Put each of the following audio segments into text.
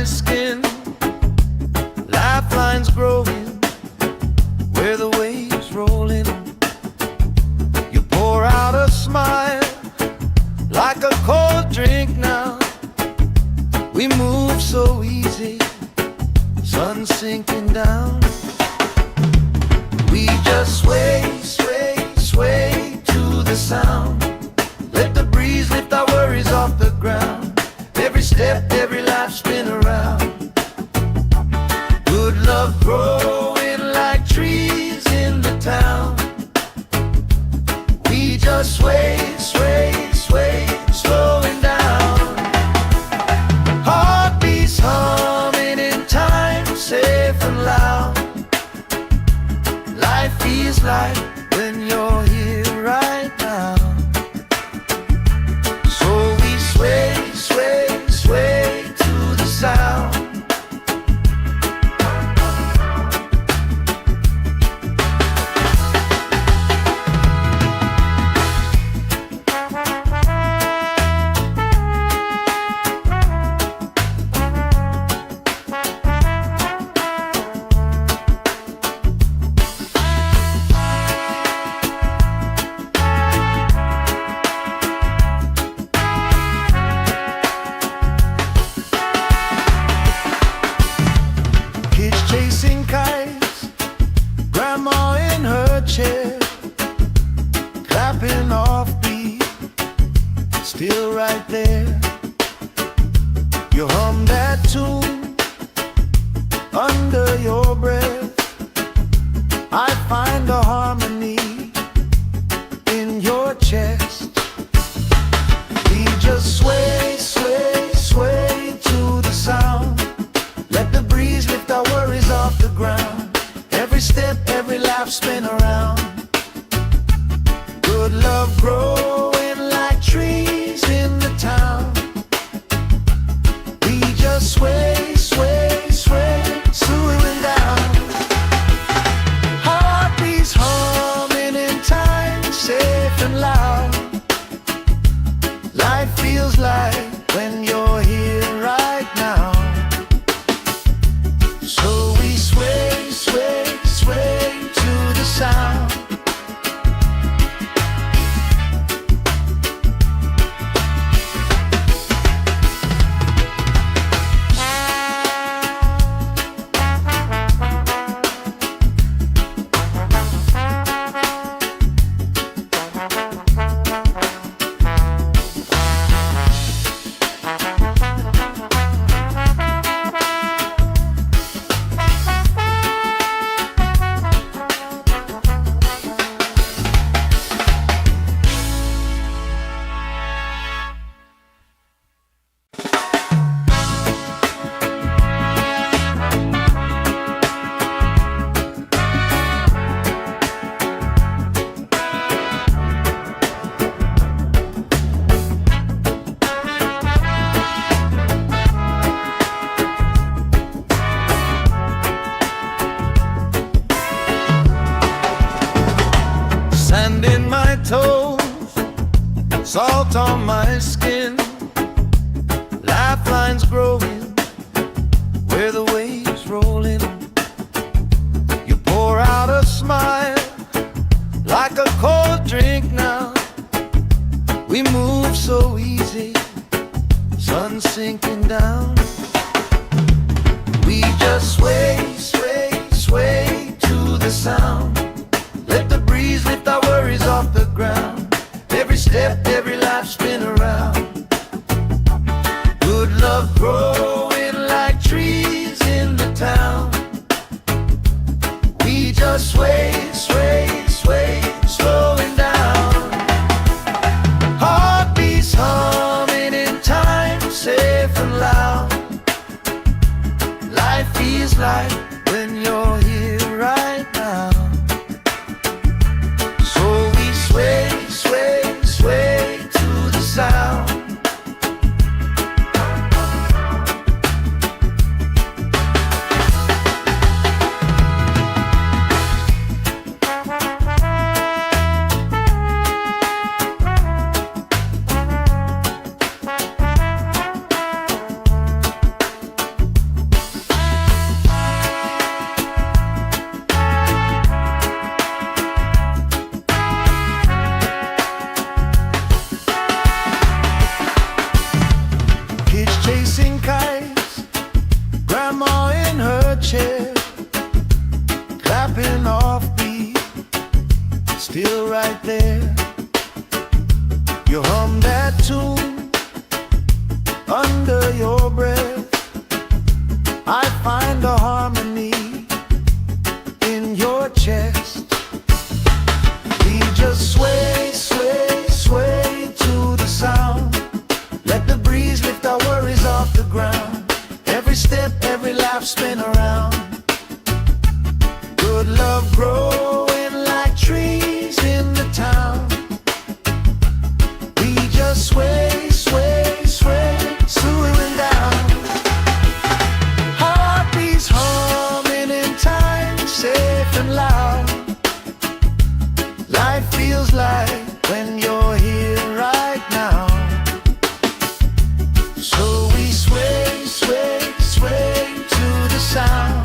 skin. Lifelines growing where the waves rolling. You pour out a smile like a cold drink now. We move so easy, sun sinking down. We just sway, sway, sway to the sound. Let the breeze lift our worries off the ground. Every step, every life spin around. Good love growing like trees in the town. We just sway, sway, sway, slowing down. Heartbeats humming in time, safe and loud. Life feels like when you're here right now. So we sway, sway, sway to the sound. Chasing kites, grandma in her chair, clapping off beat, still right there. You hum that tune under your breath. I find the harmony in your chest. We just sway, sway, sway to the sound. Let the breeze lift our worries off the ground. Every step, every lap spin around. Good love growing like trees in the town. We just sway, sway, sway, slowing down. Heartbeats humming in time, safe and loud. Life feels like when you're here right now. So we sway, sway, sway to the sound. Sand in my toes, salt on my skin. Lifelines growing where the waves rolling. You pour out a smile like a cold drink now. We move so easy, sun sinking down. We just sway, sway, sway to the sound. Let the breeze lift our worries off the ground. Every step, every life spin around. Good love growing like trees in the town. We just sway, sway, sway, slowing down. Heartbeats humming in time, safe and loud. Life feels like when you're here right now. So we sway, sway, sway to the sound. chair, clapping off beat, still right there. You hum that tune under your breath. I find a harmony in your chest. We just sway, sway, sway to the sound. Let the breeze lift our worries off the ground. Every step, every laugh, spin around. Good love growing like trees in the town. We just sway, sway, sway, swaying down. Heartbeats humming in time, safe and loud. Life feels like when you're here right now. So we sway, sway, sway to the sound.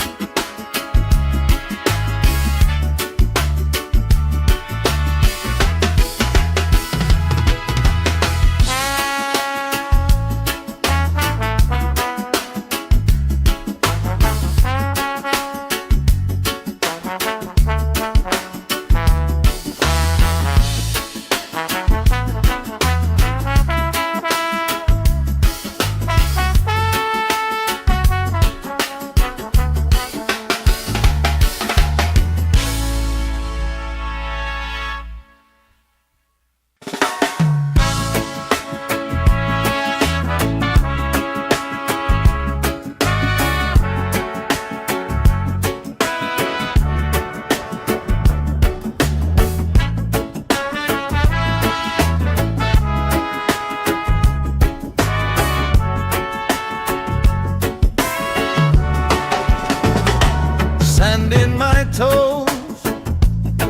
Sand in my toes,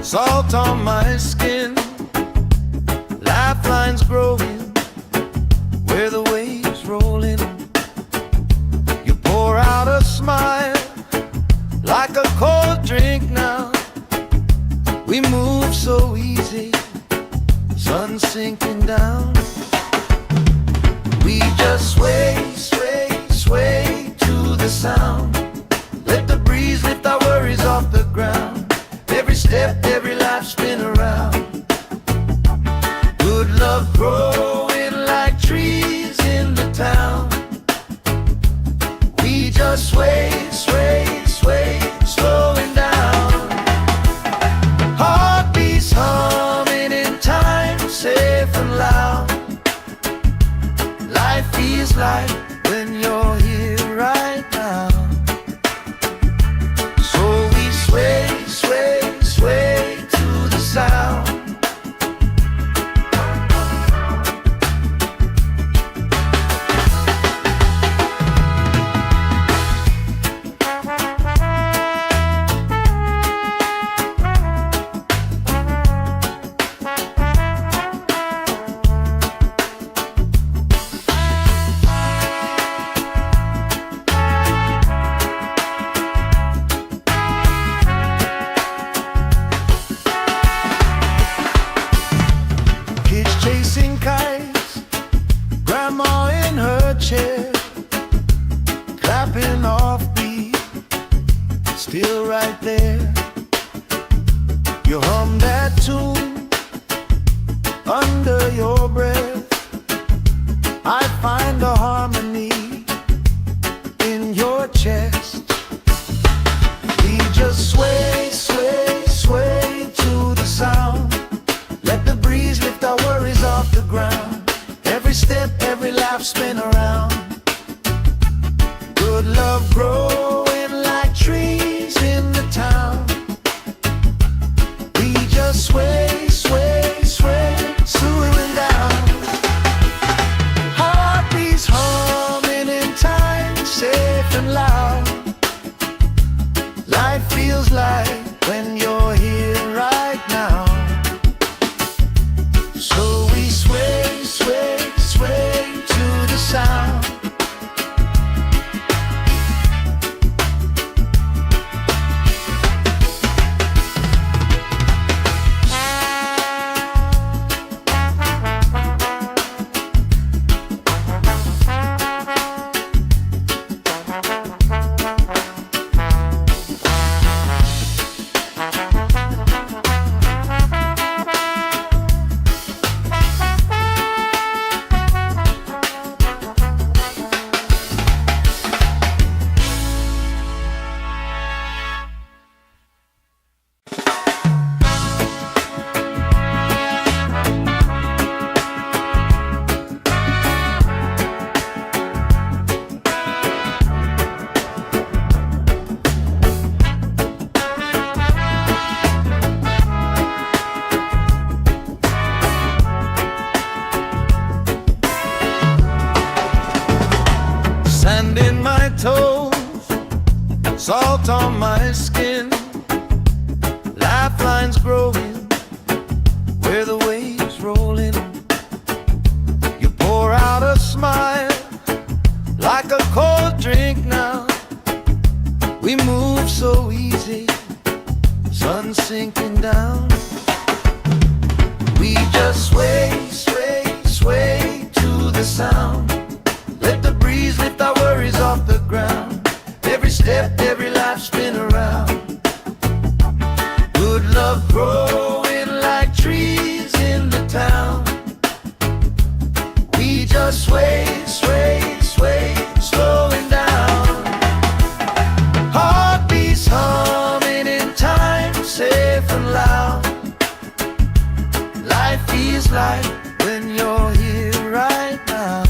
salt on my skin, lifelines growing where the waves roll in. You pour out a smile like a cold drink now. We move so easy, sun sinking down. We just sway, sway, sway to the sound. Let the breeze lift our worries off the ground. Every step, every life, spin around. Good love growing like trees in the town. We just sway, sway, sway, slowing down. Heartbeats humming in time, safe and loud. Life feels like when you're here right now. Sway, sway, sway to the sound. Chasing kites, grandma in her chair, clapping off beat, still right there. You hum that tune under your breath. I find a harmony in your chest. We just sway, sway, sway to the sound. Let the breeze lift our worries off the ground. Every step, every laugh, spin around. Good love growing like trees in the town. We just sway, sway, sway, swaying down. Heartbeats humming in time, safe and loud. salt on my skin, lifelines growing where the waves rolling. You pour out a smile like a cold drink now. We move so easy, sun sinking down. We just sway, sway, sway to the sound. Let the breeze lift our worries off the ground. Every step, every life spin around. Good love growing like trees in the town. We just sway, sway, sway, slowing down. Heartbeats humming in time, safe and loud. Life feels like when you're here right now.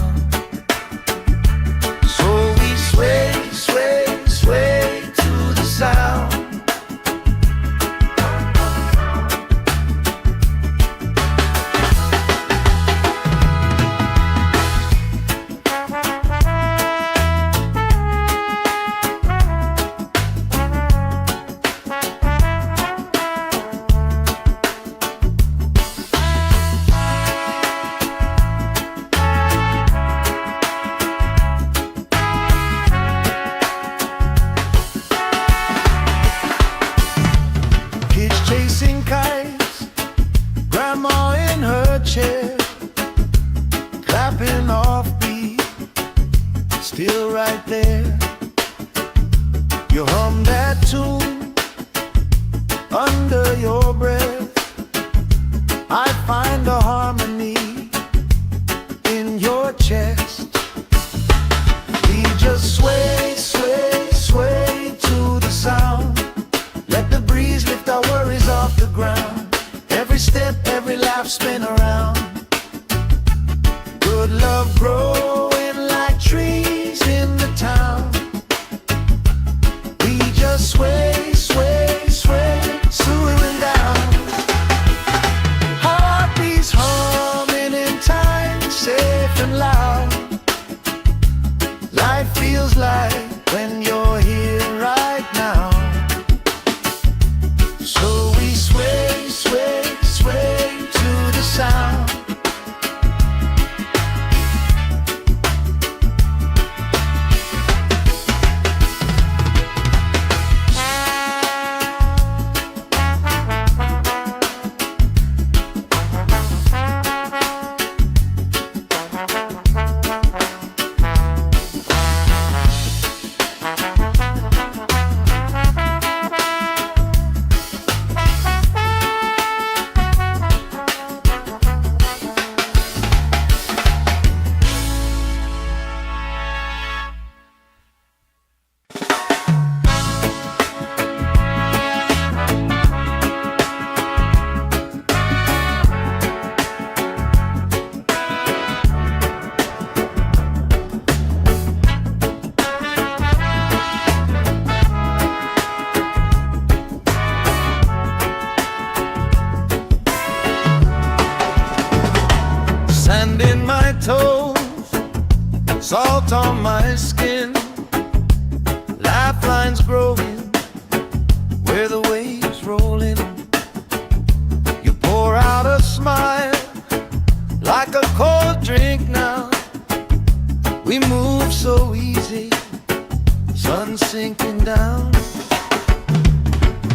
So we sway, sway, sway to the sound. Chasing kites, grandma in her chair, clapping off beat, still right there. You hum that tune under your breath. I find a harmony in your chest. We just sway, sway, sway to the sound. Let the breeze lift our worries off the ground. Every step, every laugh spin around. Good love growing like trees in the town. We just sway, sway, sway, slowing down. Heartbeats humming in time, safe and loud. Life feels like when you're here right now. So we sway, sway, sway to the sound. Sand in my toes, salt on my skin, lifelines growing where the waves rolling. You pour out a smile like a cold drink now. We move so easy, sun sinking down.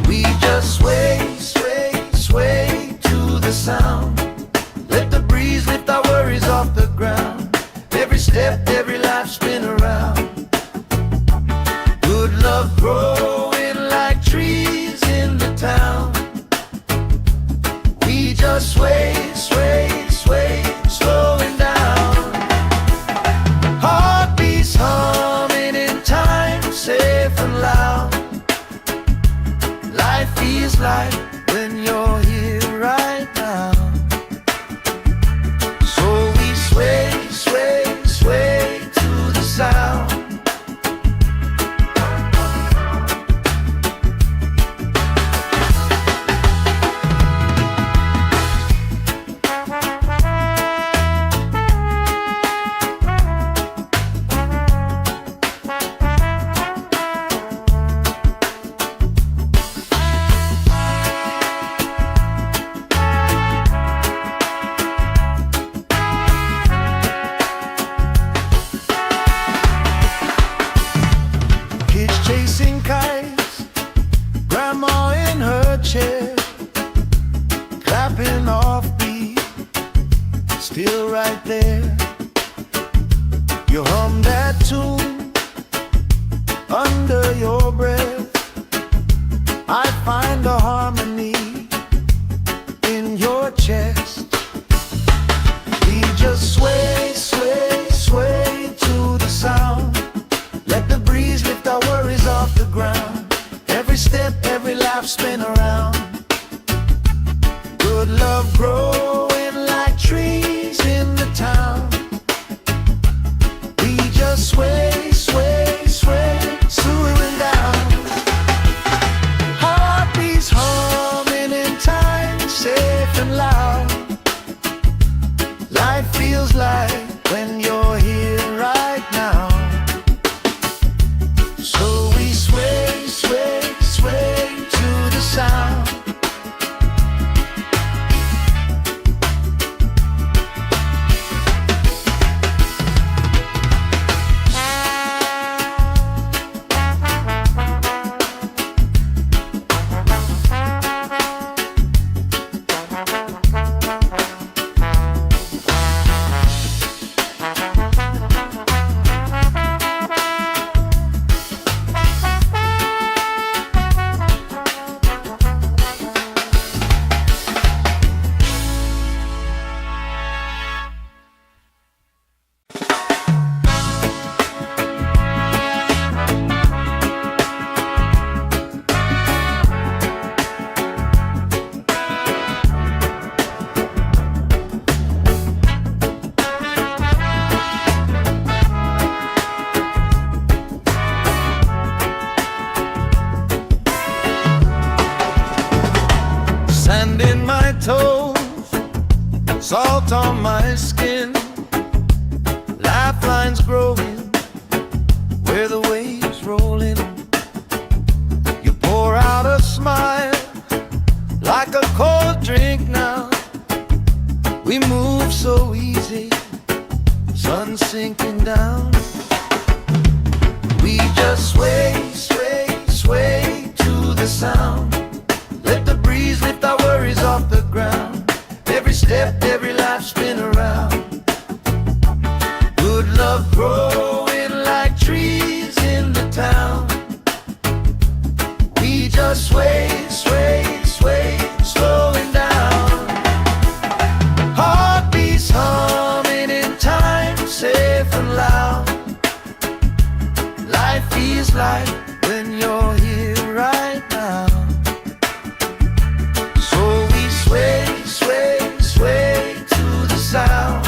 We just sway, sway, sway to the sound. Let the breeze lift our worries off the ground. Every step, every life spin around. Good love growing like trees in the town. We just sway, sway, sway, slowing down. Heartbeats humming in time, safe and loud. Life feels like when you're here right now. So we sway, sway, sway to the sound. toes, salt on my skin, lifelines growing where the waves rolling. You pour out a smile like a cold drink now. We move so easy, sun sinking down. We just sway, sway, sway to the sound. Let the breeze lift our worries off the ground. Every step, every life spin around. Good love growing like trees in the town. We just sway, sway, sway, slowing down. Heartbeats humming in time, safe and loud. Life feels like when you're here right now. So we sway, sway, sway to the sound.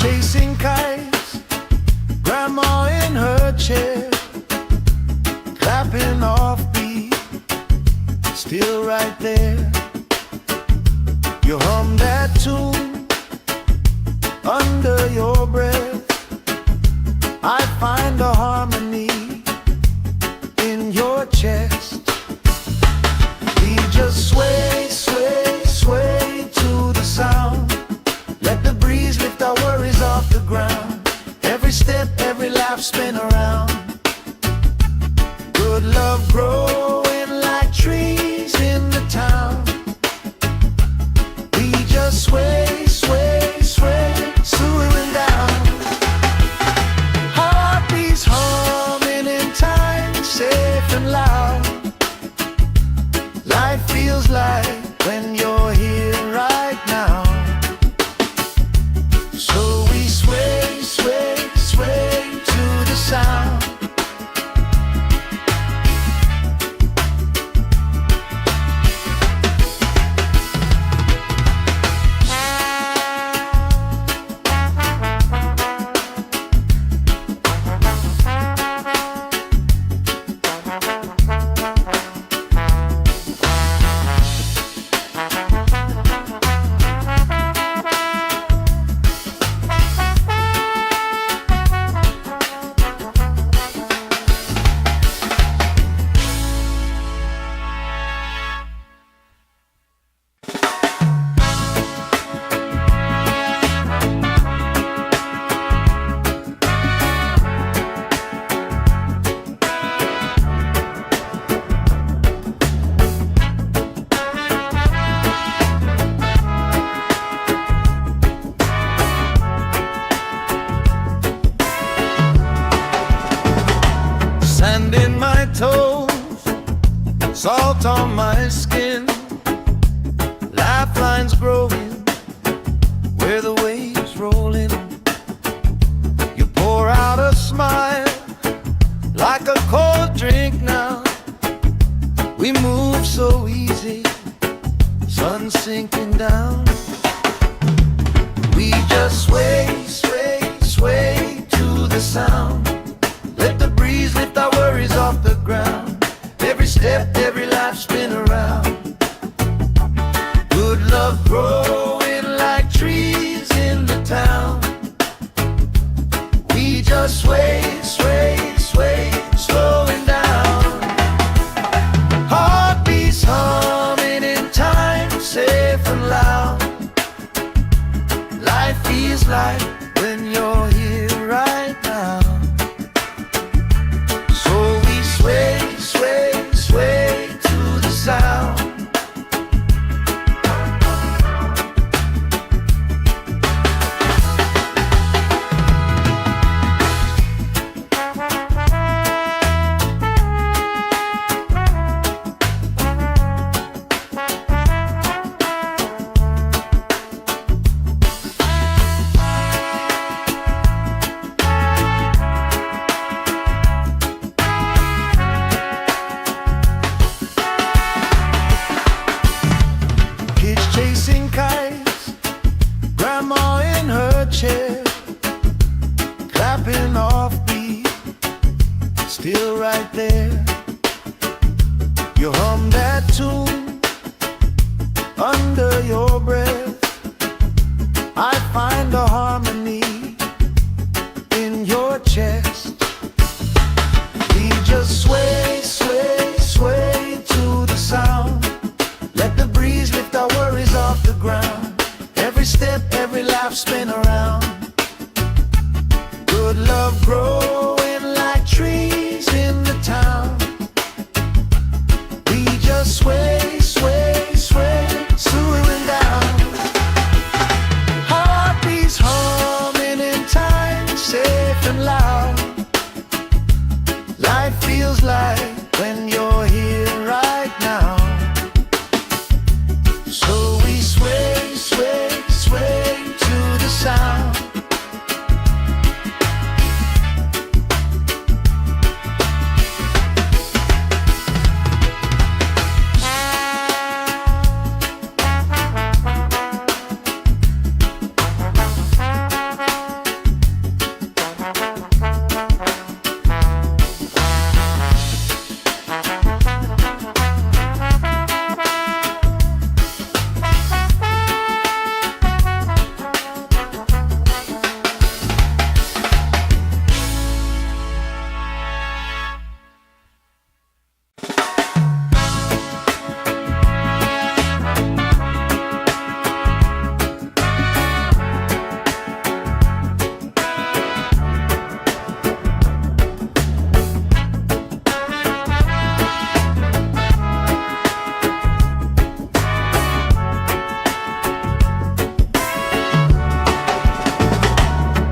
Chasing kites, grandma in her chair, clapping off beat, still right there. You hum that tune under your breath. I find a harmony in your chest. We just sway, sway, sway to the sound. Let the breeze lift our worries off the ground. Every step, every laugh spin around. Good love growing like trees in the town. We just sway, sway, sway, slowing down. Heartbeats humming in time, safe and loud. Life feels like when you're here right now. So we sway, sway, sway to the sound. Sand in my toes, salt on my skin, lifelines growing where the waves rolling. You pour out a smile like a cold drink now. We move so easy, sun sinking down. We just sway, sway, sway to the sound. Let the breeze lift our worries off the ground. Every step, every life spin around. Good love growing like trees in the town. We just sway, sway, sway, slowing down. Heartbeats humming in time, safe and loud. Life feels like when you're here right now. right there. You hum that tune under your breath. I find a harmony in your chest. We just sway, sway, sway to the sound. Let the breeze lift our worries off the ground. Every step, every laugh, spin around. Good love growing like trees in the town. We just sway, sway, sway, swaying down. Heartbeats humming in time, safe and loud. Life feels like when you're here right now. So we sway, sway, sway to the sound.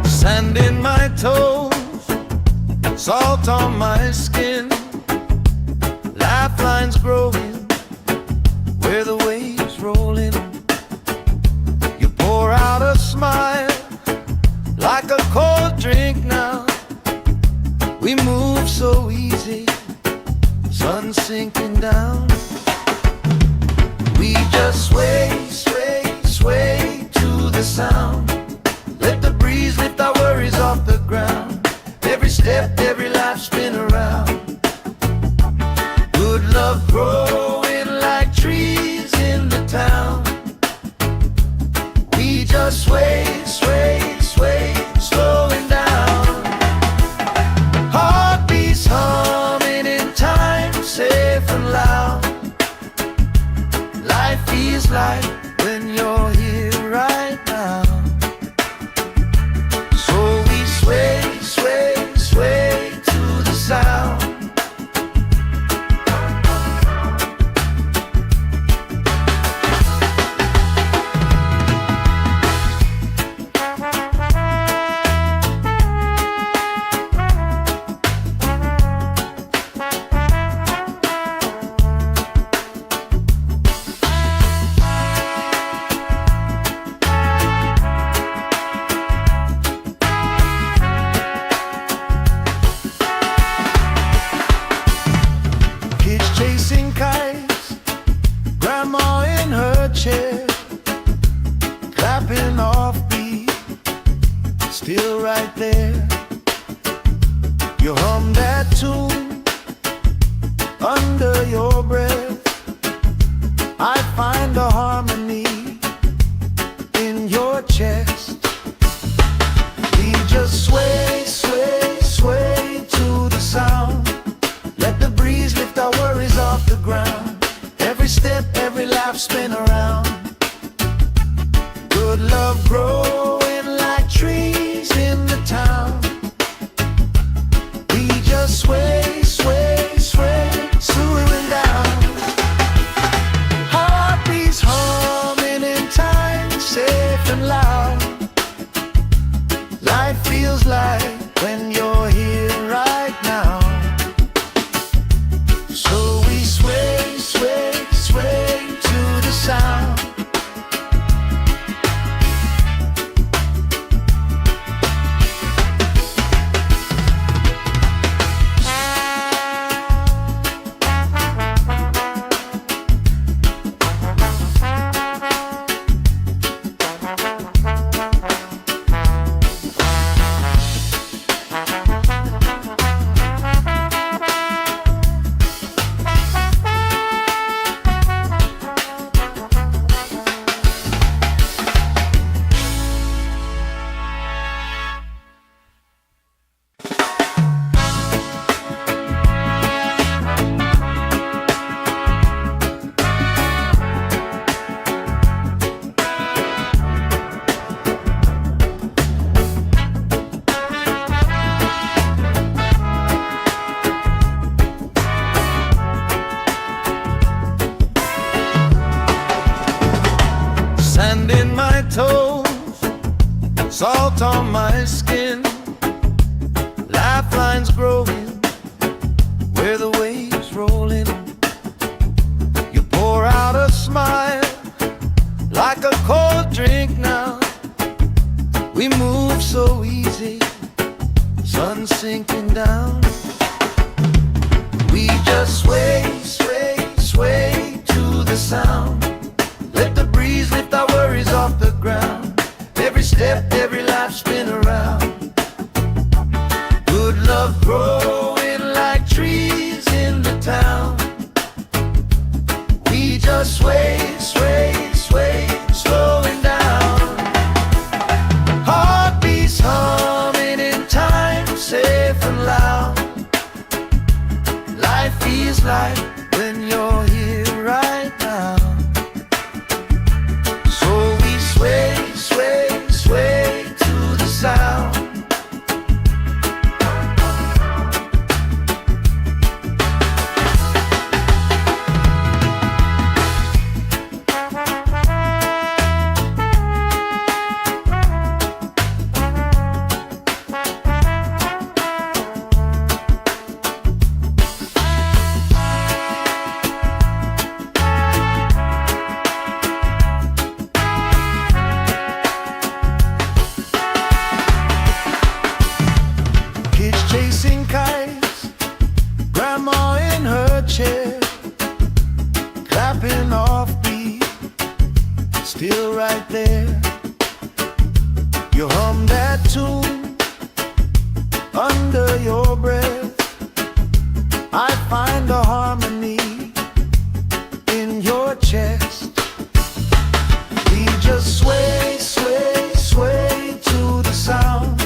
Sand in my toes, salt on my skin, lifelines growing where the waves rolling. You pour out a smile like a cold drink now. We move so easy, sun sinking down. We just sway, sway, sway to the sound. Let the breeze lift our worries off the ground. Every step, every life, spin around. Good love growing like trees in the town. We just sway, sway, sway, slowing down. Heartbeats humming in time, safe and loud. Life feels like when you're here right now. Sway, sway, sway to the sound. Chasing kites, grandma in her chair, clapping off beat, still right there. You hum that tune under your breath. I find a harmony in your chest. We just sway, sway, sway to the sound. Let the breeze lift our worries off the ground. Every step, every laugh, spin around. Good love growing like trees in the town. We just sway, sway, sway, swaying down. Heartbeats humming in time, safe and loud. Life feels like when you're here right now. So we sway, sway, sway to the sound. salt on my skin, lifelines growing where the waves roll in. You pour out a smile like a cold drink now. We move so easy, sun sinking down. We just sway, sway, sway to the sound. Let the breeze lift our worries off the ground. Every step, every life spin around. Good love growing like trees in the town. We just sway, sway, sway, slowing down. Heartbeats humming in time, safe and loud. Life feels like when you're here right now. So we sway, sway, sway to the sound. Chasing kites, grandma in her chair, clapping off beat, still right there. You hum that tune under your breath. I find a harmony in your chest. We just sway, sway, sway to the sound.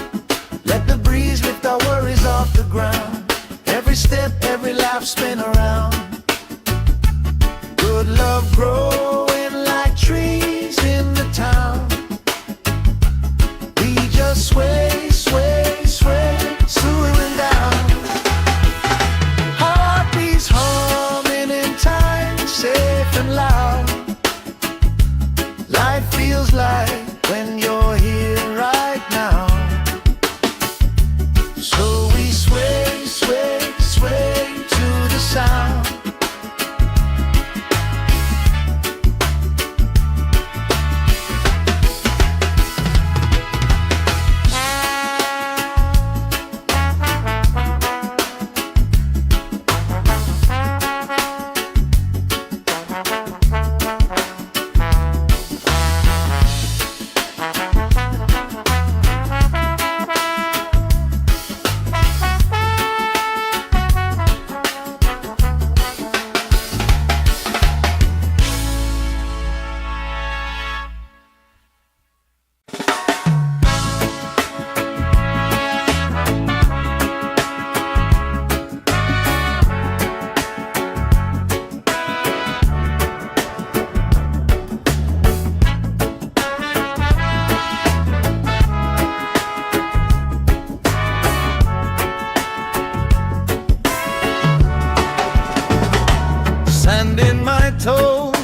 Let the breeze lift our worries off the ground. Every step, every laugh spin around. Good love growing like trees in the town. We just sway, sway, sway, slowing down. Heartbeats humming in time, safe and loud. Life feels like when you're here right now. So we sway, sway, sway to the sound. Sand in my toes,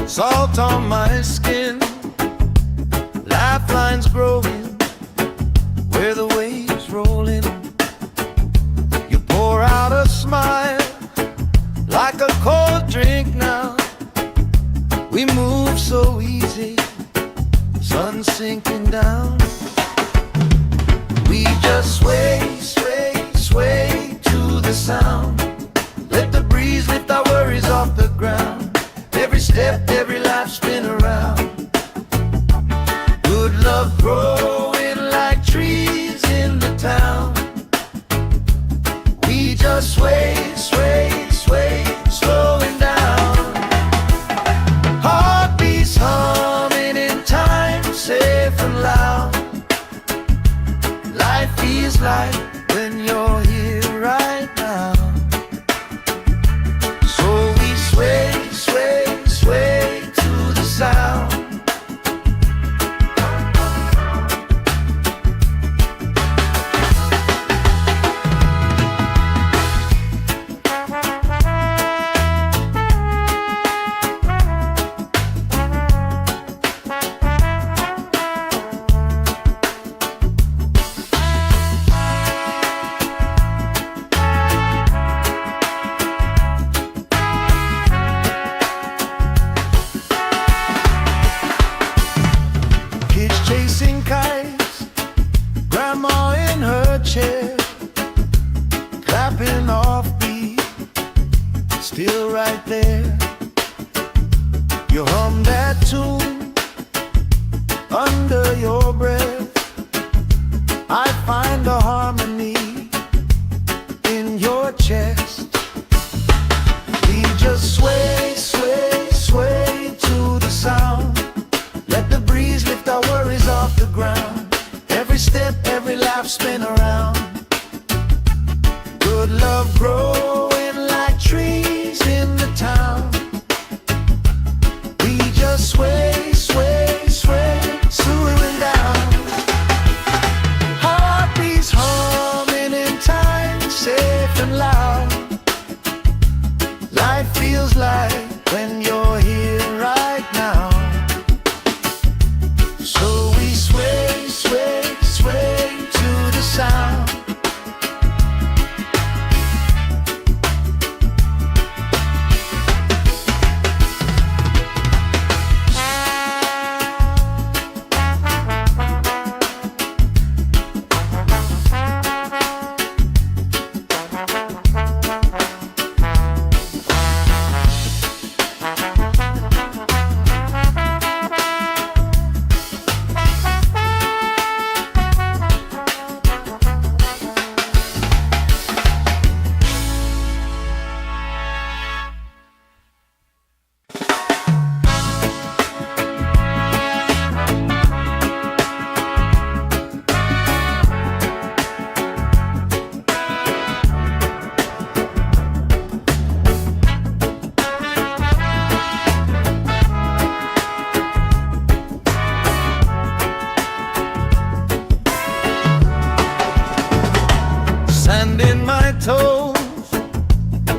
salt on my skin, lifelines growing where the waves roll in. You pour out a smile like a cold drink now. We move so easy, sun sinking down. We just sway, sway, sway to the sound. Let the breeze lift our worries off the ground. Every step, every life spin around. Good love growing like trees in the town. We just sway, sway, sway, slowing down. Heartbeats humming in time, safe and loud. Life feels like when you're here right now. So we sway, sway, sway to the sound.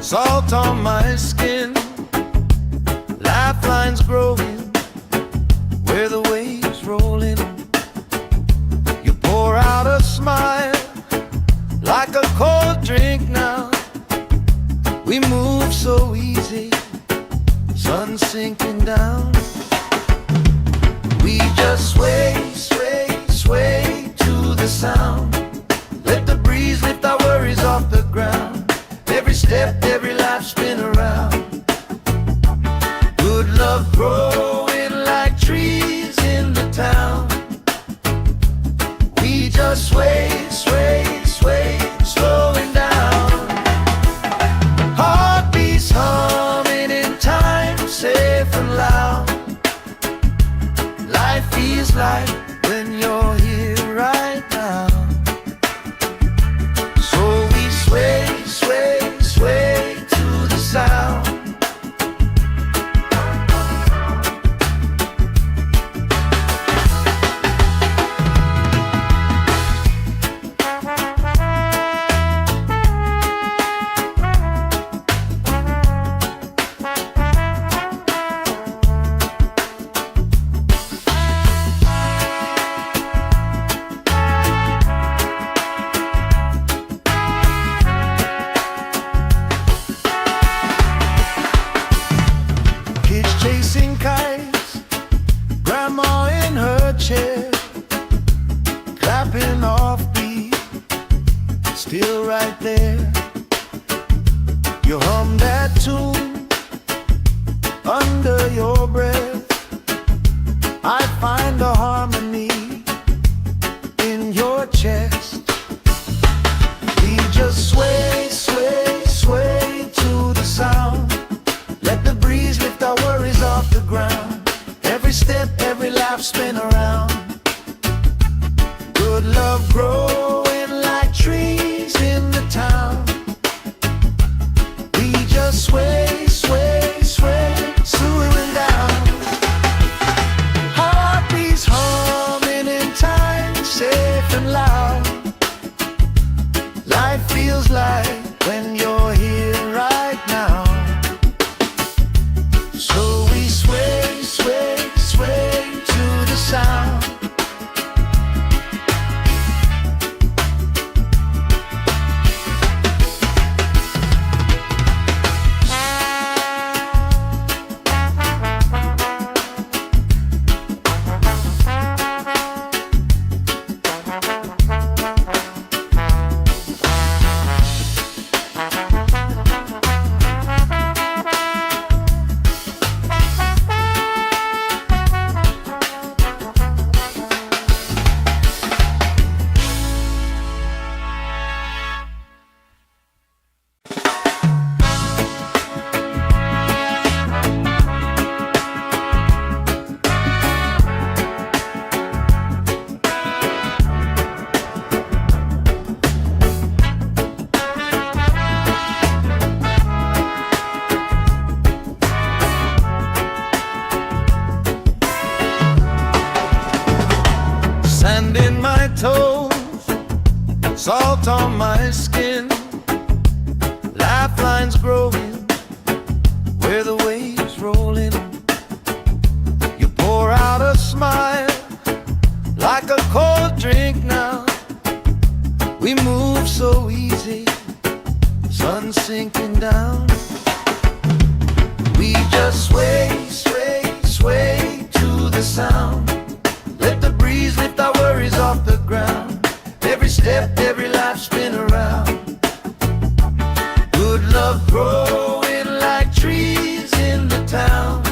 salt on my skin, lifelines growing where the waves rolling. You pour out a smile like a cold drink now. We move so easy, sun sinking down. We just sway, sway, sway to the sound. Let the breeze lift our worries off the ground. Every step, every life spin around. Good love growing like trees in the town. We just sway, sway, sway, slowing down. Heartbeats humming in time, safe and loud. Life feels like when you're here right now. So we sway, sway, sway to the sound. Chasing kites, grandma in her chair, clapping off beat, still right there. You hum that tune under your breath. I find a harmony in your chest. We just sway, sway, sway to the sound. Let the breeze lift our worries off the ground. Every step, every life spin around. Good love growing like trees in the town. We just sway, sway, sway, slowing down. Heartbeats humming in time, safe and loud. Life feels like when you're here right now. So we sway, sway, sway to the sound. Sand in my toes, salt on my skin, lifelines growing where the waves rolling. You pour out a smile like a cold drink now. We move so easy, sun sinking down. We just sway, sway, sway to the sound. Let the breeze lift our worries off the ground. Every step, every life spin around. Good love growing like trees in the town.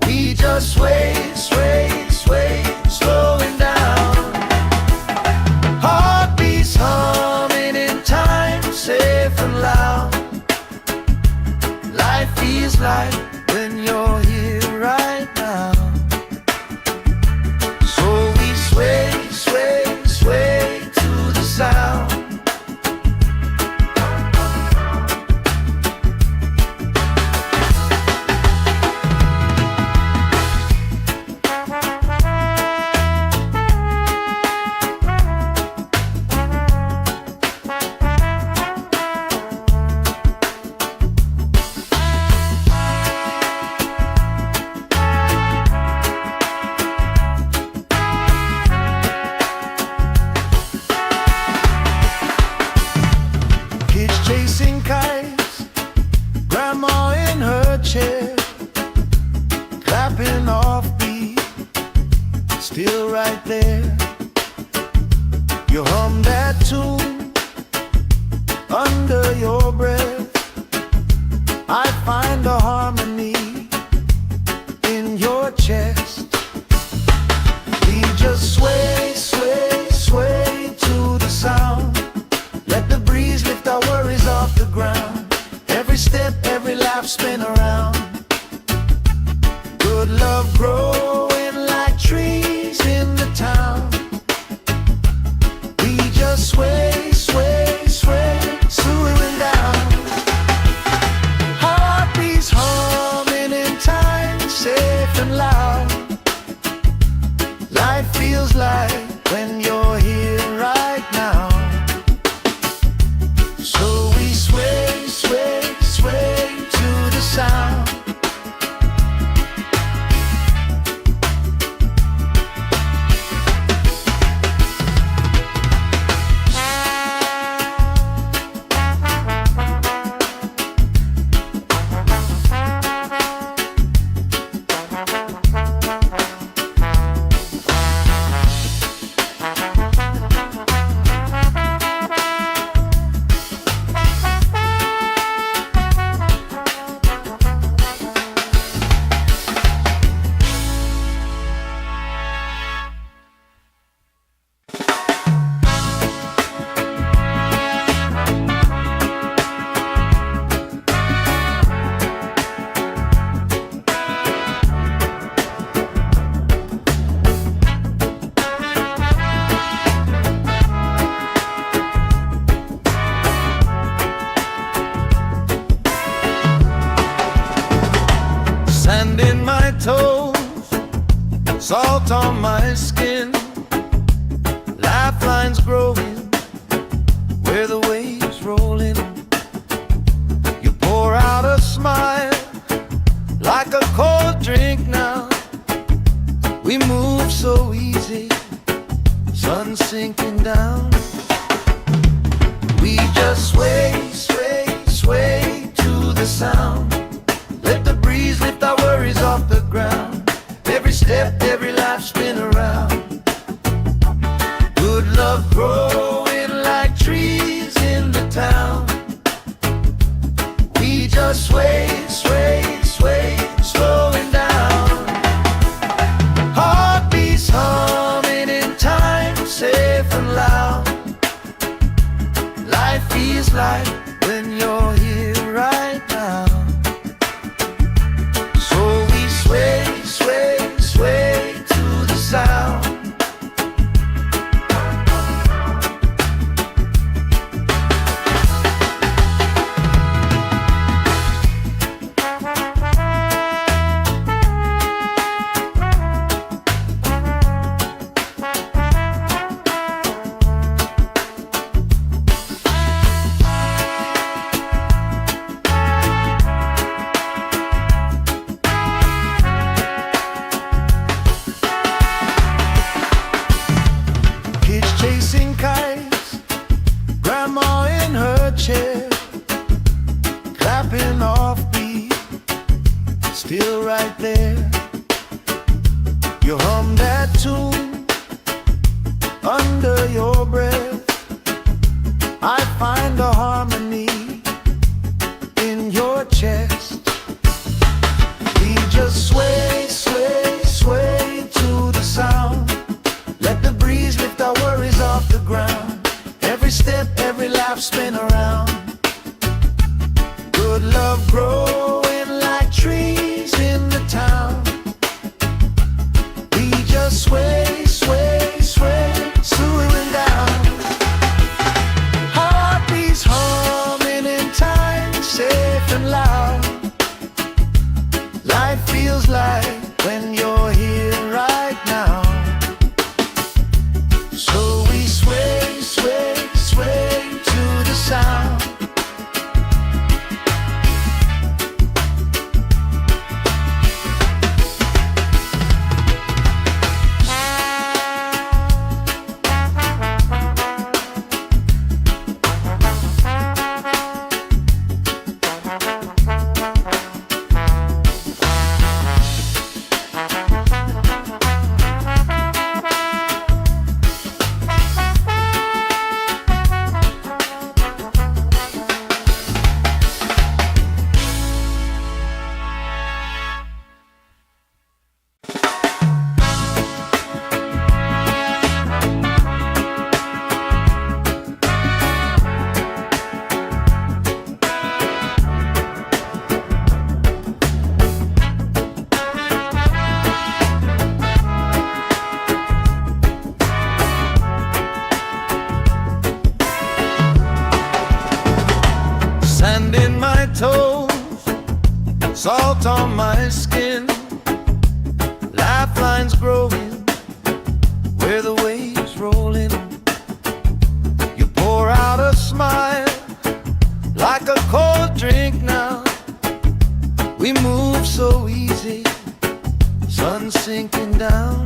We just sway, sway, sway, slowing down. Heartbeats humming in time, safe and loud. Life feels like when you're here right now. Sway, sway, sway to the sound. salt on my skin, lifelines growing where the waves rolling. You pour out a smile like a cold drink now. We move so easy, sun sinking down. We just sway, sway, sway to the sound. Let the breeze lift our worries off the ground. Every step, every life spin around. Good love growing like trees in the town. We just sway, sway, sway, slowing down. Heartbeats humming in time, safe and loud. Life feels like when you're here right now. So we sway, sway, sway to the sound. Chasing kites, grandma in her chair, clapping off beat, still right there. You hum that tune under your breath. I find a harmony in your chest. We just sway, sway, sway to the sound. Let the breeze lift our worries off the ground. Every step, every life spin around. Good love growing like trees in the town. We just sway, sway, sway, slowing down. Heartbeats humming in time, safe and loud. Life feels like when you're here right now. So we sway, sway, sway to the sound. Sand in my toes, salt on my skin, lifelines growing where the waves rolling. You pour out a smile like a cold drink now. We move so easy, sun sinking down.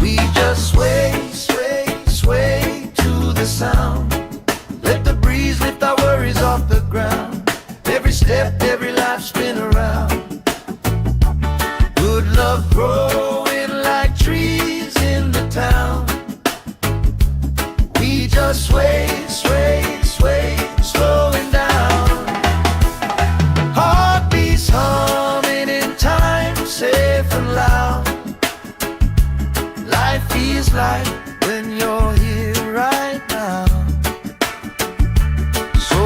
We just sway, sway, sway to the sound. Let the breeze lift our worries off the ground. Every step, every life spin around. Good love growing like trees in the town. We just sway, sway, sway, slowing down. Heartbeats humming in time, safe and loud. Life feels like when you're here right now. So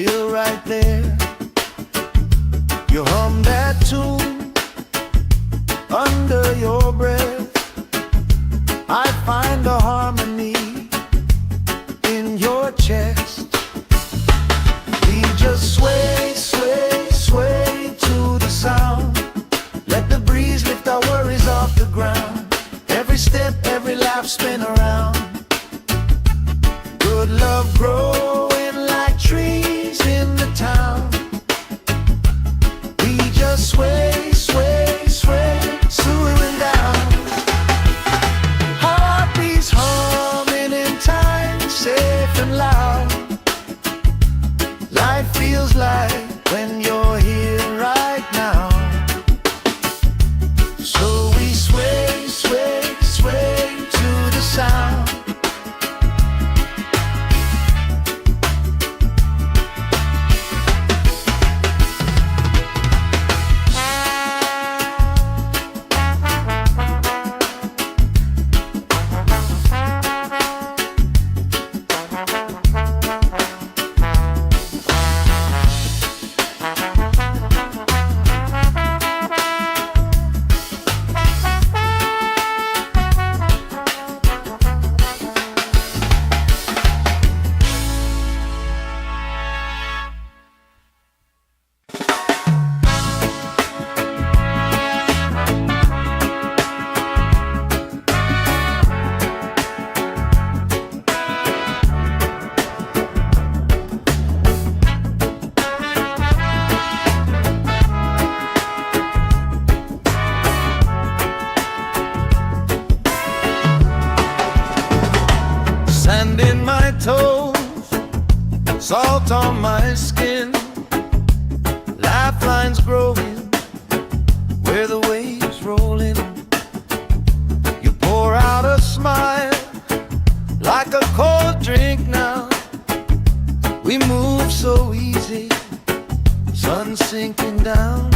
still right there. You hum that tune under your breath. I find a harmony in your chest. We just sway, sway, sway to the sound. Let the breeze lift our worries off the ground. Every step, every laugh, spin around. Good love growing like trees in the town. We just sway, sway, sway, swaying down. Heartbeats humming in time, safe and loud. Life feels like when you're here right now. So we sway, sway, sway to the sound. Sand in my toes, salt on my skin, lifelines growing where the waves roll in. You pour out a smile like a cold drink now. We move so easy, sun sinking down.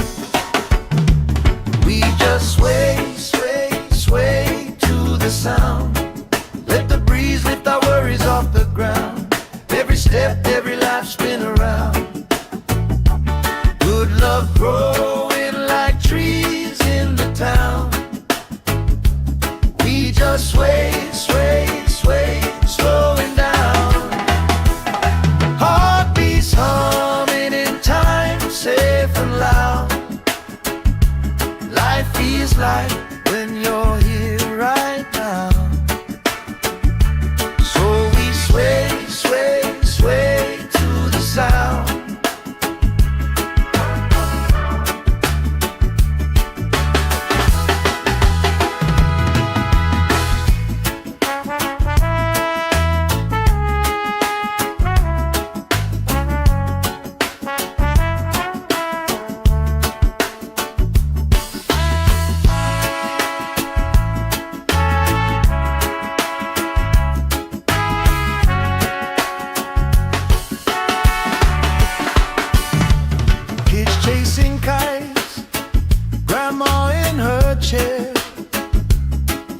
We just sway, sway, sway to the sound. Let the breeze lift our worries off the ground. Every step, every laugh, spin around. Good love growing like trees in the town. We just sway, sway, sway, slowing down. Heartbeats humming in time, safe and loud. Life feels like when you're here right now. Sway, sway, sway to the sound. Chasing kites, grandma in her chair,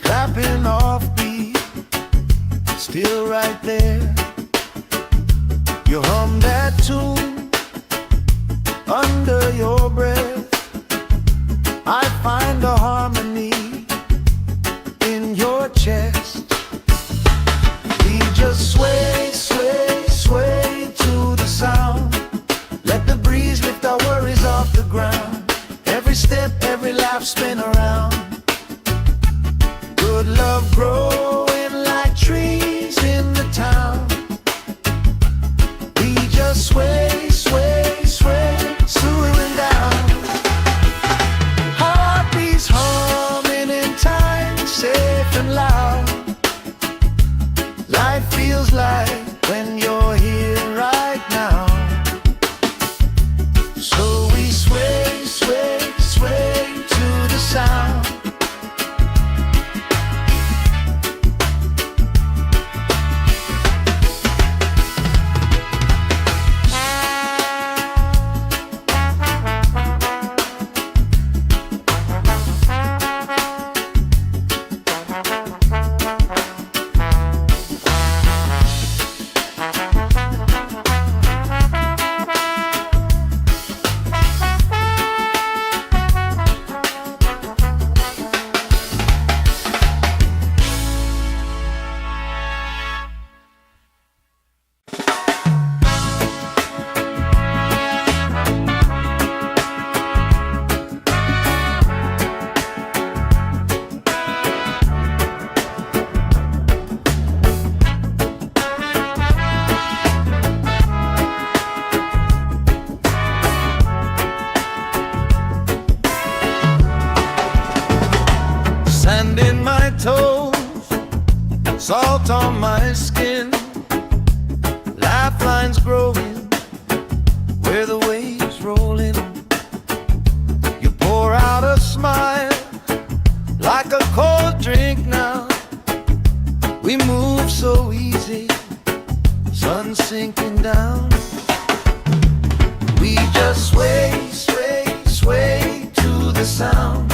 clapping off beat, still right there. You hum that tune under your breath. I find a harmony in your chest. We just sway, sway, sway to the sound. Let the breeze lift our worries off the ground. Every step, every laugh, spin around. Good love growing like trees in the town. We just sway, sway, sway, swaying down. salt on my skin, lifelines growing where the waves rolling. You pour out a smile like a cold drink now. We move so easy, sun sinking down. We just sway, sway, sway to the sound.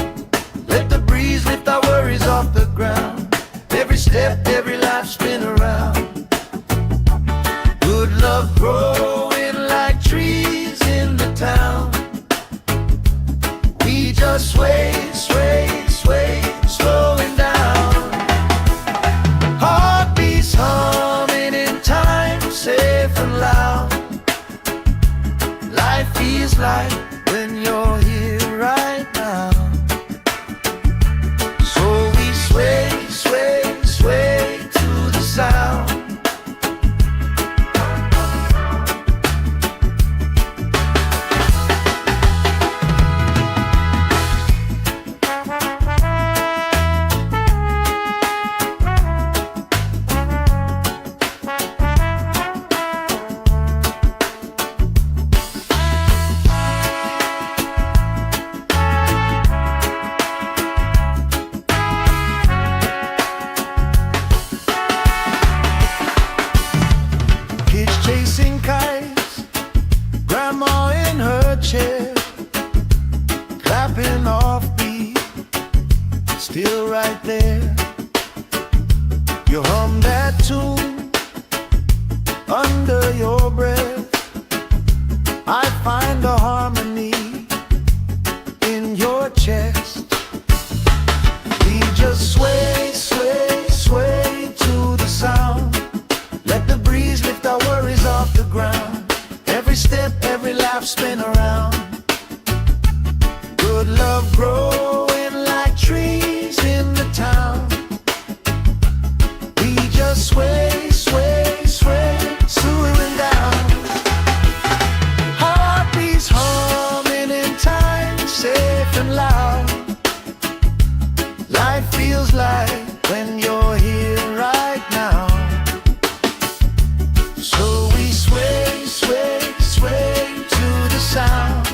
Let the breeze lift our worries off the ground. Every step, every life spin around. Good love growing like trees in the town. We just sway, sway, sway, slowing down. Heartbeats humming in time, safe and loud. Life feels like when you're here right now. So we sway, sway, sway to the sound. Chasing kites, grandma in her chair, clapping off beat, still right there. You hum that tune under your breath. I find a harmony in your chest. We just sway, sway, sway to the sound. Let the breeze lift our worries off the ground. Every step, every laugh spin around. Good love growing like trees in the town. We just sway, sway, sway, slowing down. Heartbeats humming in time, safe and loud. Life feels like when you're here right now. So we sway, sway, sway to the sound.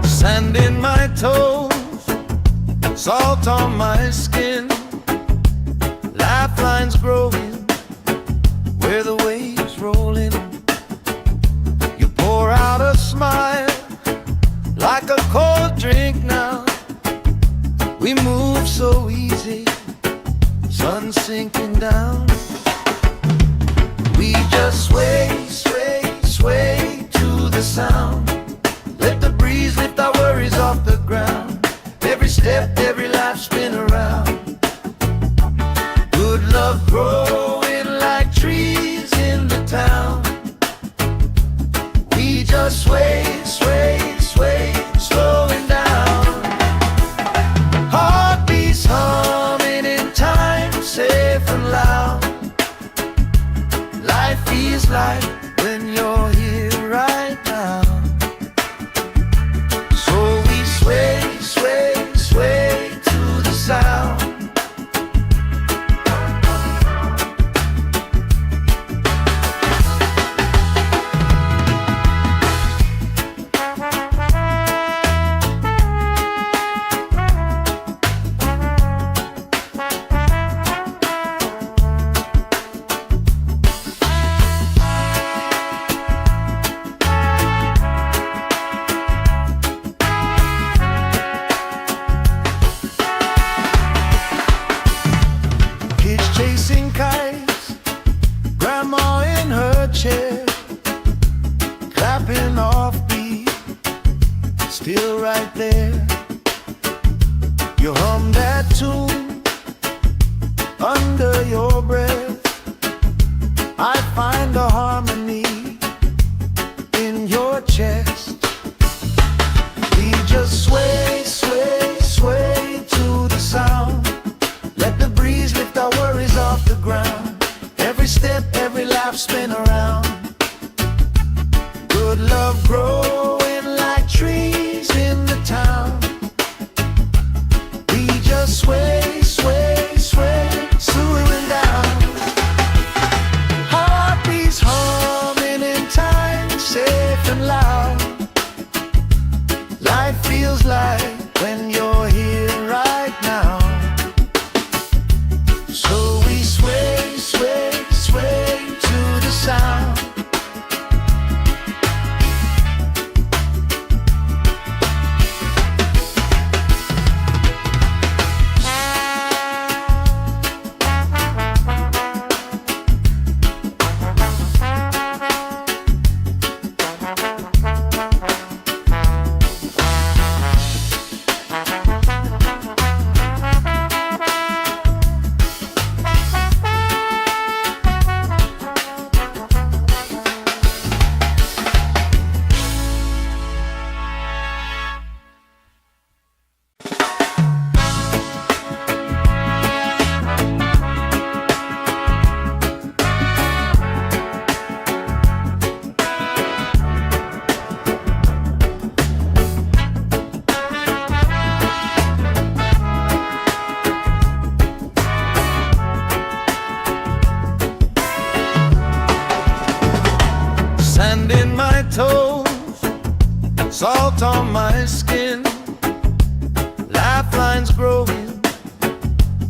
Sand in my toes, salt on my skin, lifelines growing where the waves rolling. You pour out a smile like a cold drink now. We move so easy, sun sinking down. We just sway, sway, sway to the sound. Let the breeze lift our worries off the ground. Every step, every life spin around. Good love growing like trees in the town. We just sway, sway, sway, slowing down. Heartbeats humming in time, safe and loud. Life feels like when you're here right now. So we sway, sway, sway to the sound. still right there. You hum that tune under your breath. I find a harmony in your chest. We just sway, sway, sway to the sound. Let the breeze lift our worries off the ground. Every step, every laugh, spin around. Good love growing like trees in the town. We just sway, sway, sway, swooing down. Heartbeats humming in time, safe and loud. Life feels like when you're here right now. So we sway, sway, sway to the sound. Sand in my toes, salt on my skin, lifelines growing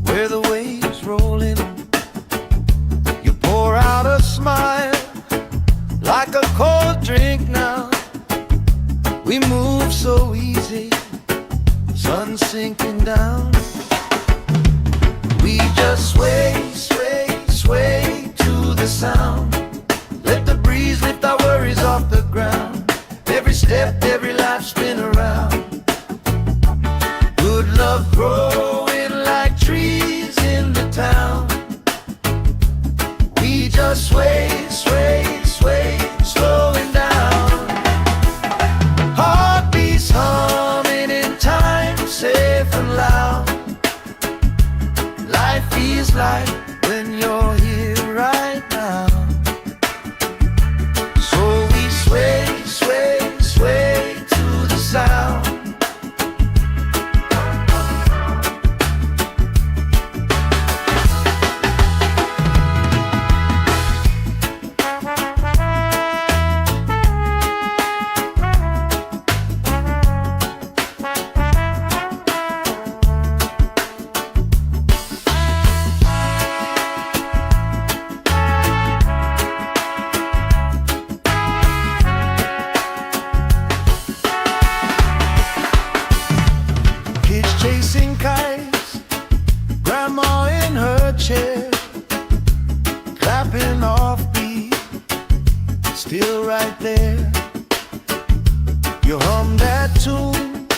where the waves rolling. You pour out a smile like a cold drink now. We move so easy, sun sinking down. We just sway, sway, sway to the sound. Let the breeze lift our worries off the ground. Every step, every life, spin around. Good love growing like trees in the town. We just sway, sway, sway, slowing down. Heartbeats humming in time, safe and loud. Life feels like when you're here right now. Sway, sway, sway to the sound. Chasing kites, grandma in her chair, clapping off beat, still right there. You hum that tune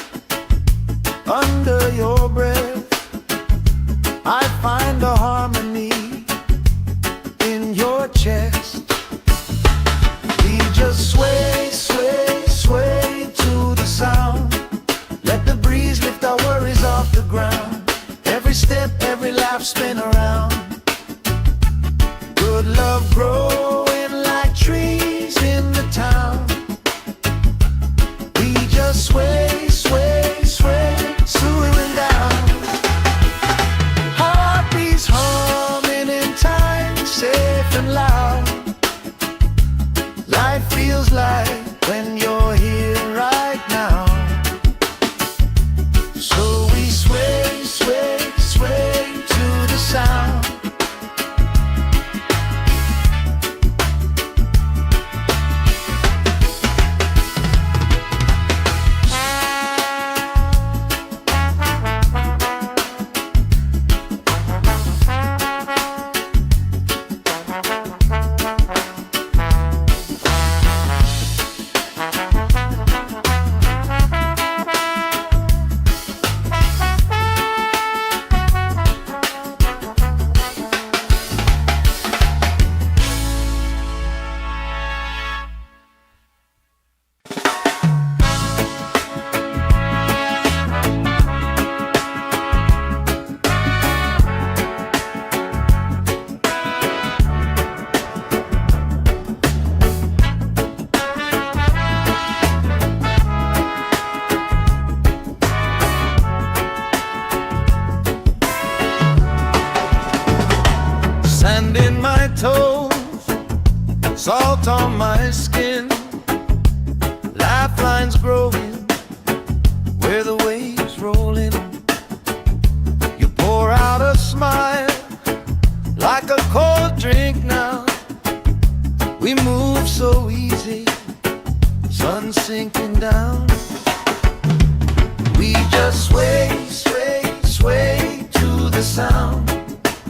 under your breath. I find a harmony in your chest. We just sway, sway, sway to the sound. Let the breeze lift our worries off the ground. Every step, every laugh, spin around. Good love growing like trees in the town. We just sway, sway, sway, swooing down. Heartbeats humming in time, safe and loud. Life feels like salt on my skin, lifelines growing where the waves rolling. You pour out a smile like a cold drink now. We move so easy, sun sinking down. We just sway, sway, sway to the sound.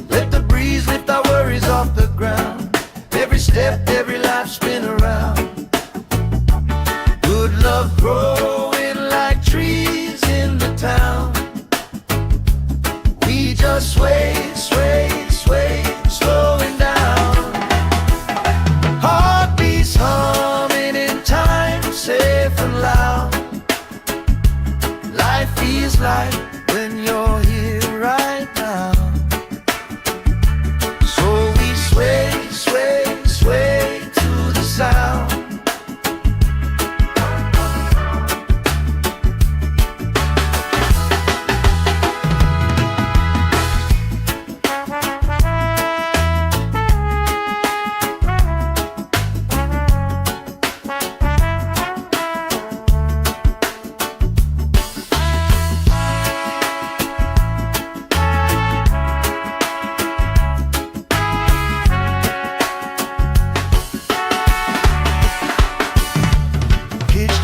Let the breeze lift our worries off the ground. Every step, every life spin around. Good love growing like trees in the town. We just sway, sway, sway, slowing down. Heartbeats humming in time, safe and loud. Life feels like when you're here right now. So we sway, sway, sway to the sound.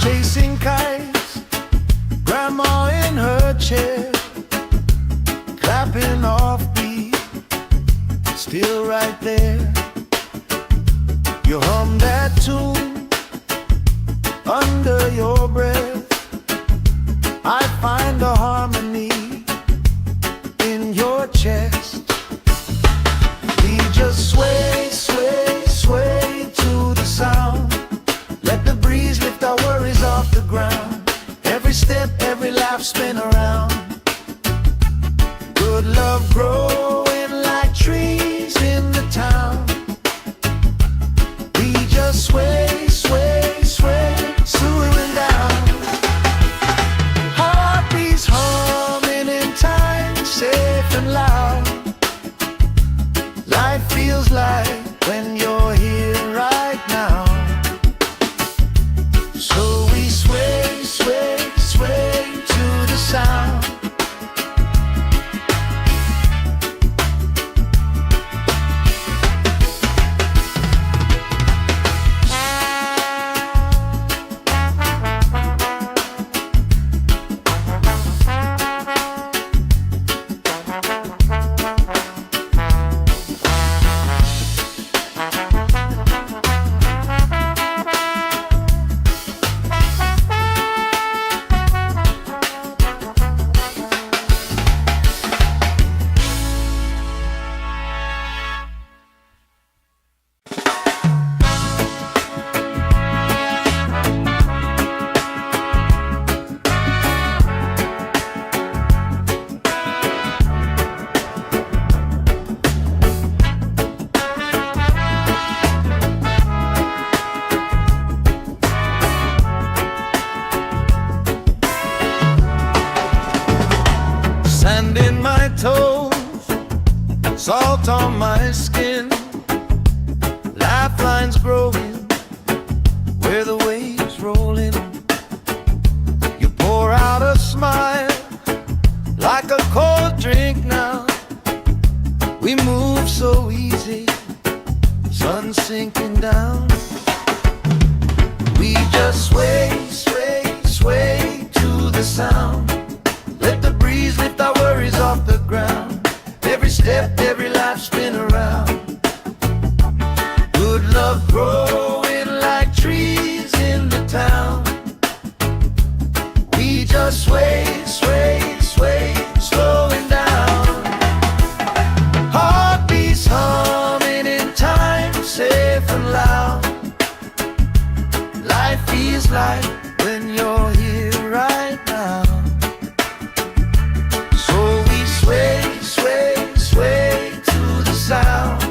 Chasing kites, grandma in her chair, clapping off beat, still right there. You hum that tune under your breath. I find a harmony in your chest. We just sway, sway, sway to the sound. Let the breeze lift our worries off the ground. Every step, every laugh spin around. Good love growing like trees in the town. We just sway, sway, sway, slowing down. Heartbeats humming in time, safe and loud. Life feels like when you're here right now. So we sway, sway, sway to the sound. Sand in my toes, salt on my skin, lifelines growing where the waves rolling. You pour out a smile like a cold drink now. We move so easy, sun sinking down. We just sway, sway, sway to the sound. Let the breeze lift our worries off the ground. Every step, every life spin around. Good love growing like trees in the town. We just sway, sway, sway, slowing down. Heartbeats humming in time, safe and loud. Life feels like when you're here right now. Sway, sway, sway to the sound.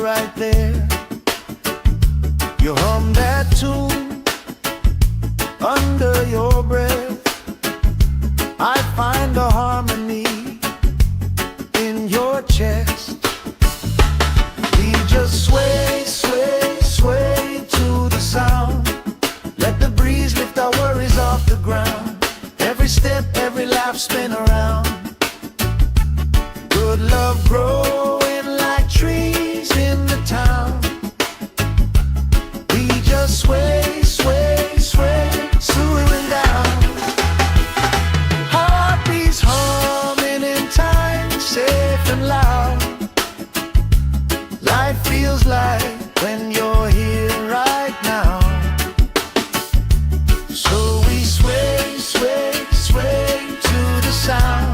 right there. You hum that tune under your breath. I find a harmony in your chest. We just sway, sway, sway to the sound. Let the breeze lift our worries off the ground. Every step, every lap, spin around. Good love growing like trees in the town. We just sway, sway, sway, swooing down. Heartbeats humming in time, safe and loud. Life feels like when you're here right now. So we sway, sway, sway to the sound.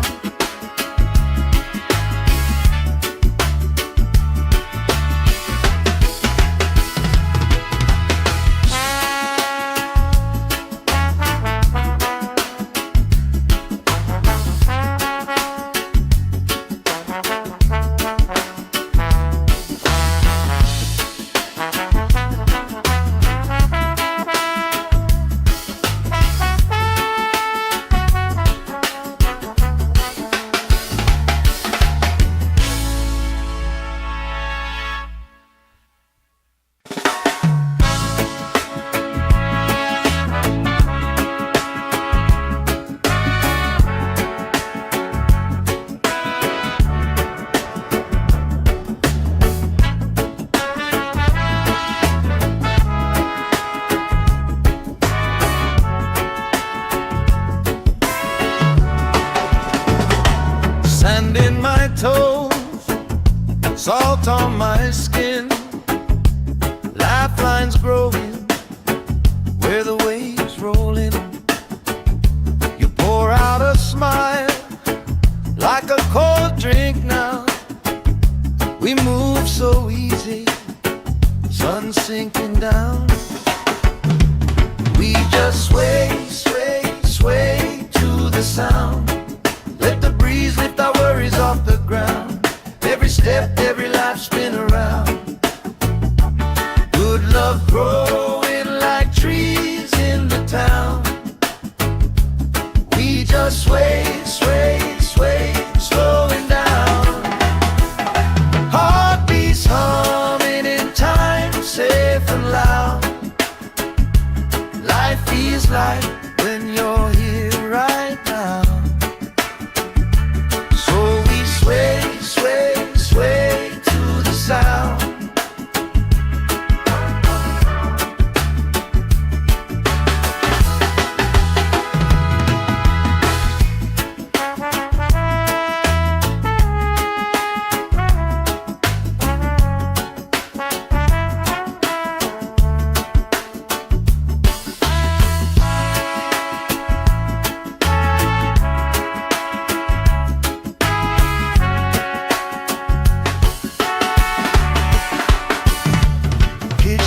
Sand in my toes, salt on my skin, lifelines growing where the waves rolling. You pour out a smile like a cold drink now. We move so easy, sun sinking down. We just sway, sway, sway to the sound. Let the breeze lift our worries off the ground. Every step, every life, spin around. Good love growing like trees in the town. We just sway, sway, sway, slowing down. Heartbeats humming in time, safe and loud. Life feels like when you're here right now. Sway, sway, sway to the sound.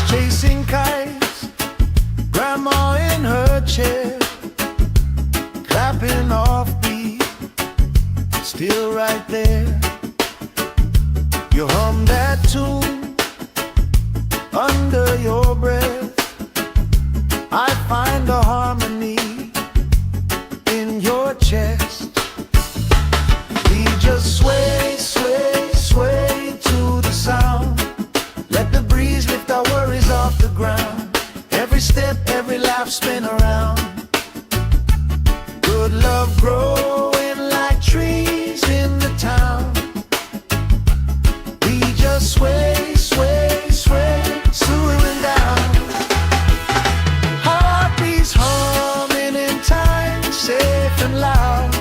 Chasing kites, grandma in her chair, clapping off beat, still right there. You hum that tune under your breath. I find a harmony in your chest. We just sway, sway, sway to the sound. Let the breeze lift our worries off the ground. Every step, every lap, spin around. Good love growing like trees in the town. We just sway, sway, sway, swooing down. Heartbeats humming in time, safe and loud.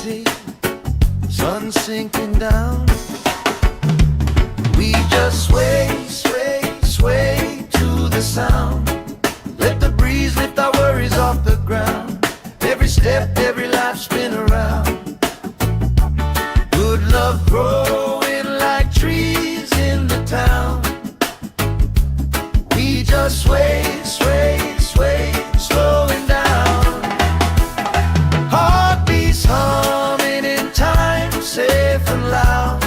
easy, sun sinking down. We just sway, sway, sway to the sound. Let the breeze lift our worries off the ground. Every step, every life spin around. Good love growing like trees in the town. We just sway, sway, sway, slowing down. Heartbeats humming in time, safe and loud.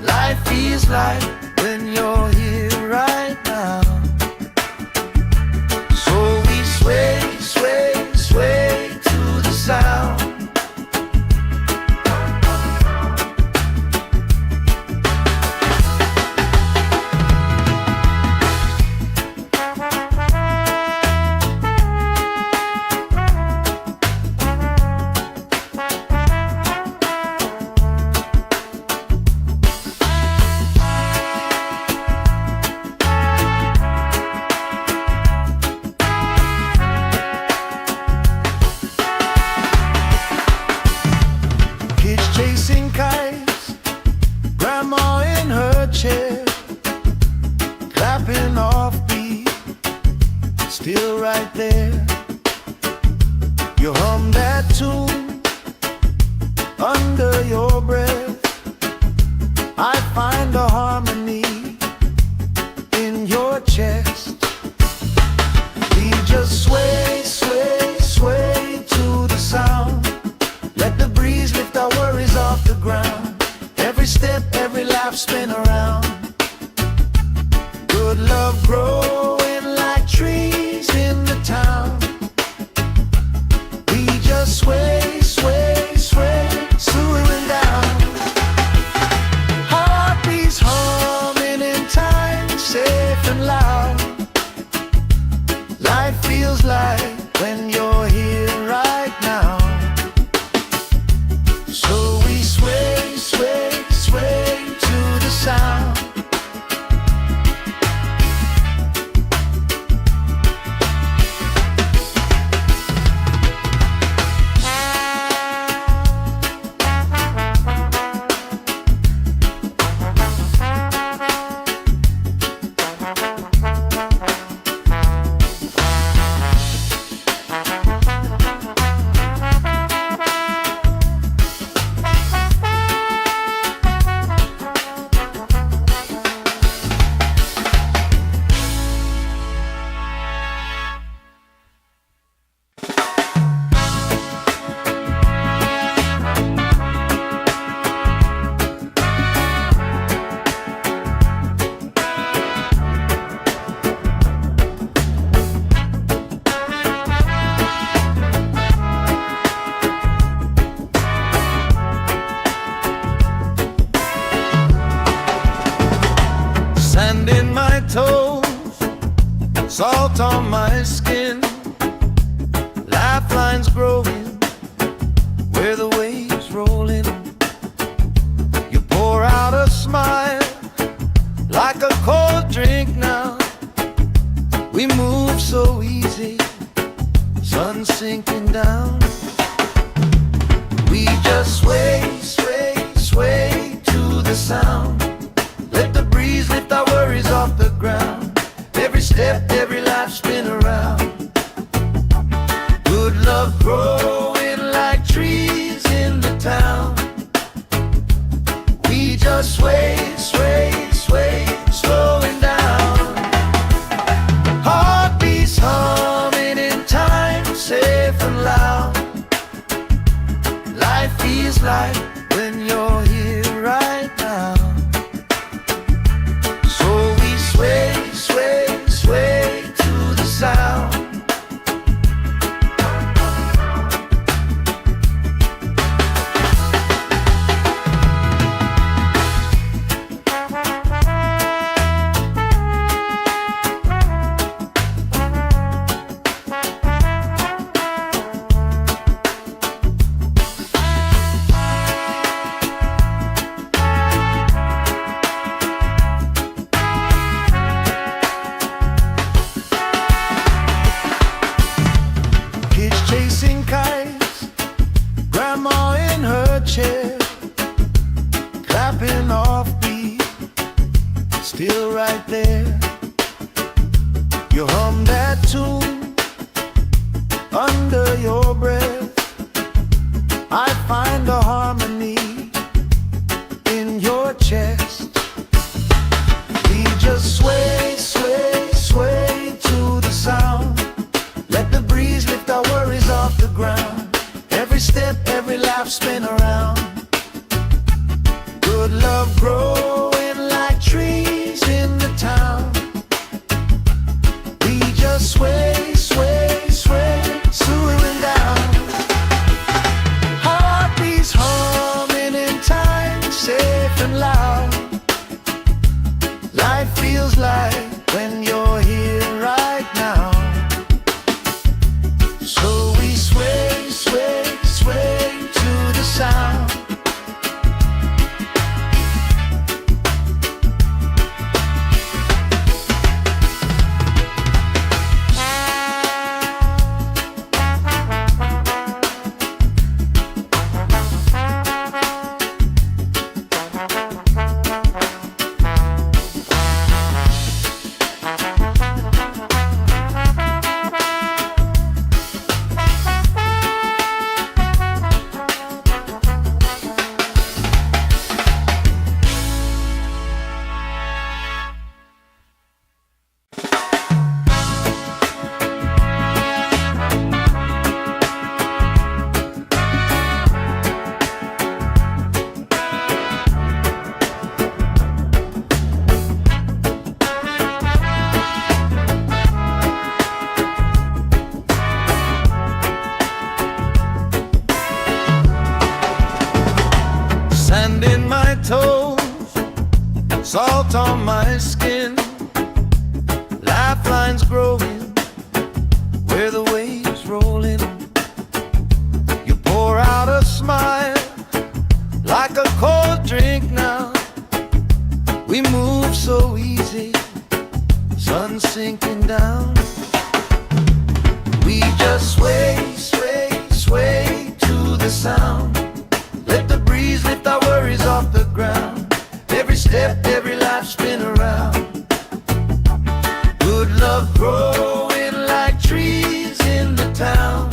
Life feels like when you're here right now. So we sway, sway, sway to the sound. Chasing kites, grandma in her chair, clapping off beat, still right there. You hum that tune under your breath. I find a harmony in your chest. We just sway, sway, sway to the sound. Let the breeze lift our worries off the ground. Every step, every life spin around. Good love growing like trees in the town. We just sway, sway, sway, slowing down. Heartbeats humming in time, safe and loud. Life feels like when you're here right now. So we sway, sway, sway to the sound. Sand in my toes, salt on my skin, lifelines growing where the waves rolling. You pour out a smile like a cold drink now. We move so easy, sun sinking down. We just sway, sway, sway to the sound. Let the breeze lift our worries off the ground. Every step, every life spin around. Good love growing like trees in the town. We just sway, sway, sway, slowing down. Heartbeats humming in time, safe and loud. Life feels like when you're here right now. Sway, sway, sway to the sound. Grandma in her chair, clapping off beat, still right there. You hum that tune under your breath. I find the harmony in your chest. We just sway, sway, sway to the sound. Let the breeze lift our worries off the ground. Every step, every lap, spin around. Good love growing like trees in the town. We just sway, sway, sway, swooing down. Heartbeats humming in time, safe and loud. Life feels like when you're here right now. So we sway, sway, sway to the sound. Sand in my toes, salt on my skin, lifelines growing where the waves roll in. You pour out a smile like a cold drink now. We move so easy, sun sinking down. We just sway, sway, sway to the sound. Let the breeze lift our worries off the ground. Every step, every life, spin around. Good love growing like trees in the town.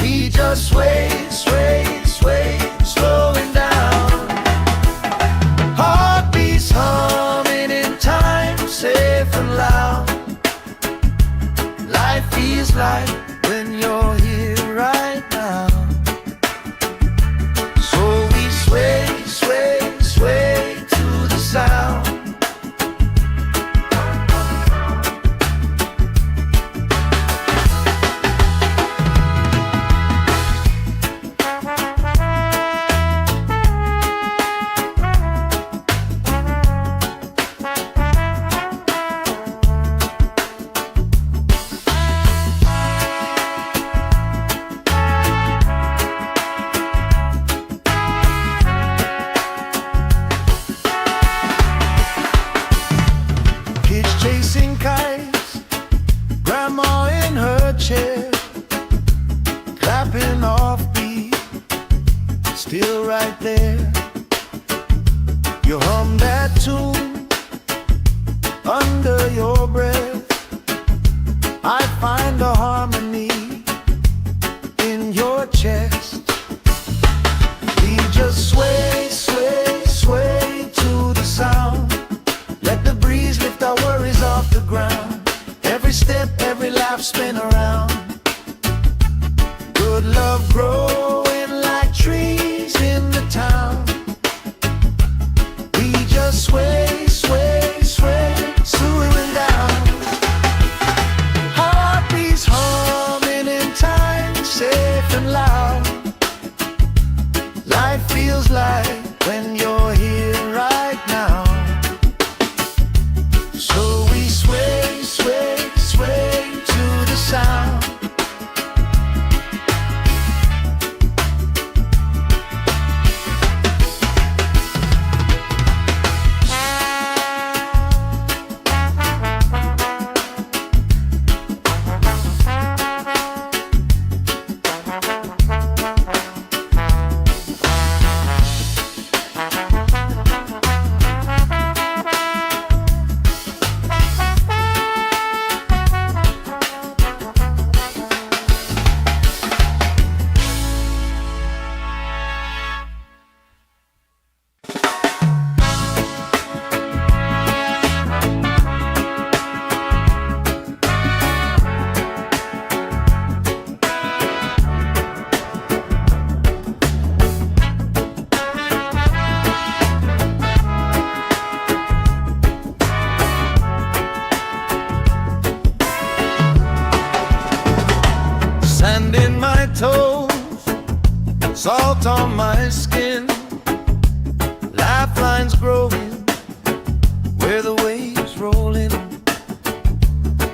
We just sway, sway, sway, slowing down. Heartbeats humming in time, safe and loud. Life feels like when you're here right now. Sway, sway, sway to the sound. Chasing kites, grandma in her chair, clapping off beat, still right there. You hum that tune under your breath. I find a harmony in your chest. We just sway, sway, sway to the sound. Let the breeze lift our worries off the ground. Every step, every lap, spin around. Good love growing like trees in the town. We just sway, sway, sway, swooing down. Heartbeats humming in time, safe and loud. Life feels like when you're here right now. So we sway, sway, sway to the sound. salt on my skin, lifelines growing where the waves roll in.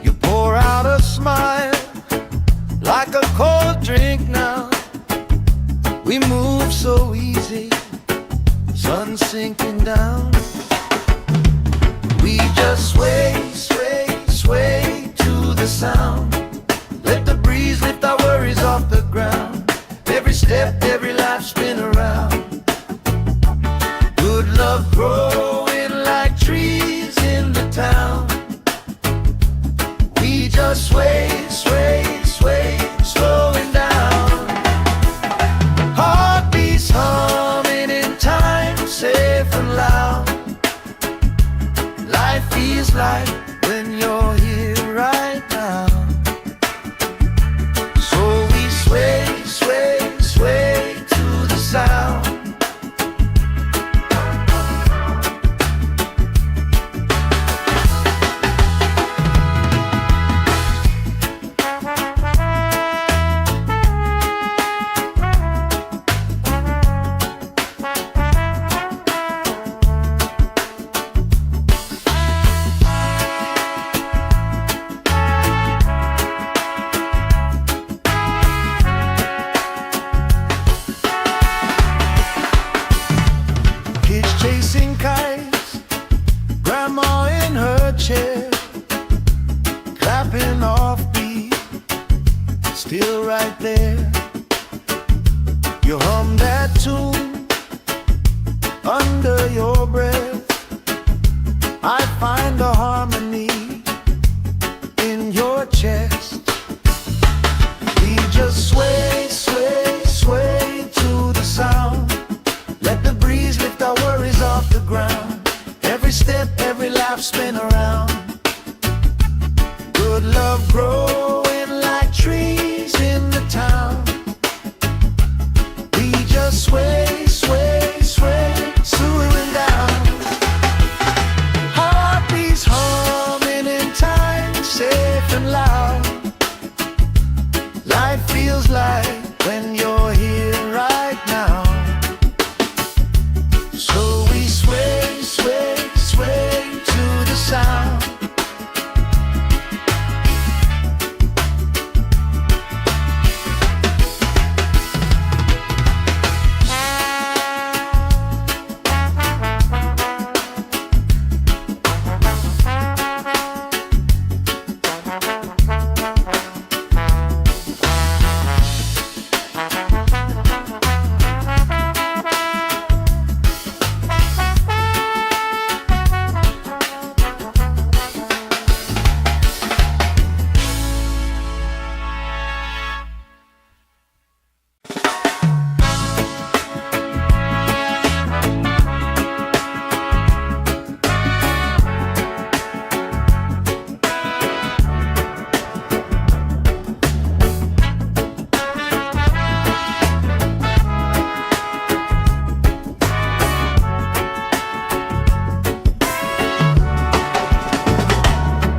You pour out a smile like a cold drink now. We move so easy, sun sinking down. We just sway, sway, sway to the sound. Let the breeze lift our worries off the ground. Every step, every life spin around. Good love growing like trees in the town. We just sway, sway, sway, slowing down. Heartbeats humming in time, safe and loud. Life feels like when you're here right now. So we sway, sway, sway to the sound. Chasing kites, grandma in her chair, clapping off beat, still right there. You hum that tune under your breath. I find a harmony in your chest. We just sway, sway, sway to the sound. Let the breeze lift our worries off the ground. Every step, every life spin around. Good love growing like trees in the town. We just sway, sway, sway, swooning down. Heartbeats humming in time, safe and loud. Life feels like when you're here right now. So we sway, sway, sway to the sound.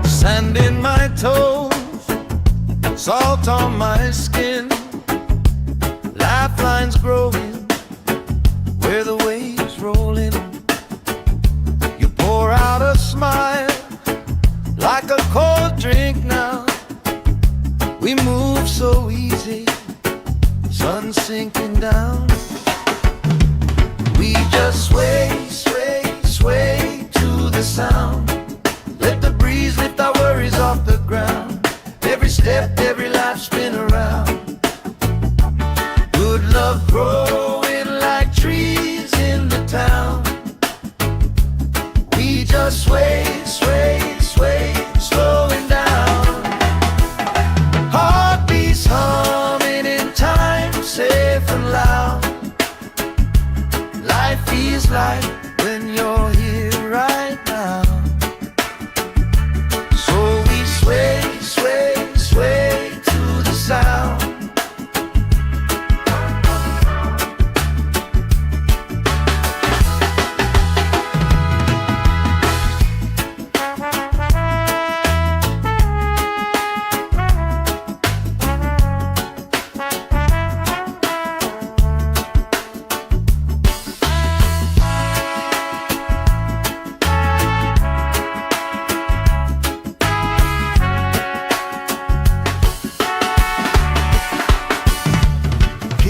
Sand in my toes, salt on my skin, lifelines growing where the waves roll in. You pour out a smile like a cold drink now. We move so easy, sun sinking down. We just sway, sway, sway to the sound. Let the breeze lift our worries off the ground. Every step, every life spin around. Good love growing like trees in the town. We just sway, sway, sway, slowing down. Heartbeats humming in time, safe and loud. Life feels like when you're here right now. So we sway, sway, sway to the sound.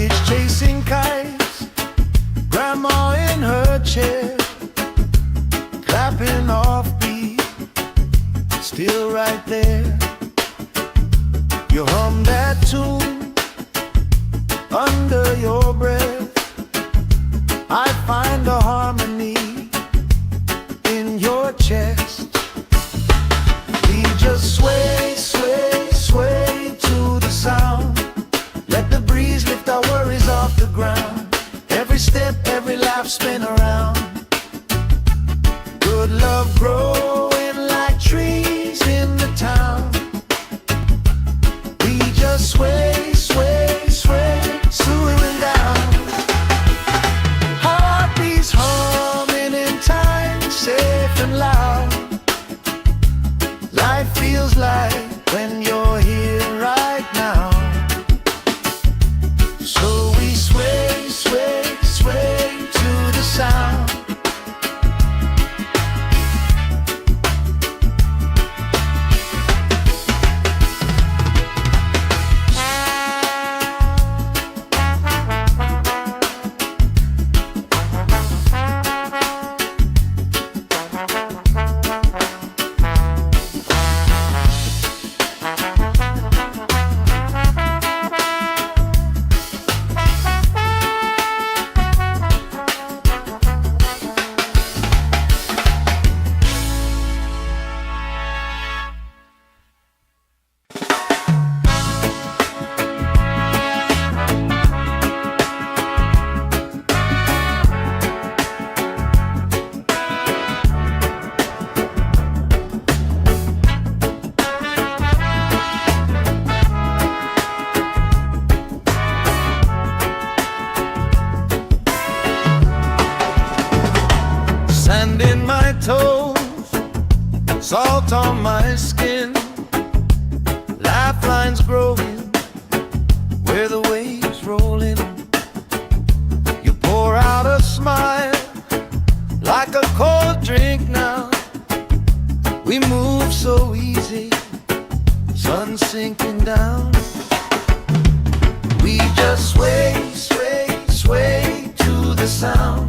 Kids chasing kites, grandma in her chair, clapping off beat, still right there. You hum that tune under your breath. I find a harmony in your chest. We just sway, sway, sway to the sound. Let the breeze lift our worries off the ground. Every step, every laugh spin around. Good love growing like trees in the town. We just sway, sway, sway, slowing down. Heartbeats humming in time, safe and loud. Life feels like when you're here right now. So we sway, sway, sway to the sound. Sand in my toes, salt on my skin, lifelines growing where the waves roll in. You pour out a smile like a cold drink now. We move so easy, sun sinking down. We just sway, sway, sway to the sound.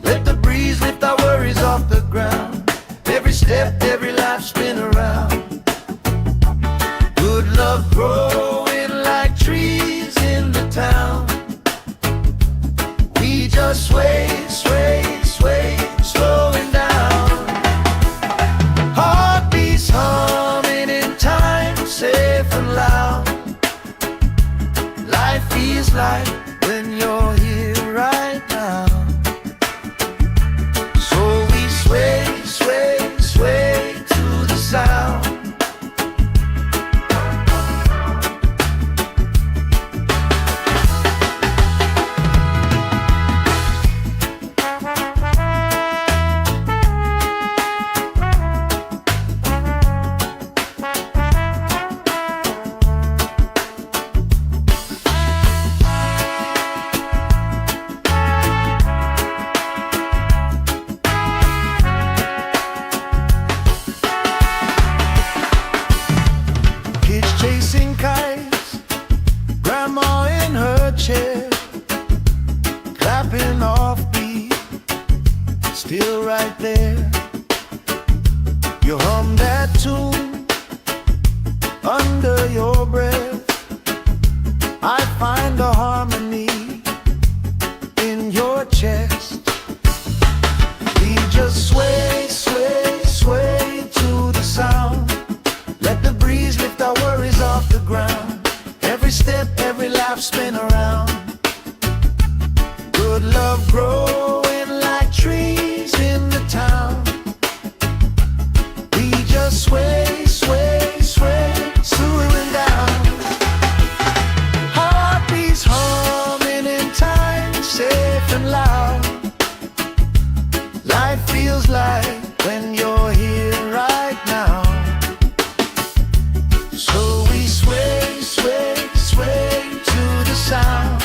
Let the breeze lift our worries off the ground. Every step, every laugh spin around. Good love growing like trees in the town. We just sway, sway, sway, slowing down. Heartbeats humming in time, safe and loud. Life feels like when you're here right now. Sway, sway, sway to the sound. Chasing kites, grandma in her chair, clapping off beat, still right there. You hum that tune under your breath. I find a harmony in your chest. We just sway, sway, sway to the sound. Let the breeze lift our worries off the ground. Every step, every laugh spin around. Good love growing like trees in the town. We just sway, sway, sway, slowing down. Heartbeats humming in time, safe and loud. Life feels like when you're here right now. So we sway, sway, sway to the sound.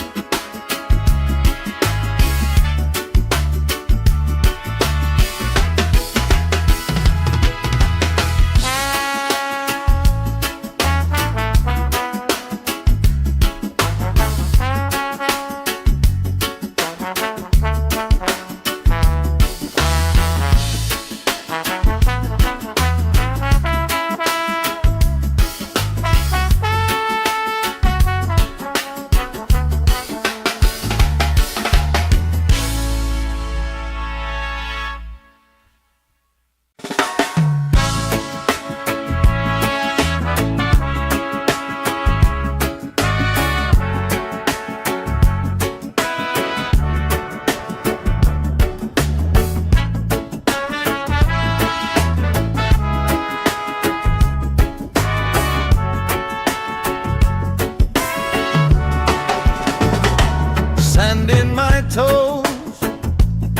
Sand in my toes,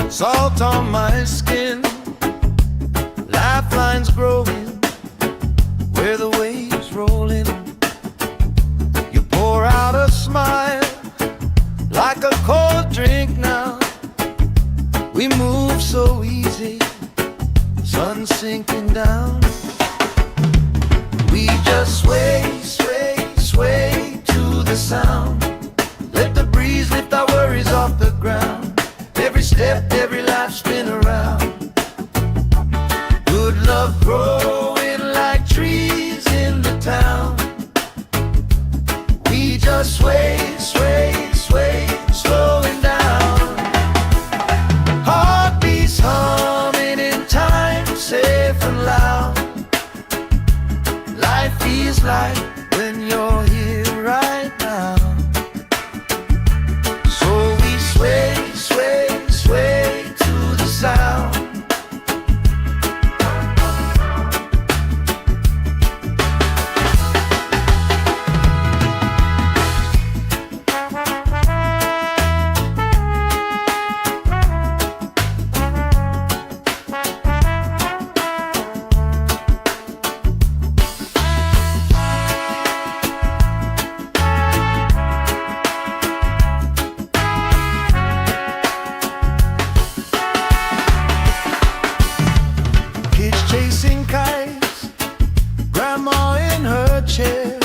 salt on my skin, lifelines growing where the waves rolling. You pour out a smile like a cold drink now. We move so easy, sun sinking down. We just sway, sway, sway to the sound. Let the breeze lift our worries off the ground. Every step, every life spin around. Good love growing like trees in the town. We just sway, sway, sway, slowing down. Heartbeats humming in time, safe and loud. Life feels like when you're here right now. So we sway, sway, sway to the sound. Chasing kites, grandma in her chair,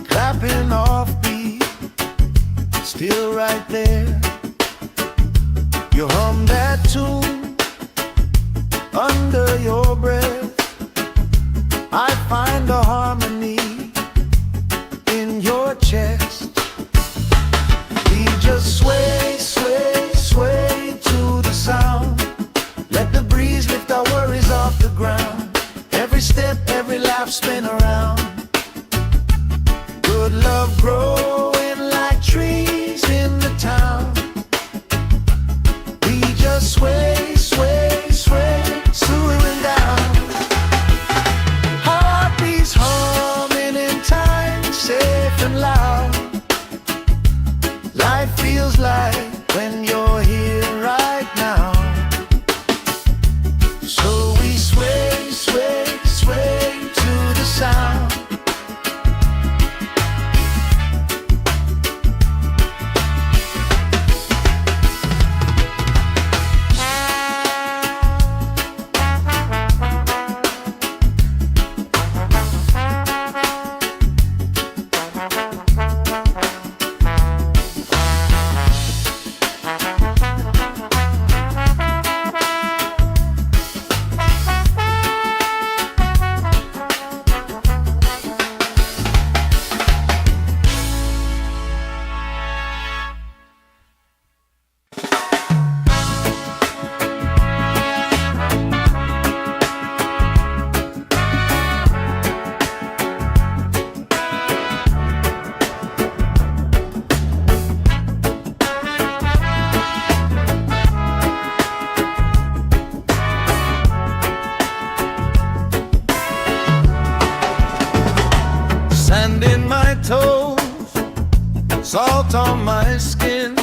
clapping off beat, still right there. You hum that tune under your breath. I find a harmony in your chest. We just sway, sway, sway to the sound. Let the breeze lift our worries off the ground. Every step, every laugh spin around. Good love growing like trees in the town. We just sway, sway, sway, slowing down. Heartbeats humming in time, safe and loud. Life feels like when you're here right now. So we sway, sway, sway to the sound. Sand in my toes, salt on my skin,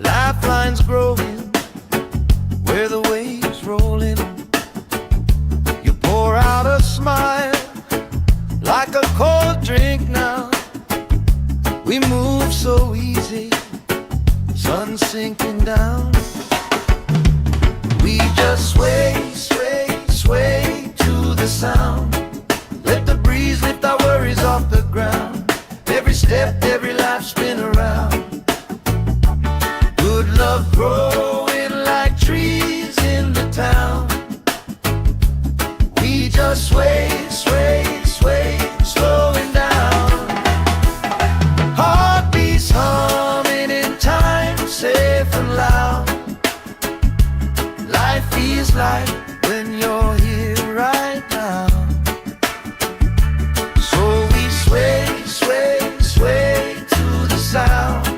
lifelines growing where the waves rolling. You pour out a smile like a cold drink now. We move so easy, sun sinking down. We just sway, sway, sway to the sound. Let the breeze lift our worries off the ground. Every step, every life spin around. Good love growing like trees in the town. We just sway, sway, sway, slowing down. Heartbeats humming in time, safe and loud. Life feels like when you're here right now. So we sway, sway, sway to the sound.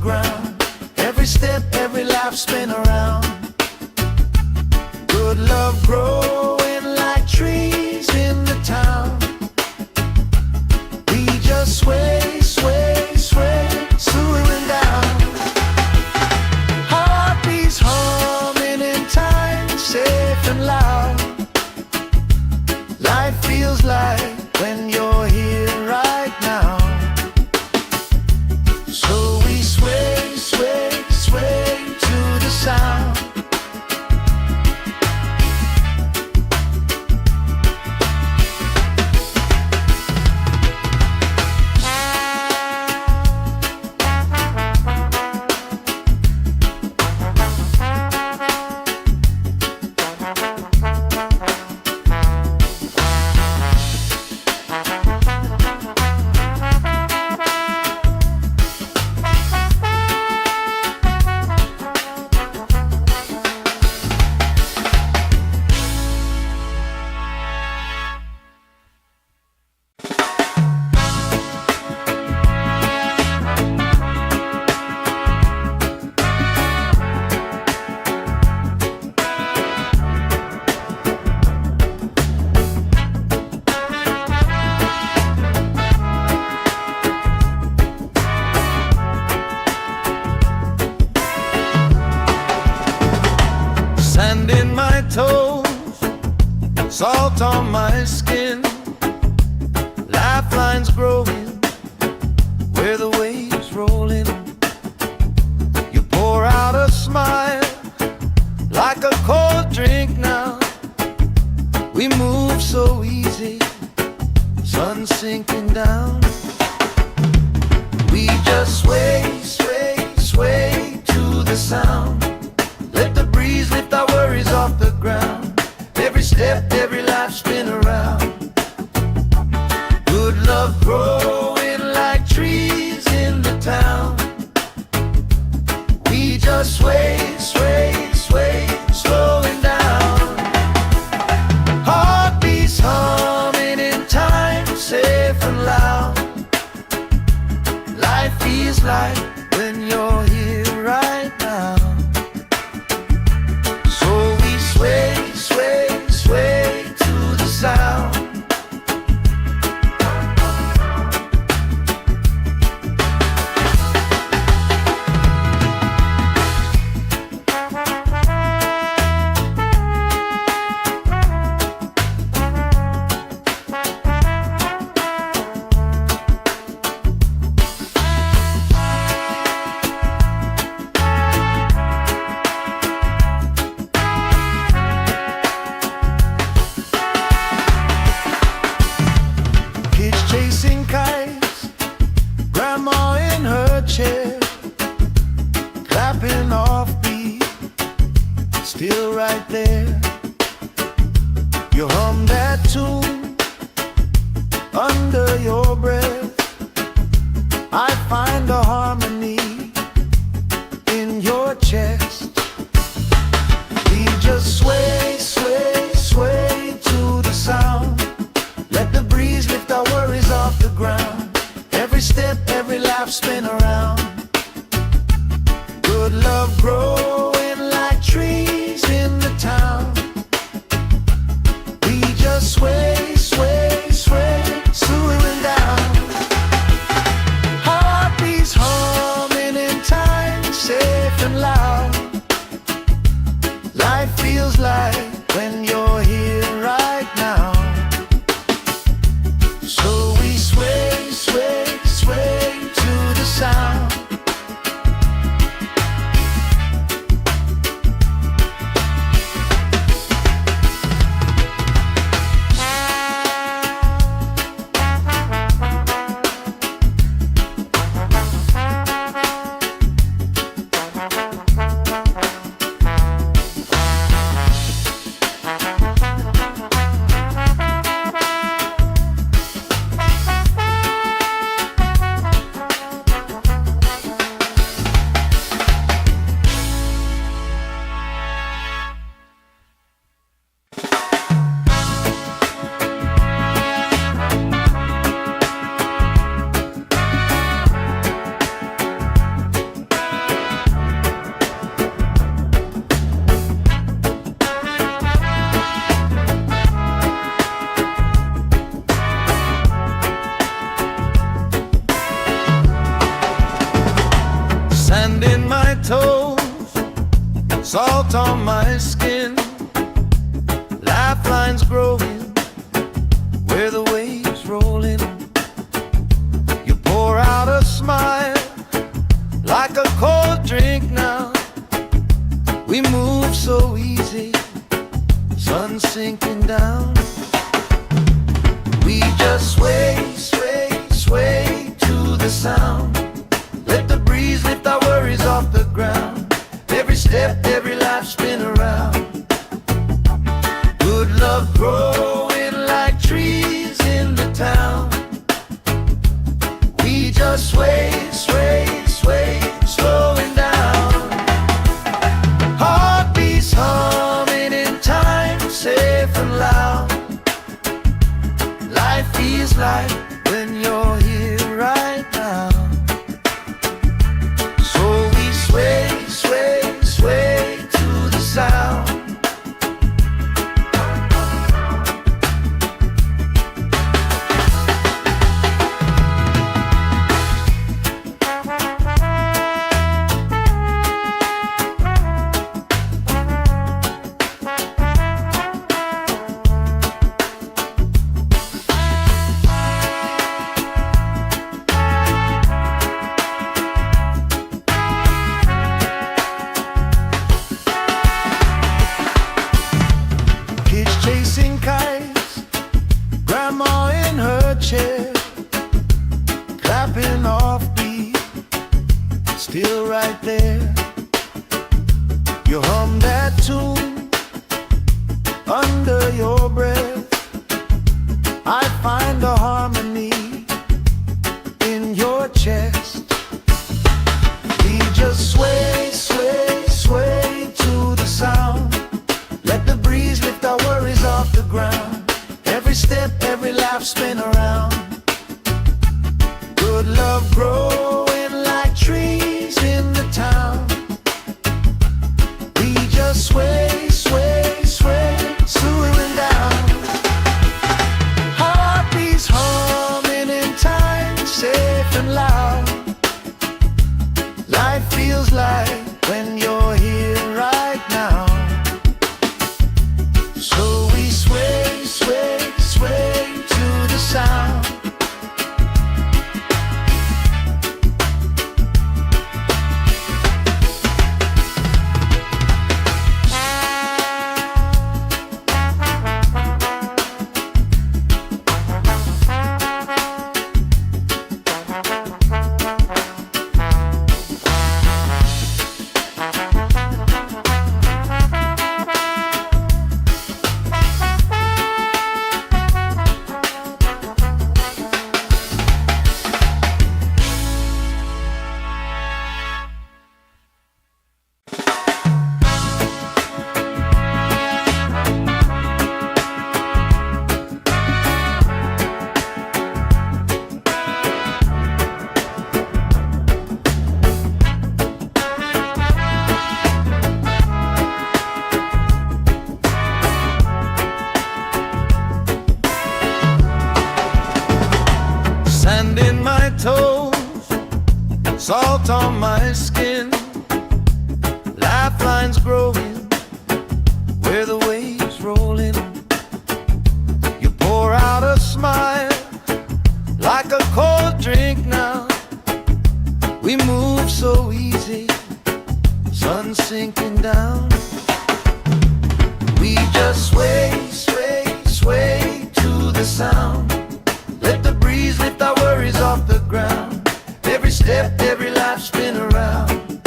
ground. Every step, every laugh, spin around. Good love growing like trees in the town. We just sway, sway, sway, swooning down. Heartbeats humming in time, safe and loud. Life feels like when you're here right now. So we sway, sway, sway to the sound. Sand in my toes, salt on my skin, lifelines growing where the waves rolling. You pour out a smile like a cold drink now. We move so easy, sun sinking down. We just sway, sway, sway to the sound. Let the breeze lift our worries off the ground. Every step, every life, spin around. Good love growing like trees in the town. We just sway, sway, sway, slowing down. Heartbeats humming in time, safe and loud. Life feels like when you're here right now. Sway, sway, sway to the sound. Chasing kites, grandma in her chair, clapping off beat, still right there. You hum that tune under your breath. I find a harmony in your chest. We just sway, sway, sway to the sound. Let the breeze lift our worries off the ground. Every step, every laugh, spin around. Good love growing like trees in the town. We just sway, sway, sway, swooning down. Heartbeats humming in time, safe and loud. Life feels like when you're here right now. So we sway, sway, sway to the sound. Sand in my toes, salt on my skin, lifelines growing where the waves roll in. You pour out a smile like a cold drink now. We move so easy, sun sinking down. We just sway, sway, sway to the sound. Let the breeze lift our worries off the ground. Every step, every life spin around. Good love growing like trees in the town. We just sway, sway, sway, slowing down. Heartbeats humming in time, safe and loud. Life feels like when you're here right now. So we sway, sway, sway to the sound. Chasing kites, grandma in her chair, clapping off beat, still right there. You hum that tune under your breath. I find a harmony in your chest. We just sway, sway, sway to the sound. Let the breeze lift our worries off the ground. Every step, every laugh spin around. Good love growing like trees in the town. We just sway, sway, sway, slowing down. Heartbeats humming in time, safe and loud. Life feels like when you're here right now. So we sway, sway, sway to the sound. Sand in my toes, salt on my skin, lifelines growing where the waves roll in. You pour out a smile like a cold drink now. We move so easy, sun sinking down. We just sway, sway, sway to the sound. Let the breeze lift our worries off the ground. Every step, every life spin around.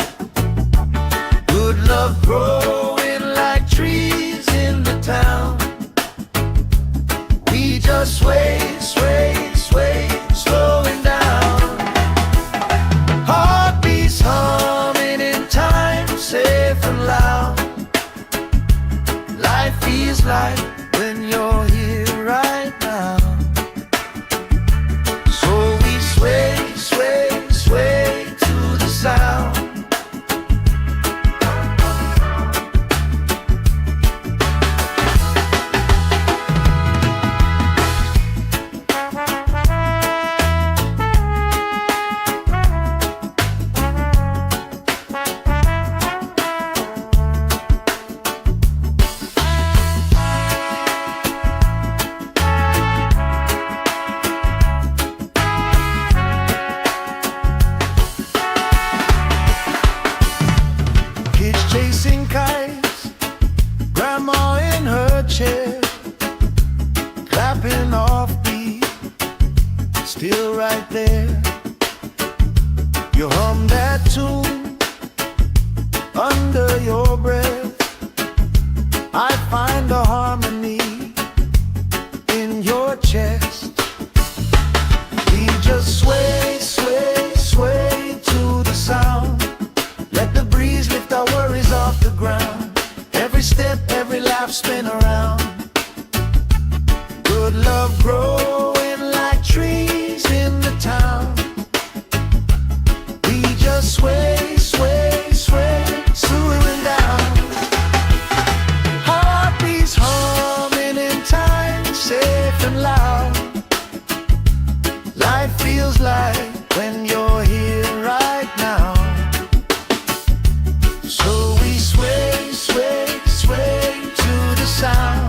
Good love growing like trees in the town. We just sway, sway, sway, slowing down. Heartbeats humming in time, safe and loud. Life feels like when you're here right now. So we sway. You hum that tune under your breath. I find a harmony in your chest. We just sway, sway, sway to the sound. Let the breeze lift our worries off the ground. Every step, every laugh, spin around. Good love growing like trees in the town. We just sway, sway, sway, swooning down. Heartbeats humming in time, safe and loud. Life feels like when you're here right now. So we sway, sway, sway to the sound.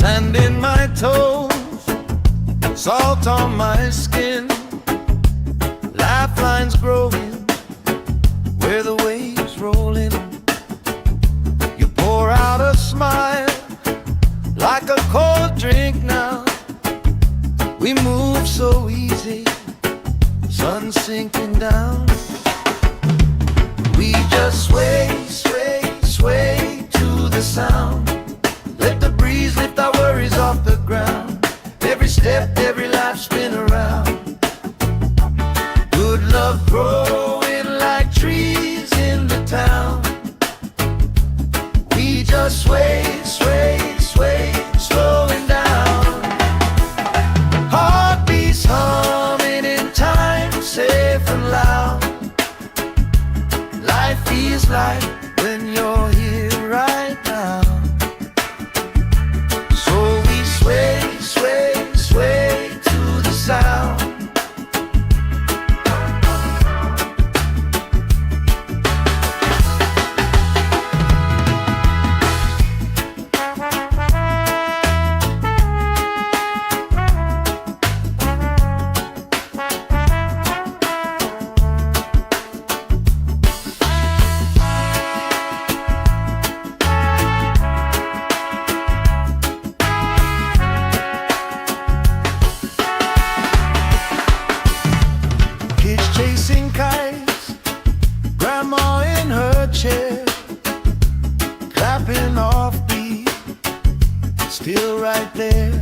Sand in my toes, salt on my skin, lifelines growing where the waves rolling. You pour out a smile like a cold drink now. We move so easy, sun sinking down. We just sway, sway, sway to the sound. Let the breeze lift our worries off the ground. Every step, every life, spin around. Good love growing like trees in the town. We just sway, sway, sway, slowing down. Heartbeats humming in time, safe and loud. Life feels like when you're here right now. Sway, sway, sway to the sound. Chasing kites, grandma in her chair, clapping off beat, still right there.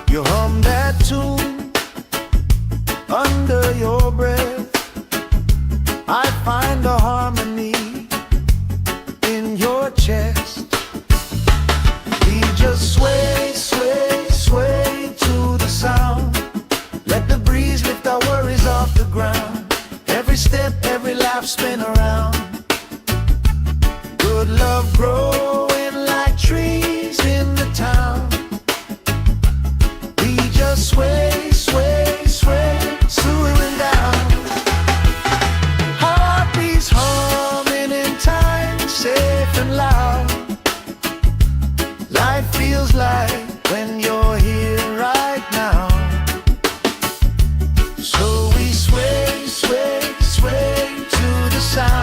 You hum that tune under your breath. I find a harmony in your chest. We just sway, sway, sway to the sound. Let the breeze lift our worries off the ground. Every step, every laugh, spin around. Good love growing like trees in the town. We just sway, sway, sway, swooning down. Heartbeats humming in time, safe and loud. Life feels like when you're here right now. So we sway, sway, sway to the sound.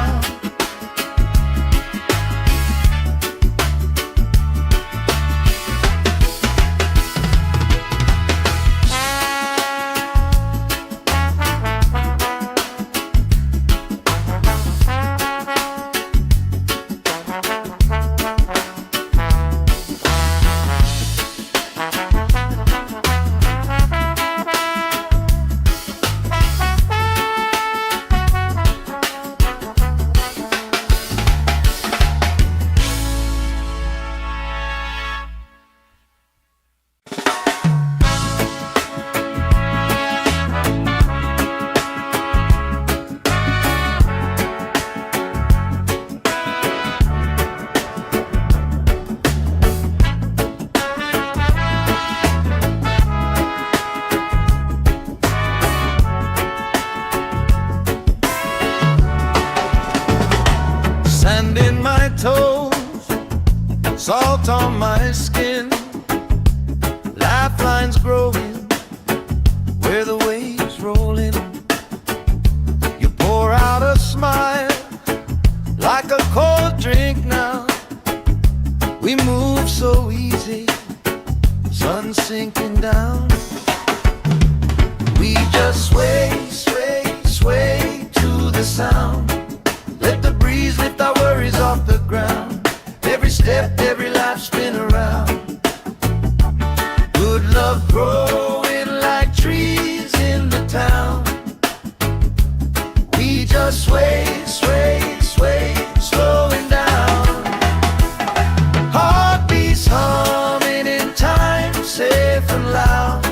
salt on my skin, lifelines growing where the waves roll in. You pour out a smile like a cold drink now. We move so easy, sun sinking down. We just sway, sway, sway to the sound. Let the breeze lift our worries off the ground. Every step, every life spin around. Good love growing like trees in the town. We just sway, sway, sway, slowing down. Heartbeats humming in time, safe and loud.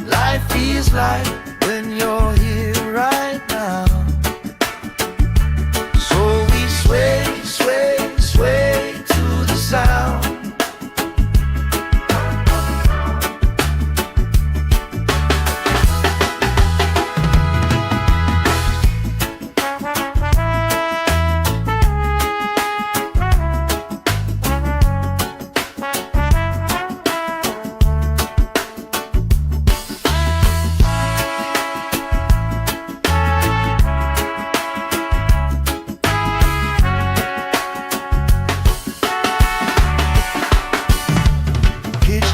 Life feels like when you're here right now. So we sway, sway, sway to the sound.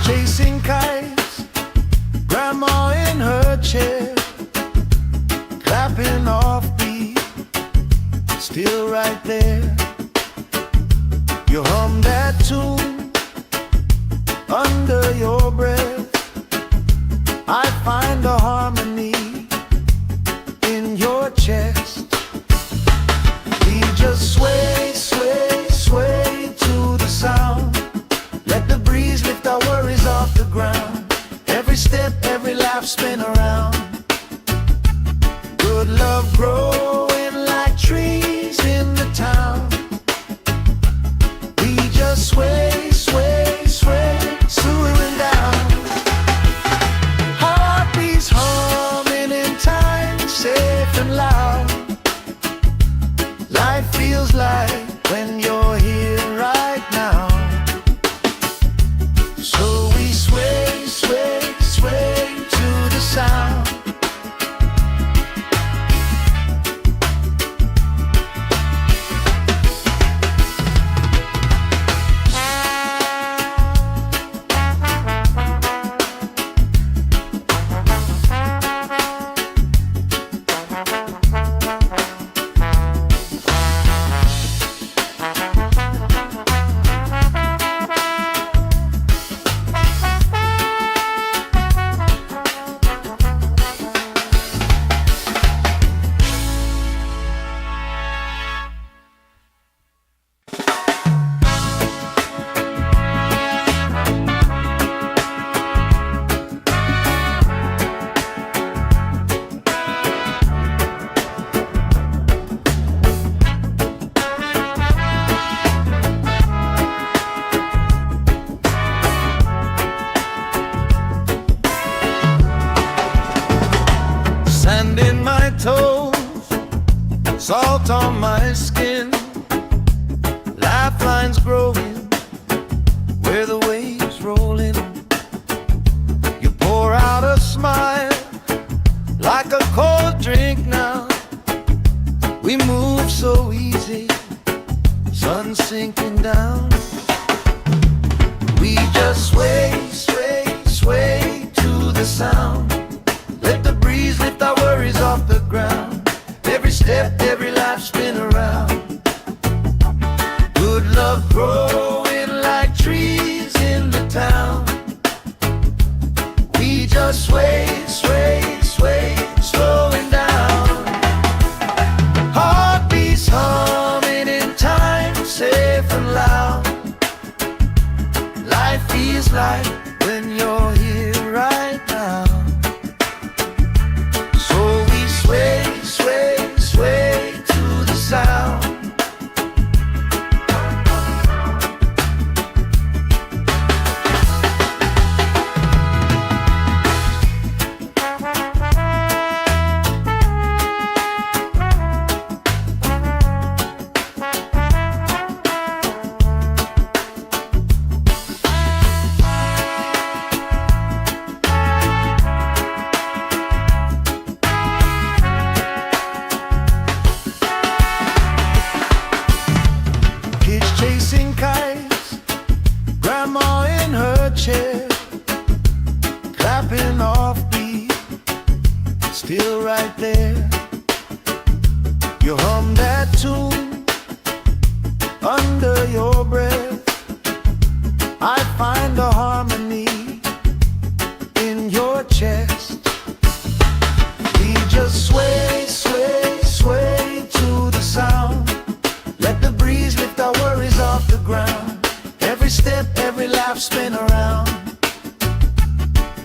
Chasing kites, grandma in her chair, clapping off beat, still right there. You hum that tune under your breath. I find a harmony in your chest. We just sway, sway, sway to the sound. Let the breeze lift our worries off the ground. Every step, every laugh spin around. Good love growing like trees in the town. We just sway, sway, sway, slowing down. Heartbeats humming in time, safe and loud. Life feels like when you're here right now. So we sway, sway, sway to the sound. Sand in my toes, salt on my skin, lifelines growing where the waves roll in. You pour out a smile like a cold drink now. We move so easy, sun sinking down. We just sway, sway, sway to the sound. Let the breeze lift our worries off the ground. Every step, every life spin around. Good love growing like trees in the town. We just sway, sway, sway, slowing down. Heartbeats humming in time, safe and loud. Life feels like when you're here right now. still right there. You hum that tune under your breath. I find a harmony in your chest. We just sway, sway, sway to the sound. Let the breeze lift our worries off the ground. Every step, every laugh, spin around.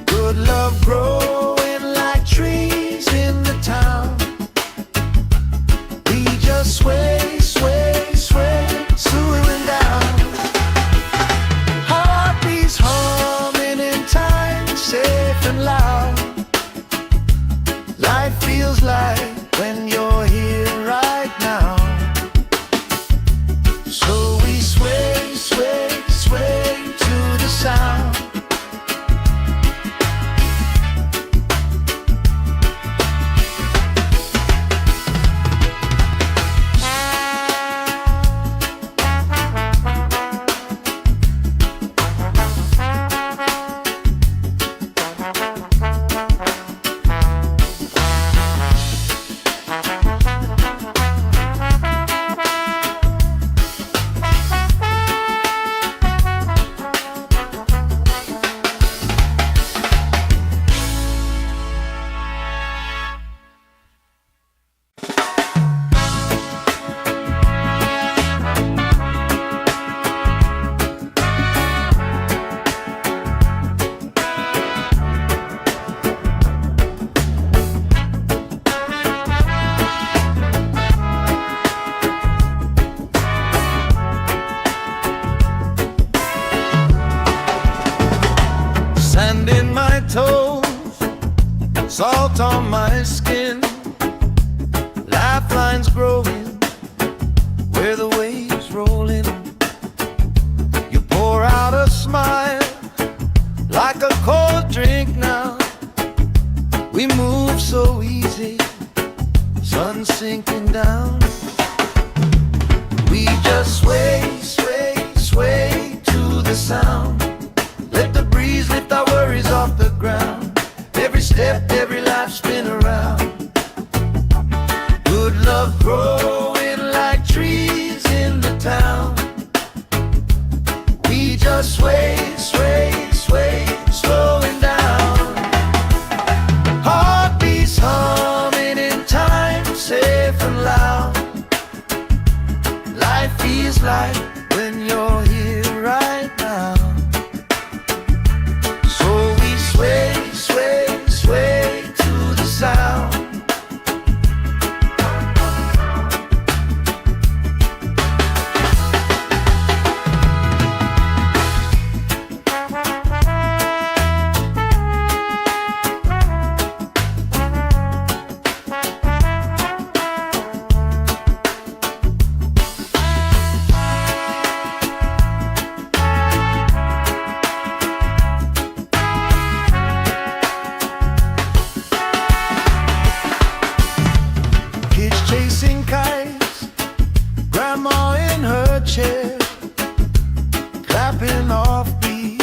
Good love growing like trees in the town. We just sway, sway, sway, swooing down. Heartbeats humming in time, safe and loud. Life feels like when you're here right now. So we sway, sway, sway to the sound. Sand in my toes, salt on my skin, lifelines growing where the waves roll in. You pour out a smile like a cold drink now. We move so easy, sun sinking down. We just sway, sway, sway to the sound. Let the breeze lift our worries off the ground. Every step, every life, spin around. Good love growing like trees in the town. We just sway, sway, sway, slowing down. Heartbeats humming in time, safe and loud. Life feels like when you're here right now. Sway, sway, sway to the sound. Chasing kites, grandma in her chair, clapping off beat,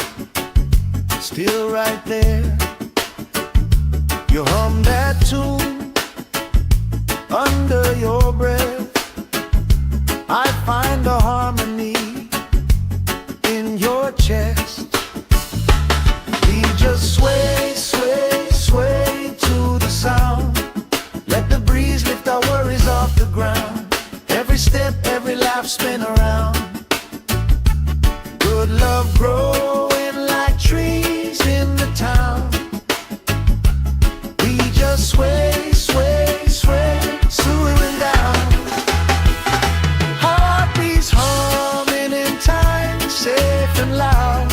still right there. You hum that tune under your breath. I find a harmony in your chest. We just sway, sway, sway to the sound. Let the breeze lift our worries off the ground. Every step, every laugh, spin around. Good love growing like trees in the town. We just sway, sway, sway, swooing down. Heartbeats humming in time, safe and loud.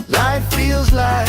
Life feels like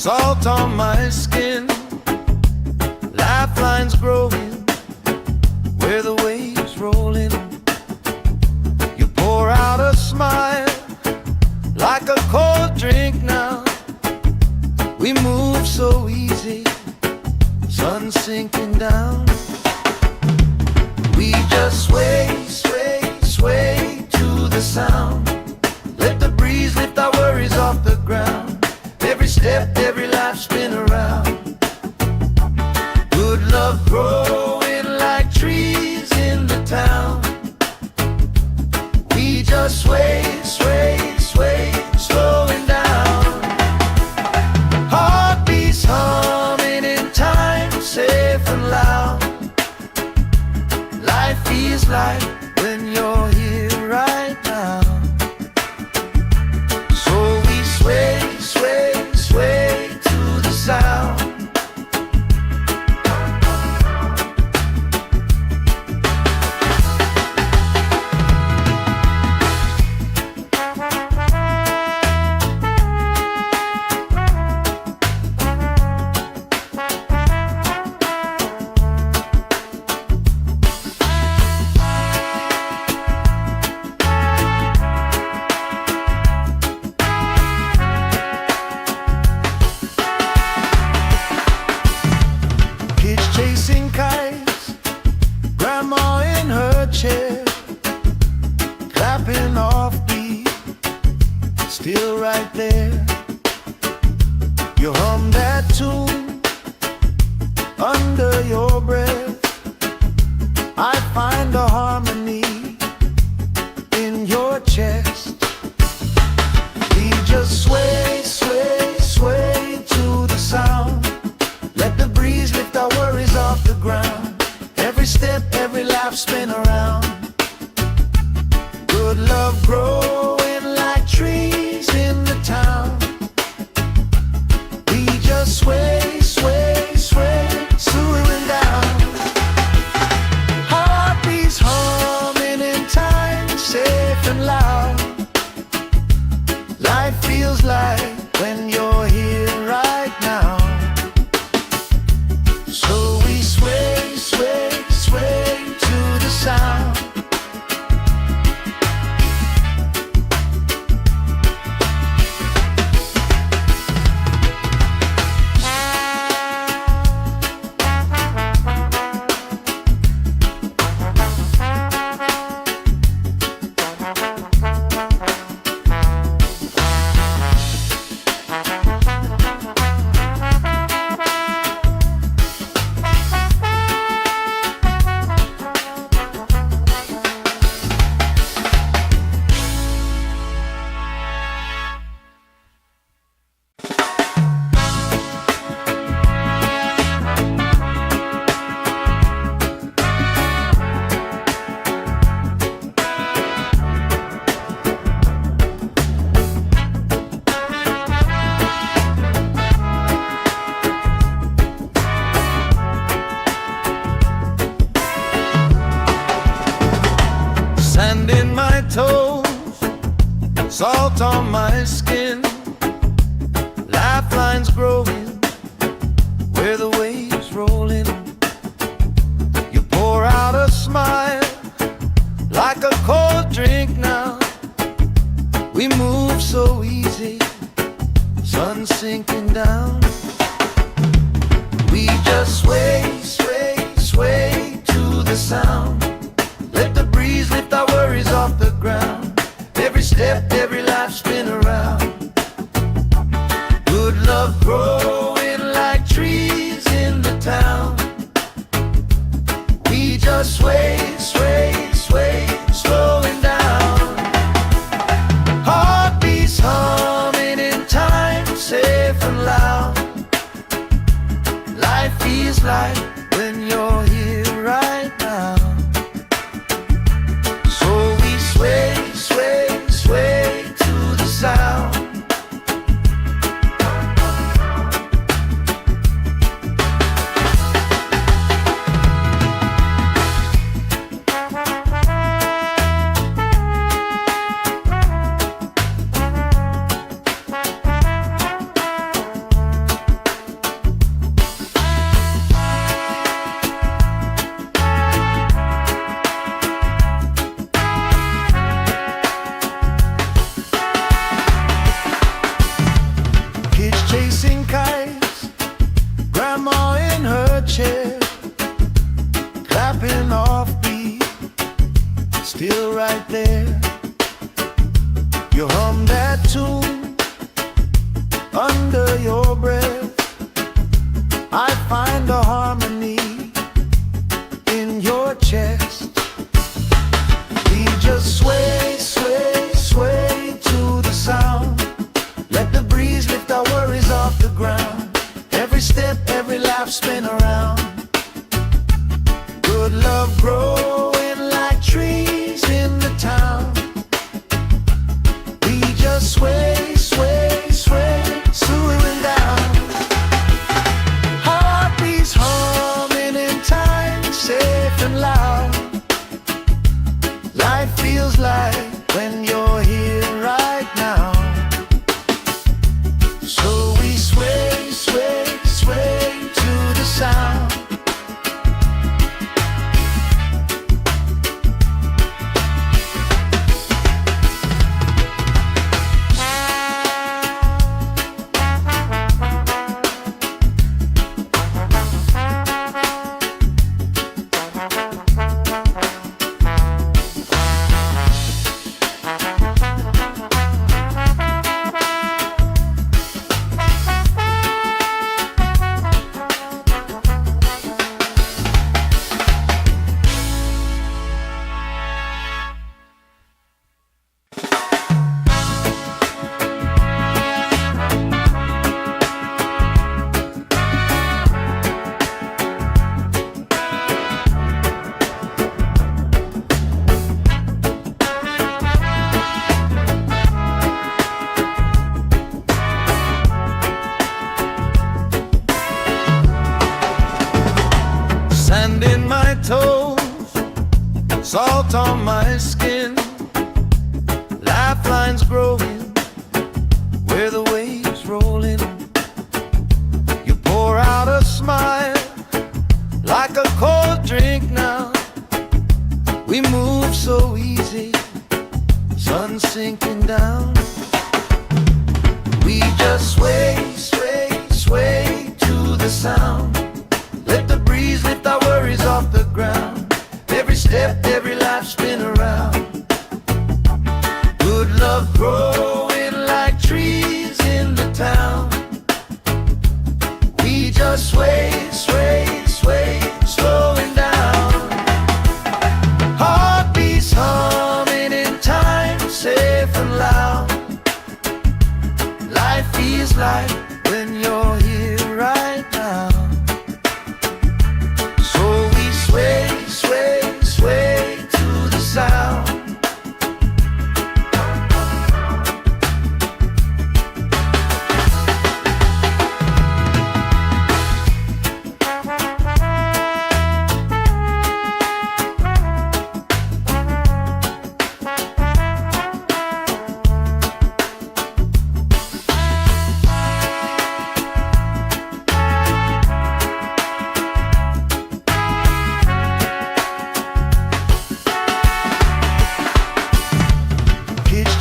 salt on my skin, lifelines growing where the waves roll in. You pour out a smile like a cold drink now. We move so easy, sun sinking down. We just sway, sway, sway to the sound. Let the breeze lift our worries off the ground. Every step, every life spin around. Good love growing like trees in the town. We just sway, sway, sway, slowing down. Heartbeats humming in time, safe and loud. Life feels like when you're here right now. So we sway, sway, sway to the sound. Chasing kites, grandma in her chair, clapping off beat, still right there. You hum that tune under your breath. I find a harmony in your chest. We just sway, sway, sway to the sound. Let the breeze lift our worries off the ground. Every step, every life spin around. Good love growing like trees in the town. We just sway, sway, sway, slowing down. Heartbeats humming in time, safe and loud. Life feels like when you're here right now. So we sway, sway, sway to the sound. Sand in my toes, salt on my skin, lifelines growing where the waves roll in. You pour out a smile like a cold drink now. We move so easy, sun sinking down. We just sway, sway, sway to the sound. Let the breeze lift our worries off the ground. Every step, every life spin around. Good love growing like trees in the town. We just sway, sway, sway, slowing down. Heartbeats humming in time, safe and loud. Life feels like when you're here right now. Sway, sway, sway to the sound. still right there. You hum that tune under your breath. I find a harmony in your chest. We just sway, sway, sway to the sound. Let the breeze lift our worries off the ground. Every step, every laugh, spin around. Good love growing like trees in the town. We just sway, sway, sway, swooing down. Heartbeats humming in time, safe and loud. Life feels like when you're here right now. So we sway, sway, sway to the sound. Sand in my toes, salt on my skin, lifelines growing where the waves roll in. You pour out a smile like a cold drink now. We move so easy, sun sinking down. We just sway, sway, sway to the sound. Let the breeze lift our worries off the ground. Every step, every life, spin around. Good love growing like trees in the town. We just sway, sway, sway, slowing down. Heartbeats humming in time, safe and loud. Life feels like when you're here right now. Sway, sway, sway to the sound.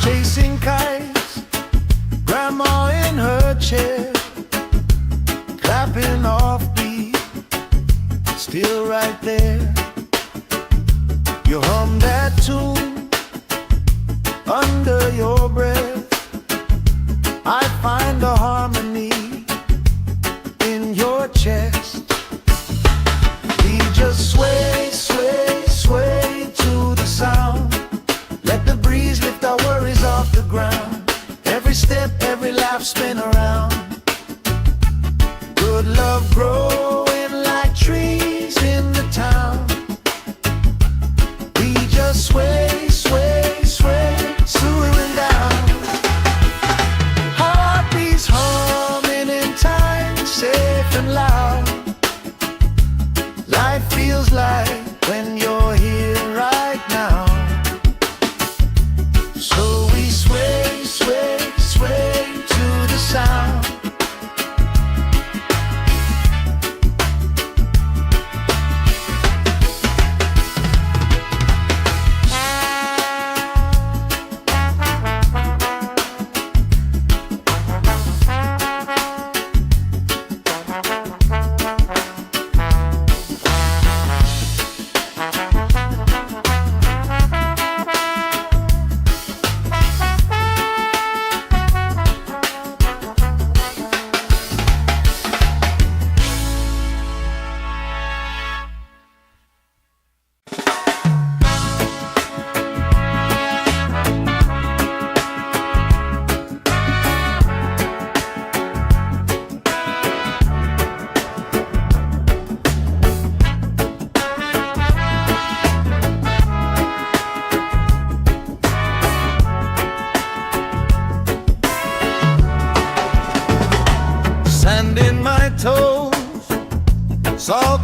Chasing kites, grandma in her chair, clapping off beat, still right there. You hum that tune under your breath. I find a harmony in your chest. We just sway, sway, sway to the sound. Let the breeze lift our worries off the ground. Every step, every laugh, spin around. Good love growing like trees in the town. We just sway, sway, sway, swooing down.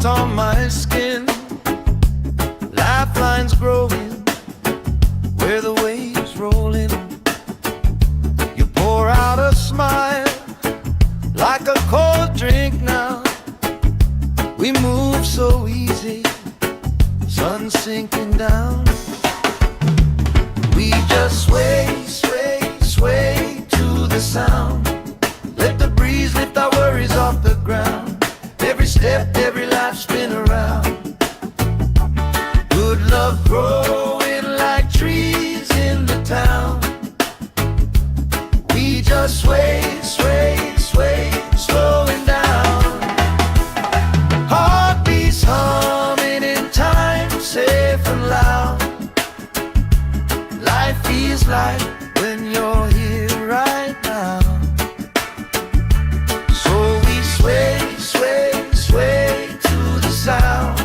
salt on my skin, lifelines growing where the waves rolling. You pour out a smile like a cold drink now. We move so easy, sun sinking down. We just sway, sway, sway to the sound. Let the breeze lift our worries off the ground. Every step, every life spin around. Good love growing like trees in the town. We just sway, sway, sway, slowing down. Heartbeats humming in time, safe and loud. Life feels like when you're here right now. So we sway, sway, sway to the sound.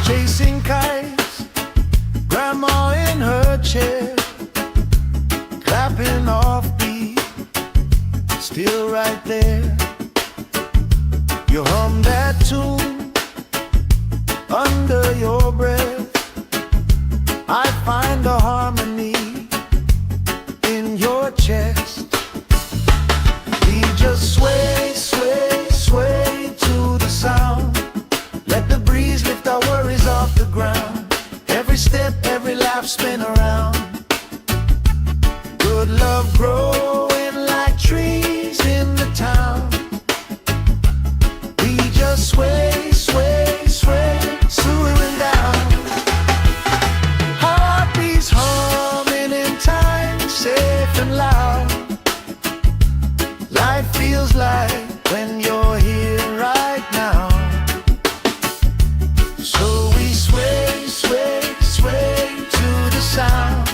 Chasing kites, grandma in her chair, clapping off beat, still right there. You hum that tune under your breath. I find the harmony in your chest. We just sway, sway, sway to the sound. Let the breeze lift our worries off the ground. Every step, every life spin around. Good love growing like trees in the town. We just sway, sway, sway, slowing down. Heartbeats humming in time, safe and loud. Life feels like when you're here right now. So we sway, sway, sway to the sound.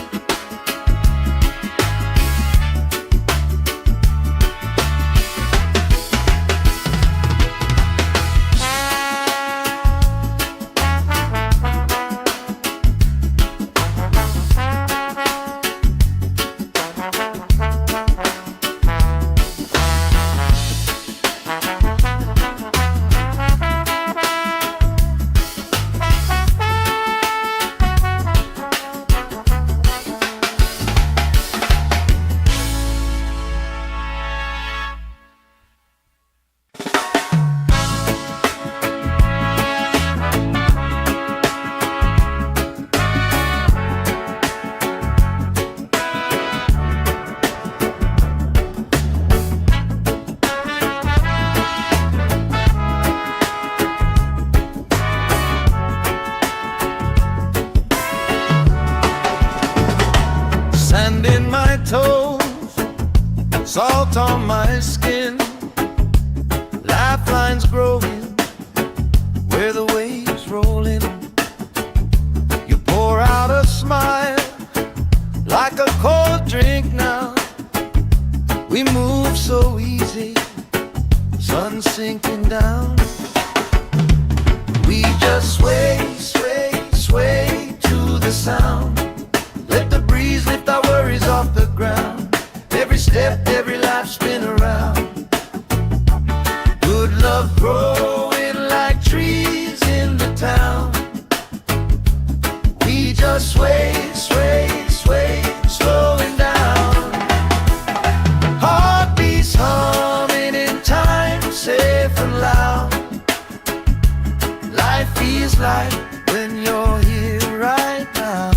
Sand in my toes, salt on my skin, lifelines growing where the waves rolling. You pour out a smile like a cold drink now. We move so easy, sun sinking down. We just sway, sway, sway to the sound. Let the breeze lift our worries off the ground. Every step, every life spin around. Good love growing like trees in the town. We just sway, sway, sway, slowing down. Heartbeats humming in time, safe and loud. Life feels like when you're here right now.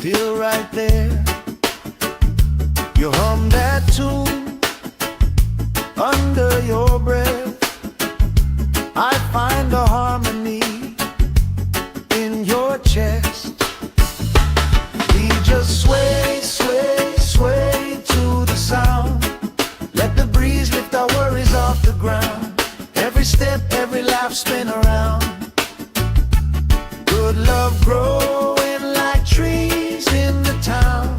still right there. You hum that tune under your breath. I find a harmony in your chest. We just sway, sway, sway to the sound. Let the breeze lift our worries off the ground. Every step, every laugh, spin around. Good love growing like trees in the town.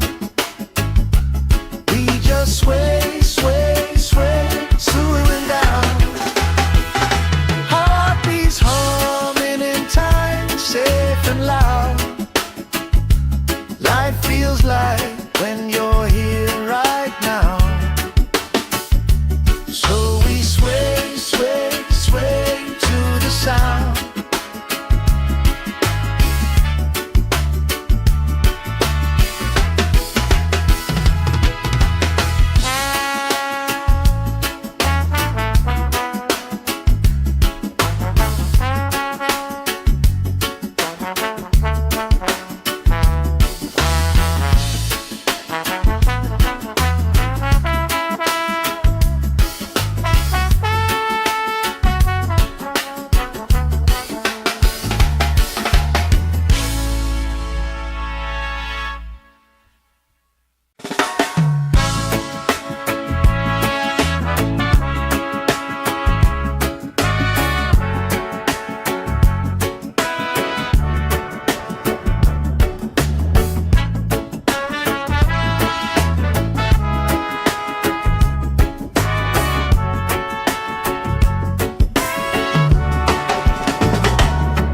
We just sway, sway, sway, slowing down. Heartbeats humming in time, safe and loud. Life feels like when you're here right now. So we sway, sway, sway to the sound.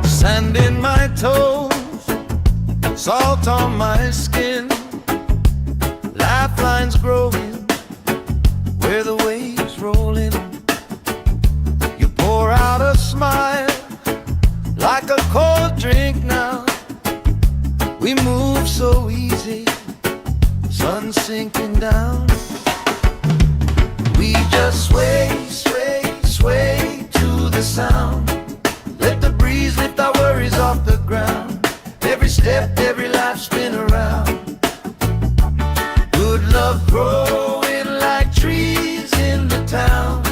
Sand in my toes, salt on my skin, lifelines growing where the waves rolling. You pour out a smile like a cold drink now. We move so easy, sun sinking down. We just sway, sway, sway to the sound. Let the breeze lift our worries off the ground. Every step, every life, spin around. Good love growing like trees in the town.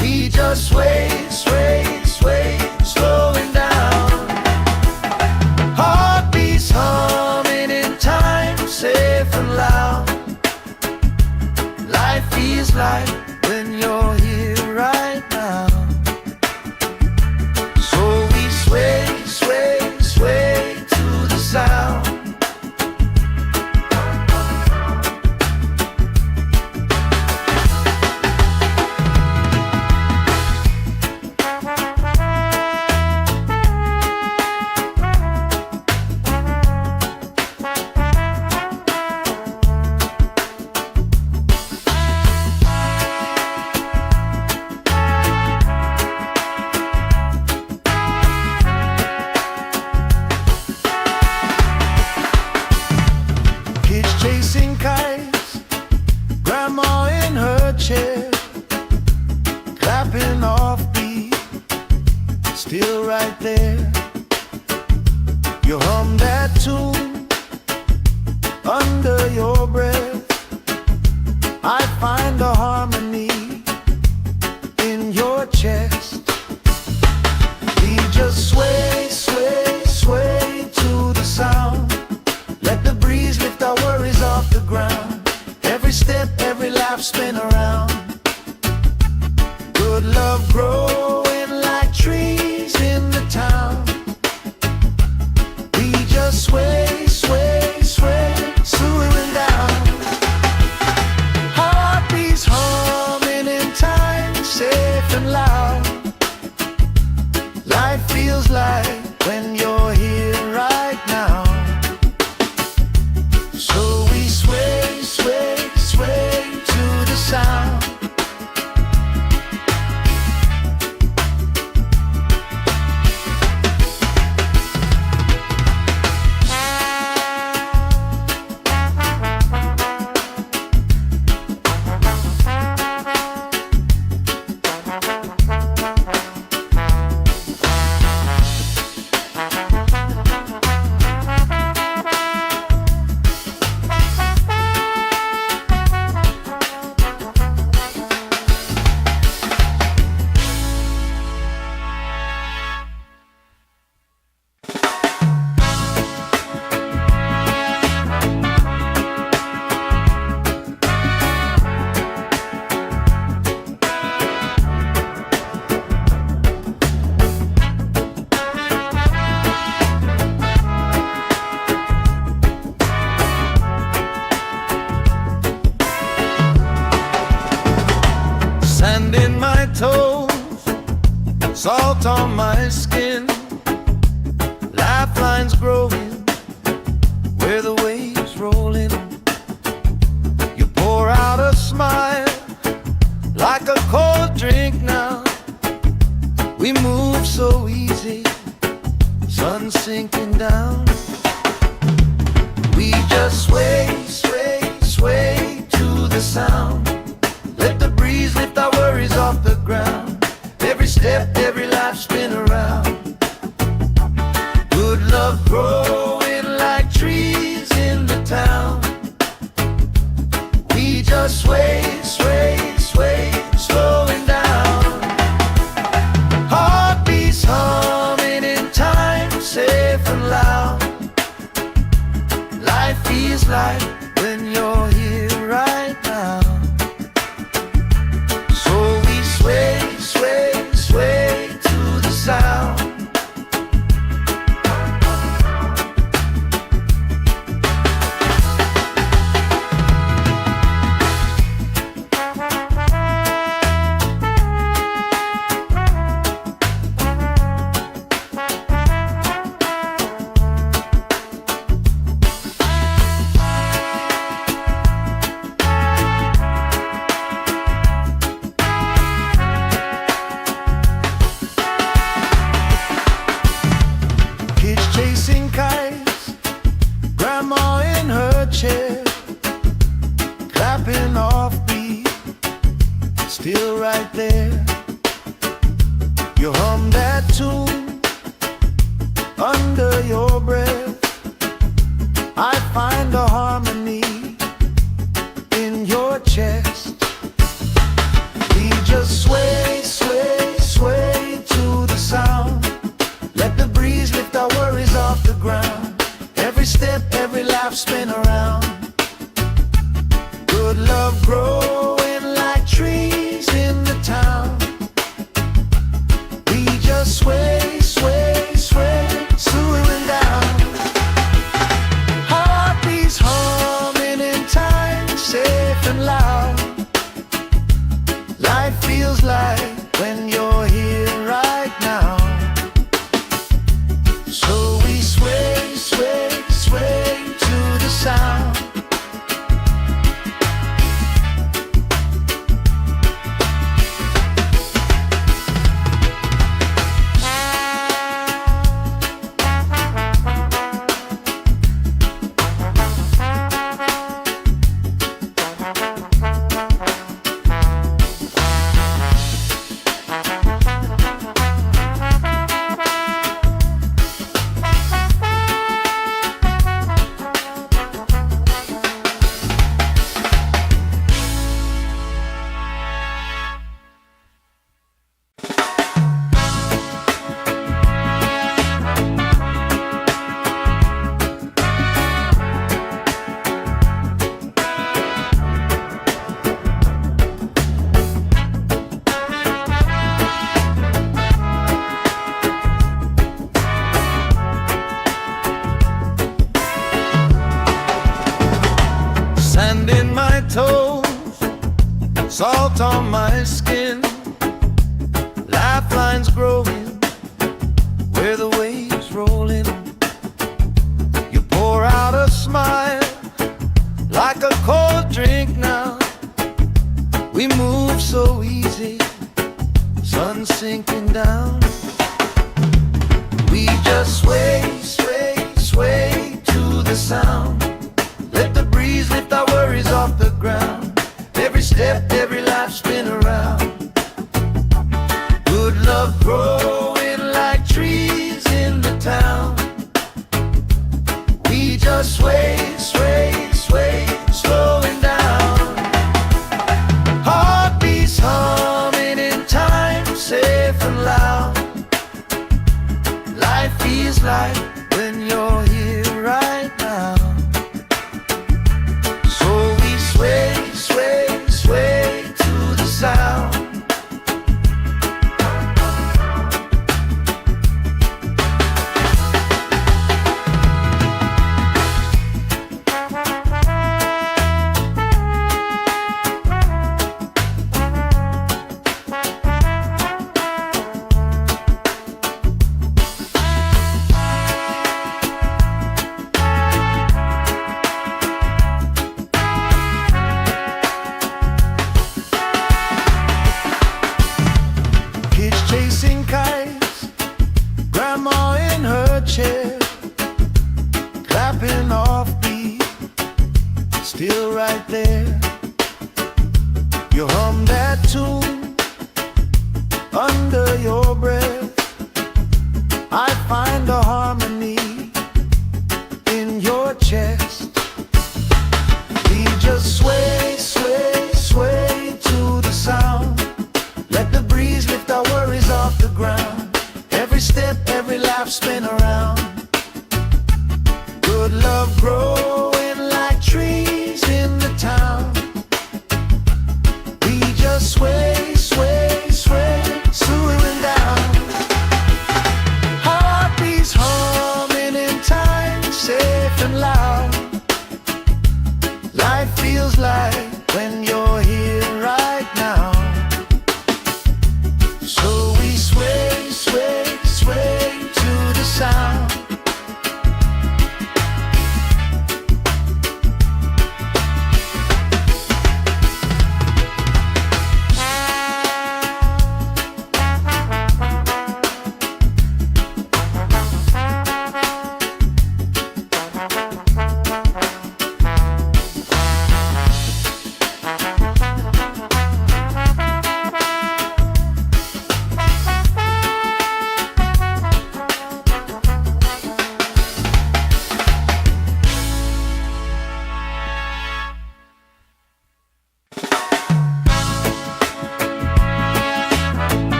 We just sway, sway, sway, slowing down. Heartbeats humming in time, safe and loud. Life feels like when you're here right now. Sway, sway, sway to the sound. Chasing kites, grandma in her chair, clapping off beat, still right there. You hum that tune under your breath. I find a harmony in your chest. We just sway, sway, sway to the sound. Let the breeze lift our worries off the ground. Every step, every laugh, spin around. Good love growing like trees in the town. We just sway, sway, sway, slowing down. Heartbeats humming in time, safe and loud. Life feels like when you're here right now. So we sway, sway, sway to the sound. salt on my skin, lifelines growing where the waves rolling. You pour out a smile like a cold drink now. We move so easy, sun sinking down. We just sway, sway, sway to the sound. Let the breeze lift our worries off the ground. Every step, every life spin around. Good love growing like trees in the town. We just sway, sway, sway, slowing down. Heartbeats humming in time, safe and loud. Life feels like when you're here right now. So we sway, sway, sway to the sound. Chasing kites, grandma in her chair, clapping off beat, still right there. You hum that tune under your breath. I find a harmony in your chest. We just sway, sway, sway to the sound. Let the breeze lift our worries off the ground. Every step, every life spin around. Good love growing like trees in the town. We just sway, sway, sway, slowing down. Heartbeats humming in time, safe and loud. Life feels like when you're here right now. So we sway, sway, sway to the sound. Sand in my toes, salt on my skin, lifelines growing where the waves rolling. You pour out a smile like a cold drink now. We move so easy, sun sinking down. We just sway, sway, sway to the sound. Let the breeze lift our worries off the ground. Every step, every life spin around. Good love growing like trees in the town. We just sway, sway, sway, slowing down. Heartbeats humming in time, safe and loud. Life feels like when you're here right now. So we sway, sway, sway to the sound. I find a harmony in your chest. We just sway, sway, sway to the sound. Let the breeze lift our worries off the ground. Every step, every laugh, spin around. Good love growing like trees in the town. We just sway, sway, sway, swooing down. Heartbeats humming in time, safe and loud. Life feels like when you're here right now. So we sway, sway, sway to the sound.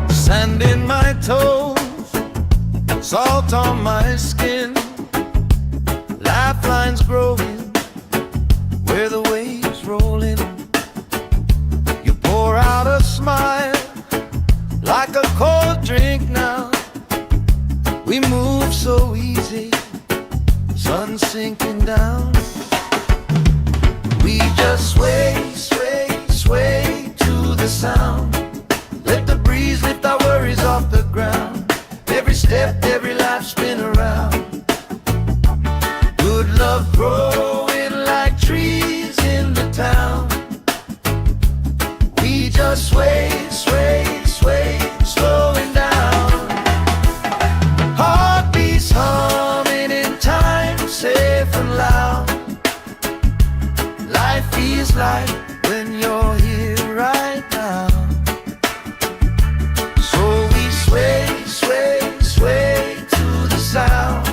Sand in my toes, salt on my skin, lifelines growing where the waves rolling. You pour out a smile like a cold drink now. We move so easy, sun sinking down. We just sway, sway, sway to the sound. Let the breeze lift our worries off the ground. Every step, every laugh, spin around. Good love growing like trees in the town. We just sway, sway, sway, slowing down. Heartbeats humming in time, safe and loud. Life feels like when you're here right now. Sway, sway, sway to the sound.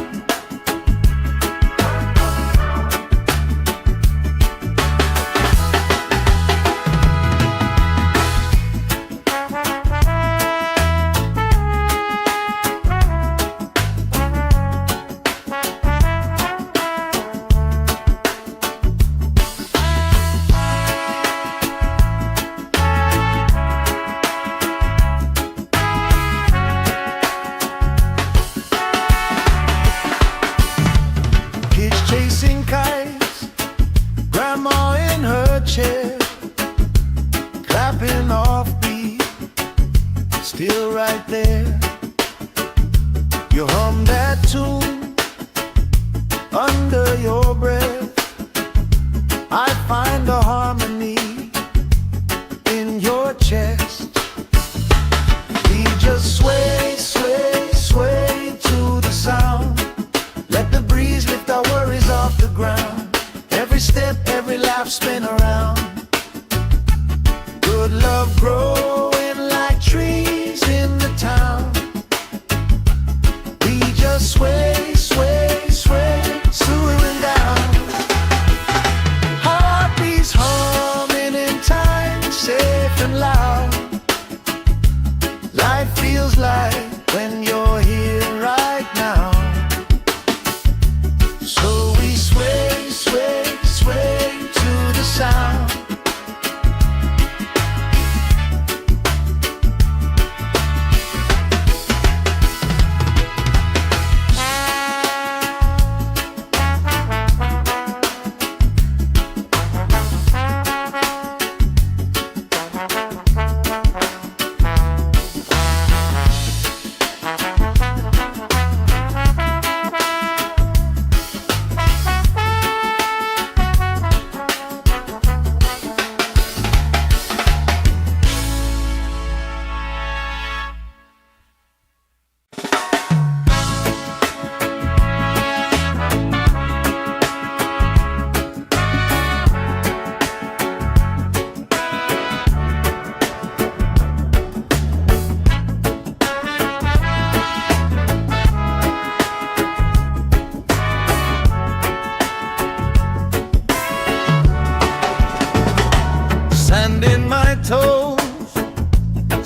Chasing kites, grandma in her chair, clapping off beat, still right there. You hum that tune under your breath. I find a harmony in your chest. We just sway, sway, sway to the sound. Let the breeze lift our worries off the ground. Every step, every laugh, spin around. Good love growing like trees in the town. We just sway, sway, sway, swooing down. Heartbeats humming in time, safe and loud. Life feels like when you're here right now. So we sway, sway, sway to the sound.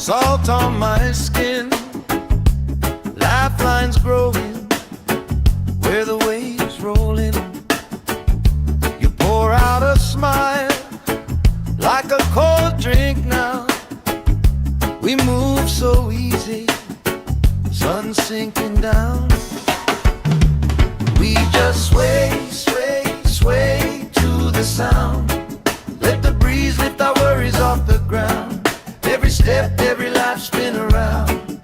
salt on my skin, lifelines growing where the waves roll in. You pour out a smile like a cold drink now. We move so easy, sun sinking down. We just sway, sway, sway to the sound. Let the breeze lift our worries off the ground. Every step, every life spin around.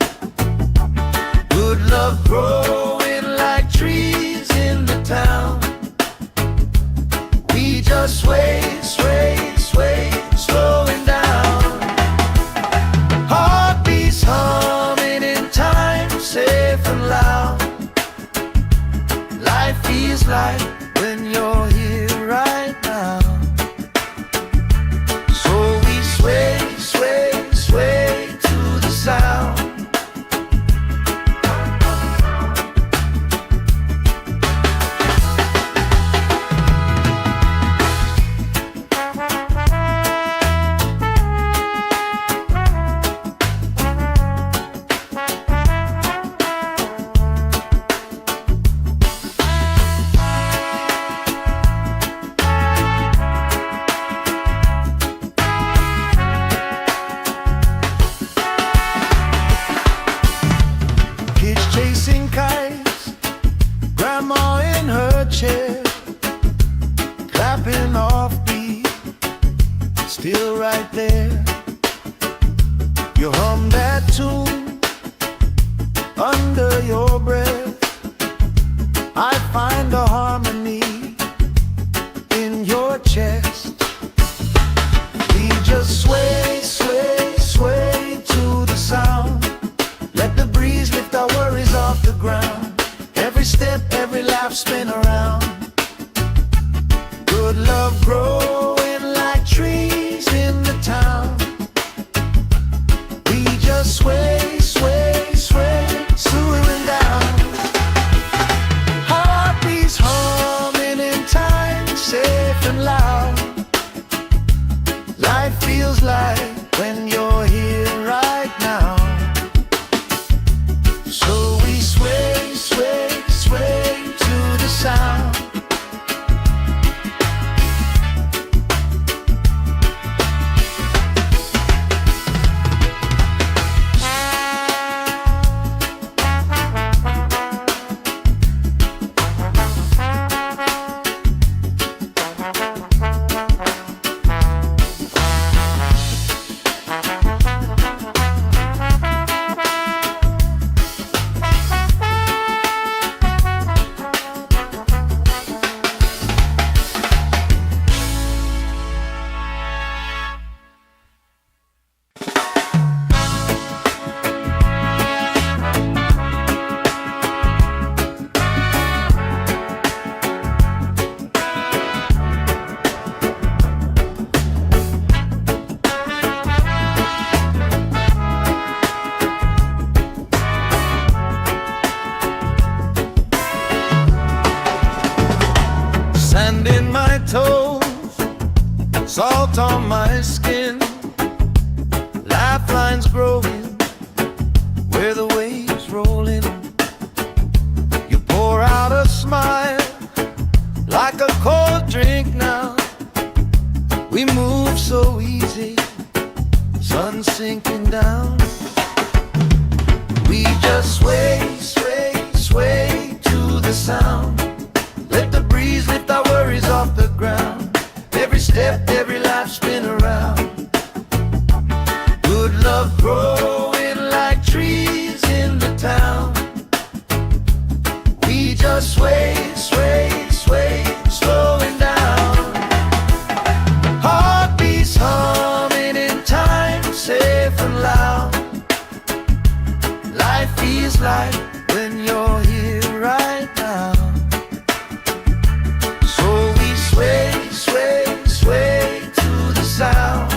Good love growing like trees in the town. We just sway, sway, sway, slowing down. Heartbeats humming in time, safe and loud. Life feels like when you're here right now. So we sway, sway, sway to the sound. Chasing kites, grandma in her chair, clapping off beat, still right there. You hum that tune under your breath. I find a harmony in your chest. We just sway, sway, sway to the sound. Let the breeze lift our worries off the ground. Every step, every laugh spin around. Good love growing like trees in the town. We just sway, sway, sway, swaying down. Heartbeats humming in time, safe and loud. Life feels like when you're here right now. So we sway, sway, sway to the sound. Sand in my toes, salt on my skin, lifelines growing where the waves roll in. You pour out a smile like a cold drink now. We move so easy, sun sinking down. We just sway, sway, sway to the sound. Let the breeze lift our worries off the ground. Every step, every life spin around. Good love growing like trees in the town. We just sway, sway, sway, slowing down. Heartbeats humming in time, safe and loud. Life feels like when you're here right now. Sway, sway, sway to the sound.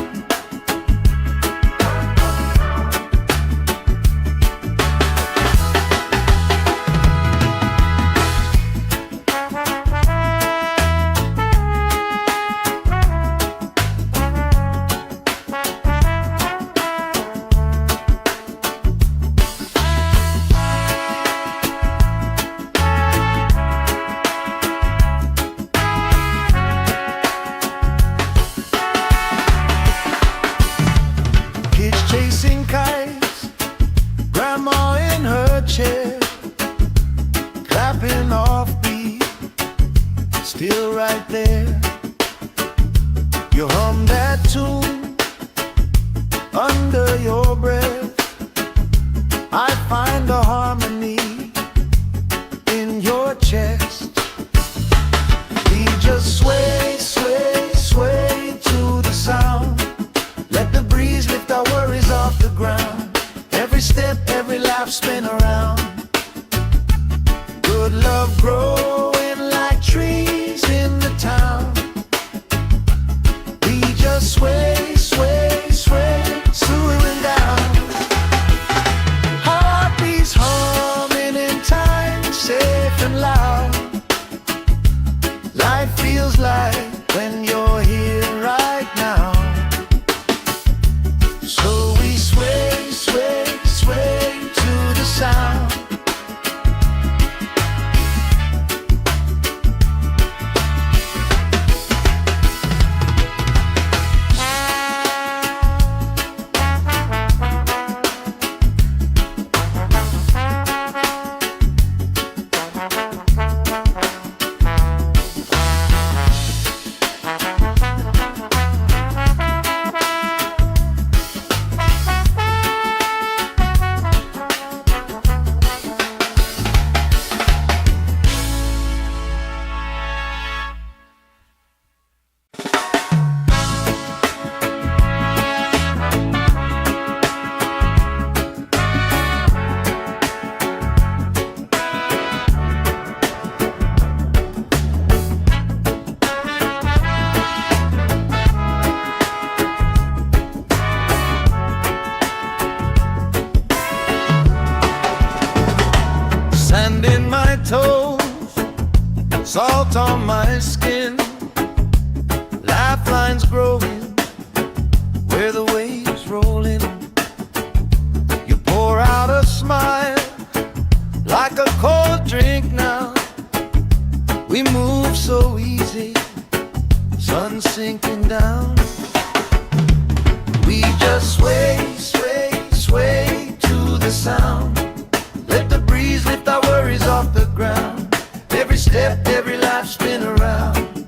under your breath. I find a harmony in your chest. We just sway, sway, sway to the sound. Let the breeze lift our worries off the ground. Every step, every lap, spin around. Good love growing like trees in the town. We just sway, sway, sway, swooing down. Heartbeats humming in time, safe and loud. Life feels like when you're here right now. So we sway, sway, sway to the sound. Sand in my toes, salt on my skin, lifelines growing where the waves rolling. You pour out a smile like a cold drink now. We move so easy, sun sinking down. We just sway, sway, sway to the sound. Let the breeze lift our worries off the ground. Every step, every life, spin around.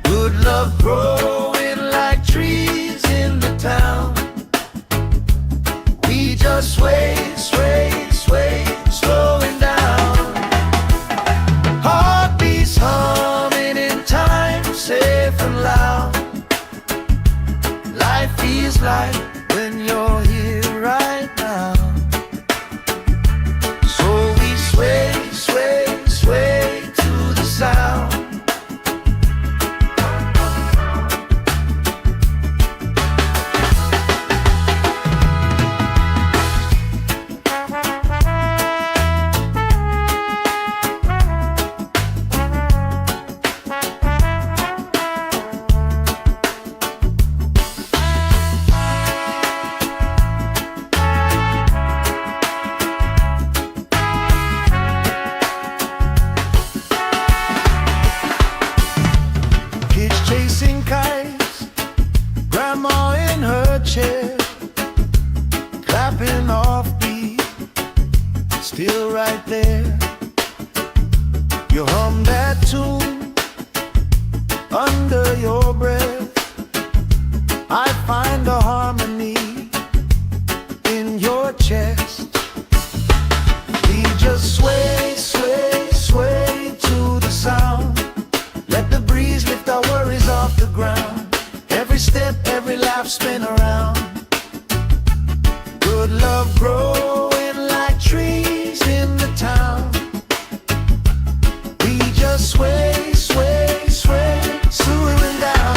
Good love growing like trees in the town. We just sway, sway, sway, slowing down. Heartbeats humming in time, safe and loud. Life feels like when you're here right now. Sway, sway, sway to the sound. Chasing kites, grandma in her chair, clapping off beat, still right there. You hum that tune under your breath. I find a harmony in your chest. We just sway, sway, sway to the sound. Let the breeze lift our worries off the ground. Every step, every lap, spin around. Good love growing like trees in the town. We just sway, sway, sway, swooing down.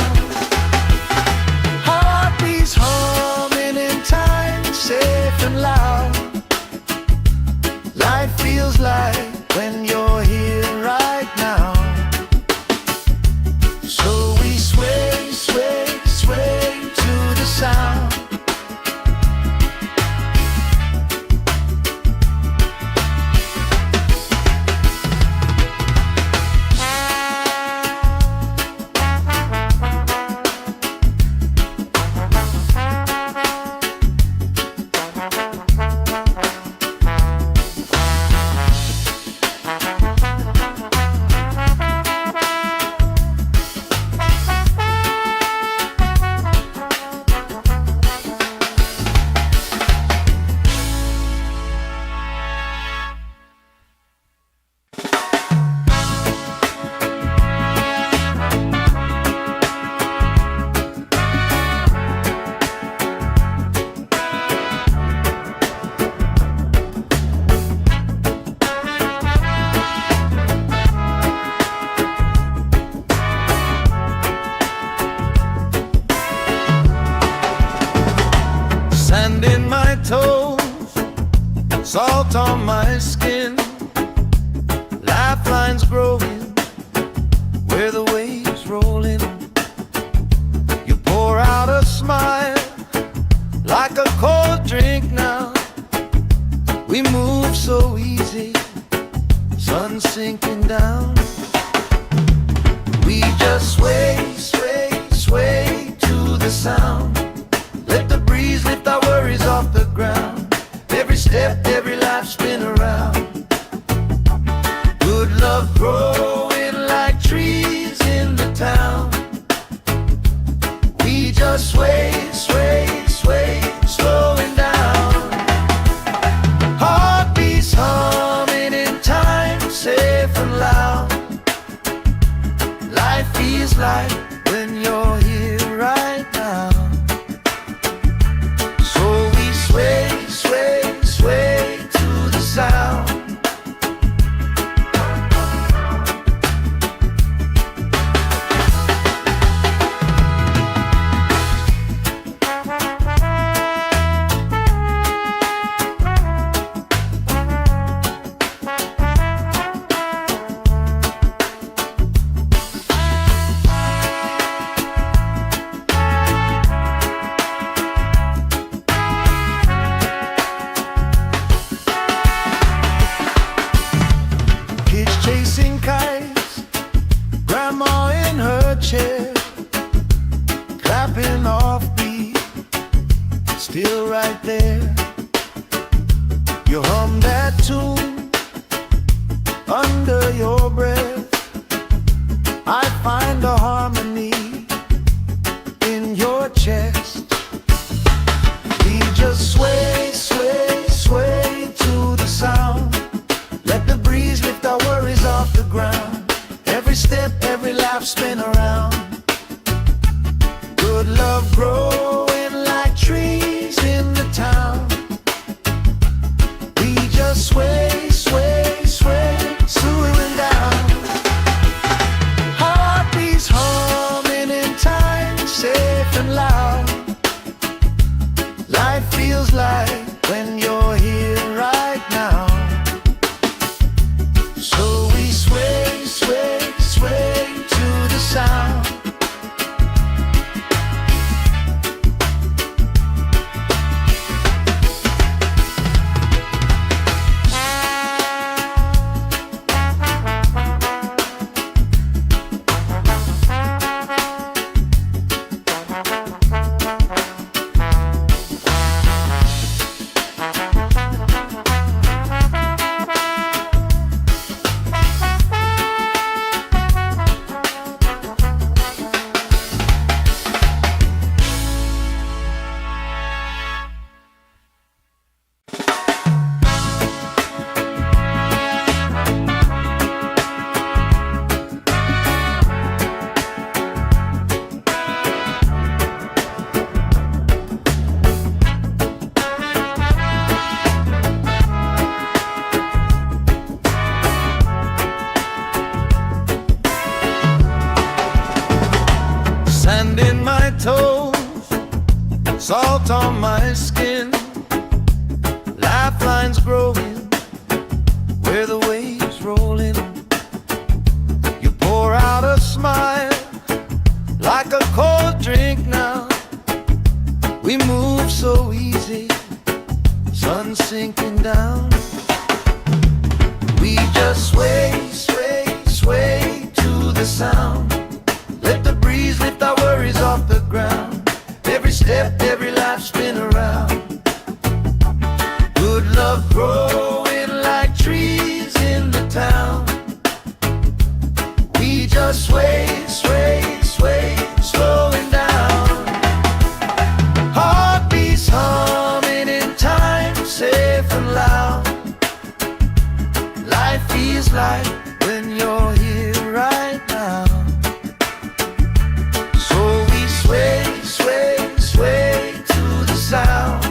Heartbeats hum Sand in my toes, salt on my skin, lifelines growing where the waves roll in. You pour out a smile like a cold drink now. We move so easy, sun sinking down. We just sway, sway, sway to the sound. Let the breeze lift our worries off the ground. Every step, every life spin around. Good love growing like trees in the town. We just sway, sway, sway, slowing down. Heartbeats humming in time, safe and loud. Life feels like when you're here right now. So we sway, sway, sway to the sound. Chasing kites, grandma in her chair, clapping off beat, still right there. You hum that tune under your breath. I find a harmony in your chest. We just sway, sway, sway to the sound. Let the breeze lift our worries off the ground. Every step, every life spin around. Good love growing like trees in the town. We just sway, sway, sway, slowing down. Heartbeats humming in time, safe and loud. Life feels like when you're here right now. So we sway, sway, sway to the sound. Sand in my toes, salt on my skin, lifelines growing where the waves roll in. You pour out a smile like a cold drink now. We move so easy, sun sinking down. We just sway, sway, sway to the sound. Let the breeze lift our worries off the ground. Every step, every life spin around. Good love growing like trees in the town. We just sway, sway, sway, slowing down. Heartbeats humming in time, safe and loud. Life feels like when you're here right now. So we sway, sway, sway to the sound.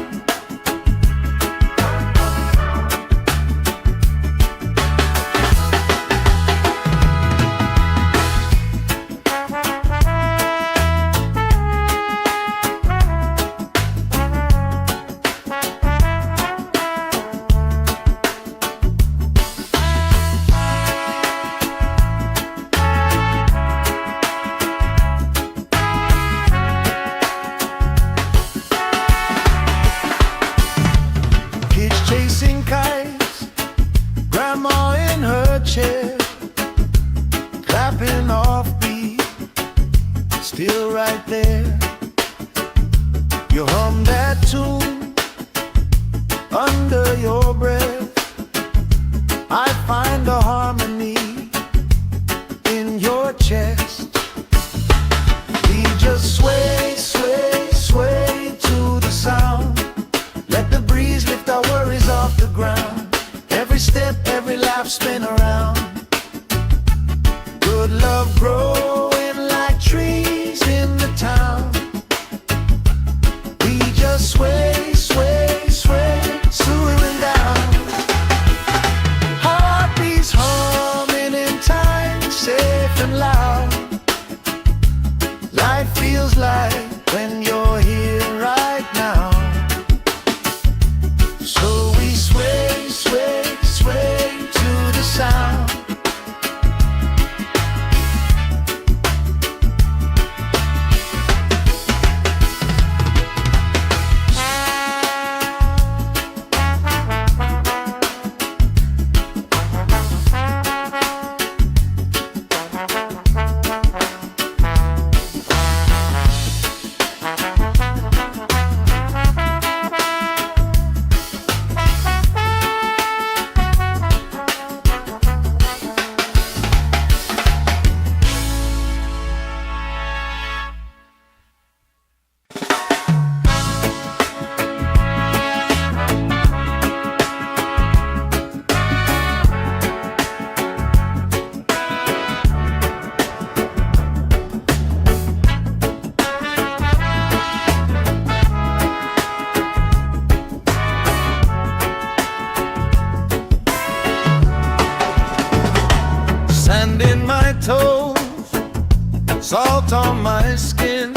salt on my skin,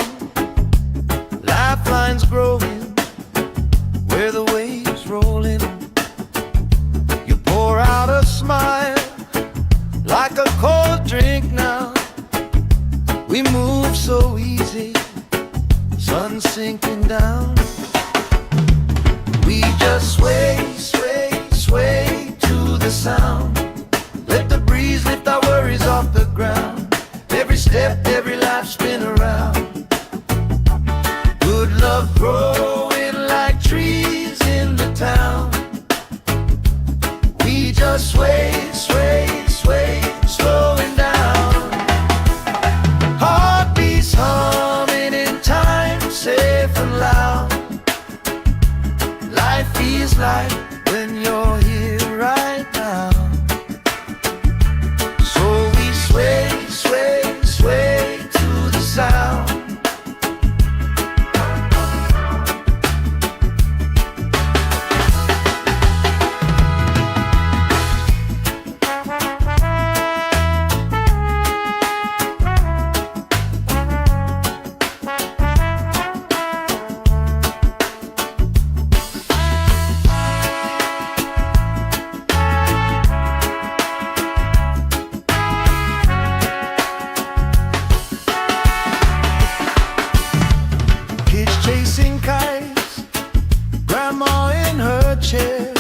lifelines growing where the waves roll in. You pour out a smile like a cold drink now. We move so easy, sun sinking down. We just sway, sway, sway to the sound. Let the breeze lift our worries off the ground. Every step, every life spin around. Good love growing like trees in the town. We just sway, sway, sway, slowing down. Heartbeats humming in time, safe and loud. Life feels like when you're here right now. So we sway, sway, sway to the sound. Chasing kites, grandma in her chair,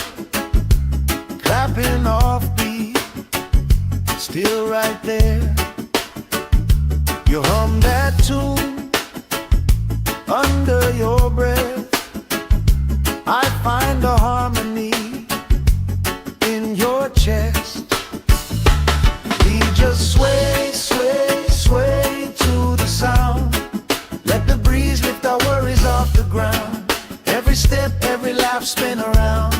clapping off beat, still right there. You hum that tune under your breath. I find a harmony in your chest. We just sway, sway, sway to the sound. Let the breeze lift our worries off the ground. Every step, every laugh spin around.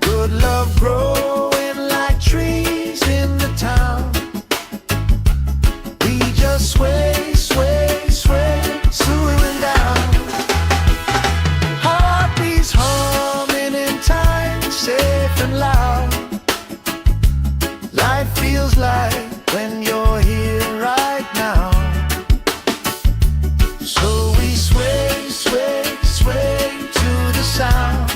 Good love growing like trees in the town. We just sway, sway, sway, slowing down. Heartbeats humming in time, safe and loud. Life feels like when you're here right now. So we sway, sway, sway to the sound.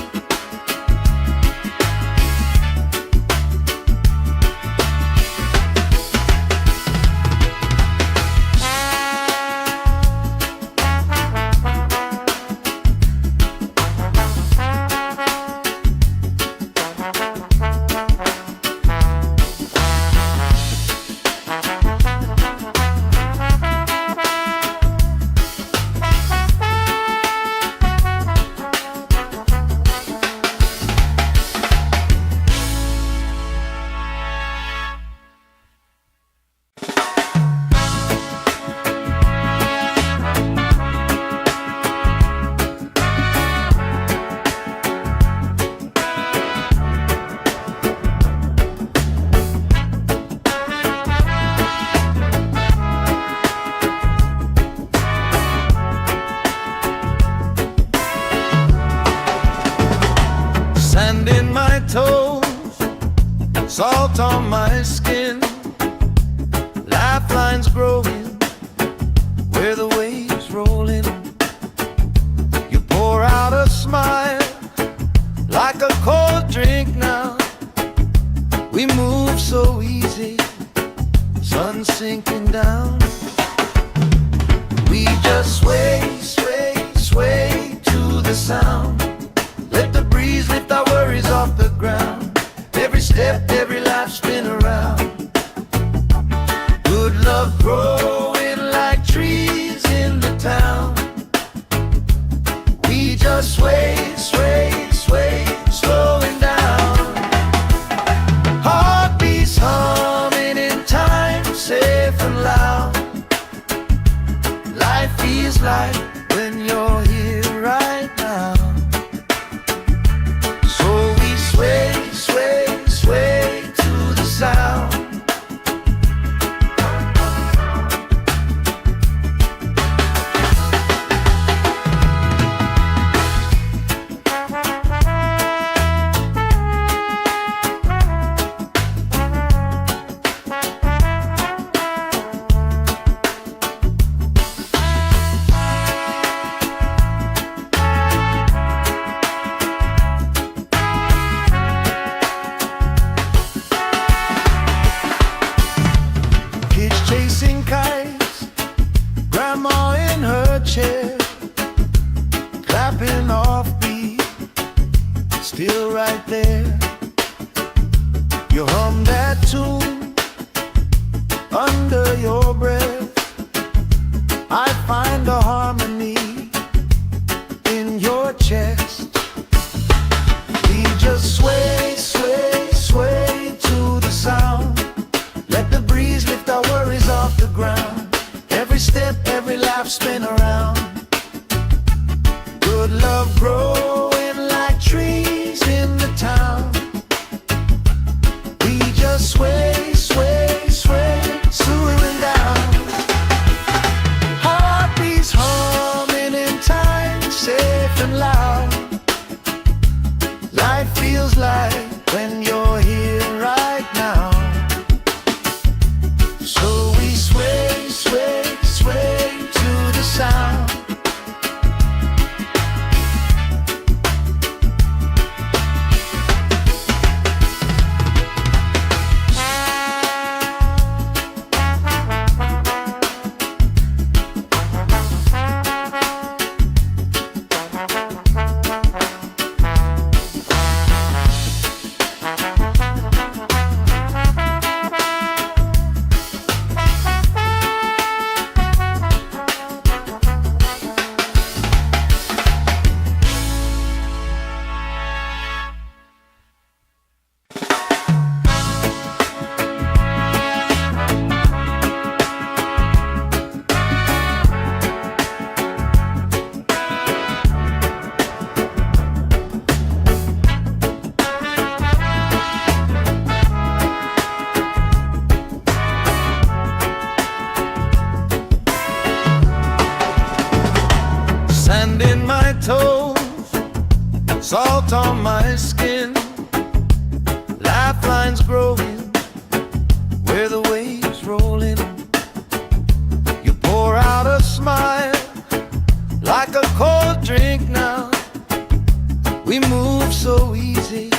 Sand in my toes, salt on my skin, lifelines growing where the waves roll in. You pour out a smile like a cold drink now. We move so easy, sun sinking down. We just sway, sway, sway to the sound. Let the breeze lift our worries off the ground. Every step, every life spin around. Good love growing like trees in the town. We just sway, sway, sway, slowing down. Heartbeats humming in time, safe and loud. Life feels like when you're here right now. Sway, sway, sway to the sound. still right there. You hum that tune under your breath. I find a harmony in your chest. We just sway, sway, sway to the sound. Let the breeze lift our worries off the ground. Every step, every laugh, spin around. Good love growing like trees in the town. We just sway, sway, sway, swooning down. Heartbeats humming in time, safe and loud. Life feels like when you're here right now. So we sway, sway, sway to the sound. Sand in my toes, salt on my skin, lifelines growing where the waves rolling. You pour out a smile like a cold drink now. We move so easy,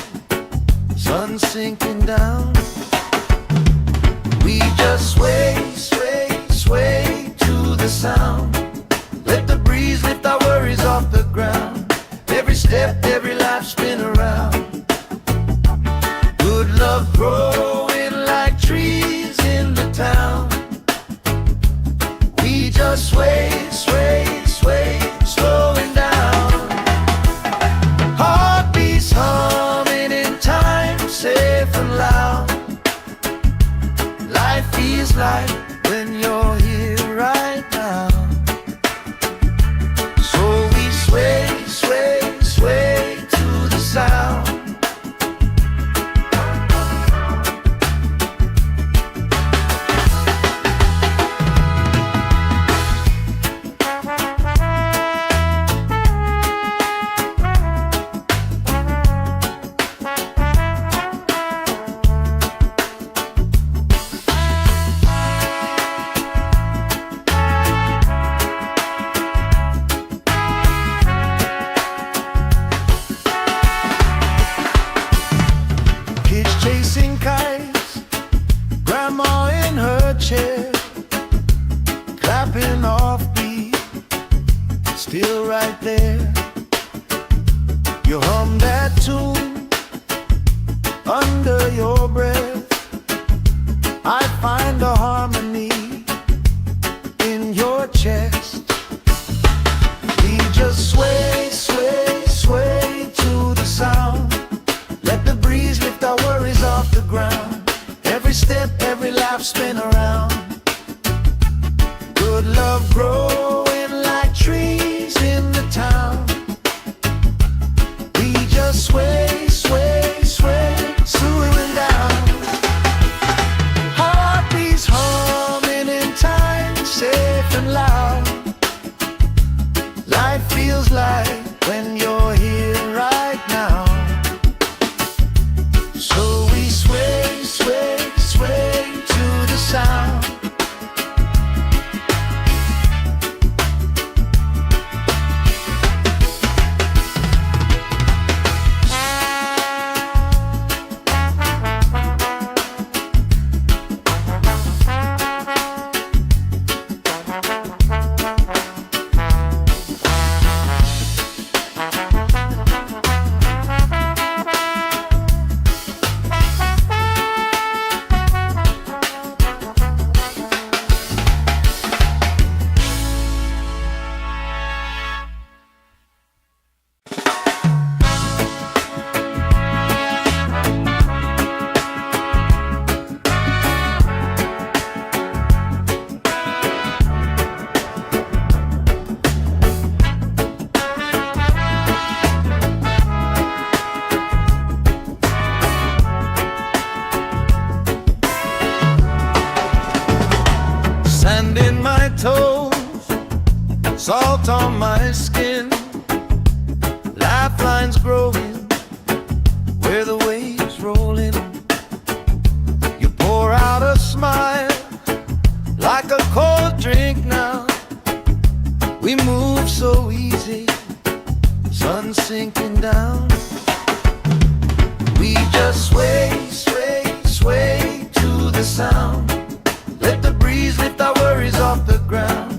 sun sinking down. We just sway, sway, sway to the sound. Let the breeze lift our worries off the ground. Every step, every life, spin around. Good love growing like trees in the town. We just sway, sway, sway, slowing down. Heartbeats humming in time, safe and loud. Life feels like when you're here right now. So salt on my skin, lifelines growing where the waves roll in. You pour out a smile like a cold drink now. We move so easy, sun sinking down. We just sway, sway, sway to the sound. Let the breeze lift our worries off the ground.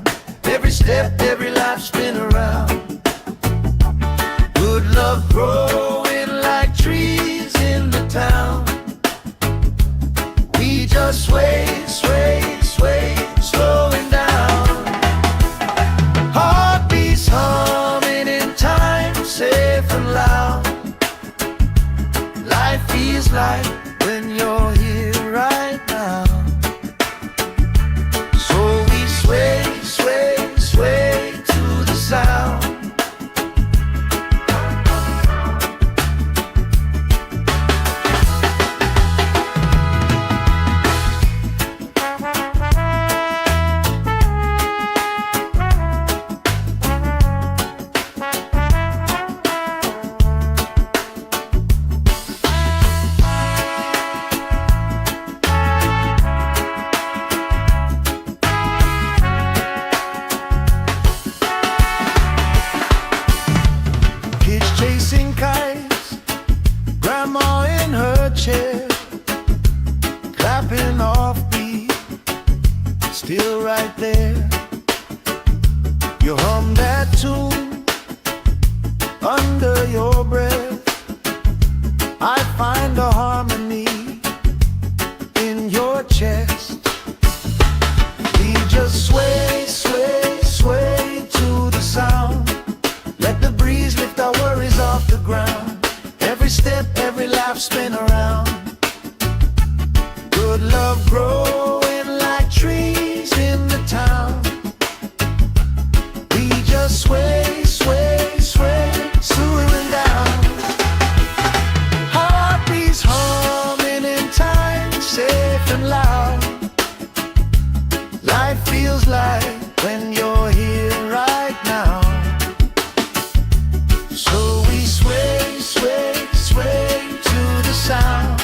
Every step, every life spin around. Good love growing like trees in the town. We just sway, sway, sway, slowing down. Heartbeats humming in time, safe and loud. Life feels like when you're here right now. So we sway, sway, sway to the sound. Chasing kites, grandma in her chair, clapping off beat, still right there. You hum that tune under your breath. I find a harmony in your chest. We just sway, sway, sway to the sound. Let the breeze lift our worries off the ground. Every step, every life spin around. Good love growing like trees in the town. We just sway, sway, sway, slowing down. Heartbeats humming in time, safe and loud. Life feels like when you're here right now. So we sway, sway, sway to the sound.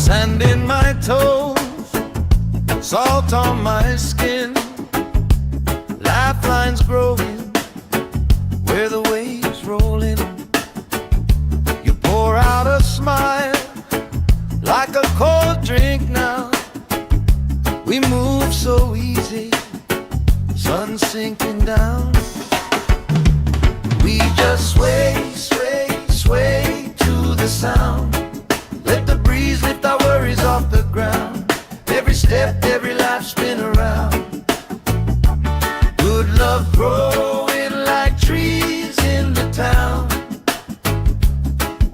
Sand in my toes, salt on my skin, lifelines growing where the waves roll in. You pour out a smile like a cold drink now. We move so easy, sun sinking down. We just sway, sway, sway to the sound. Let the breeze lift our worries off the ground. Every step, every life spin around. Good love growing like trees in the town.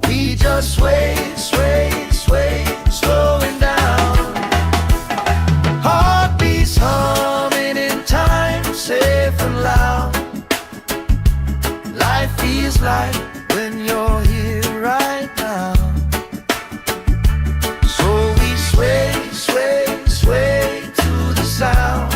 We just sway, sway, sway, slowing down. Heartbeats humming in time, safe and loud. Life feels like when you're here right now. So we sway, sway, sway to the sound.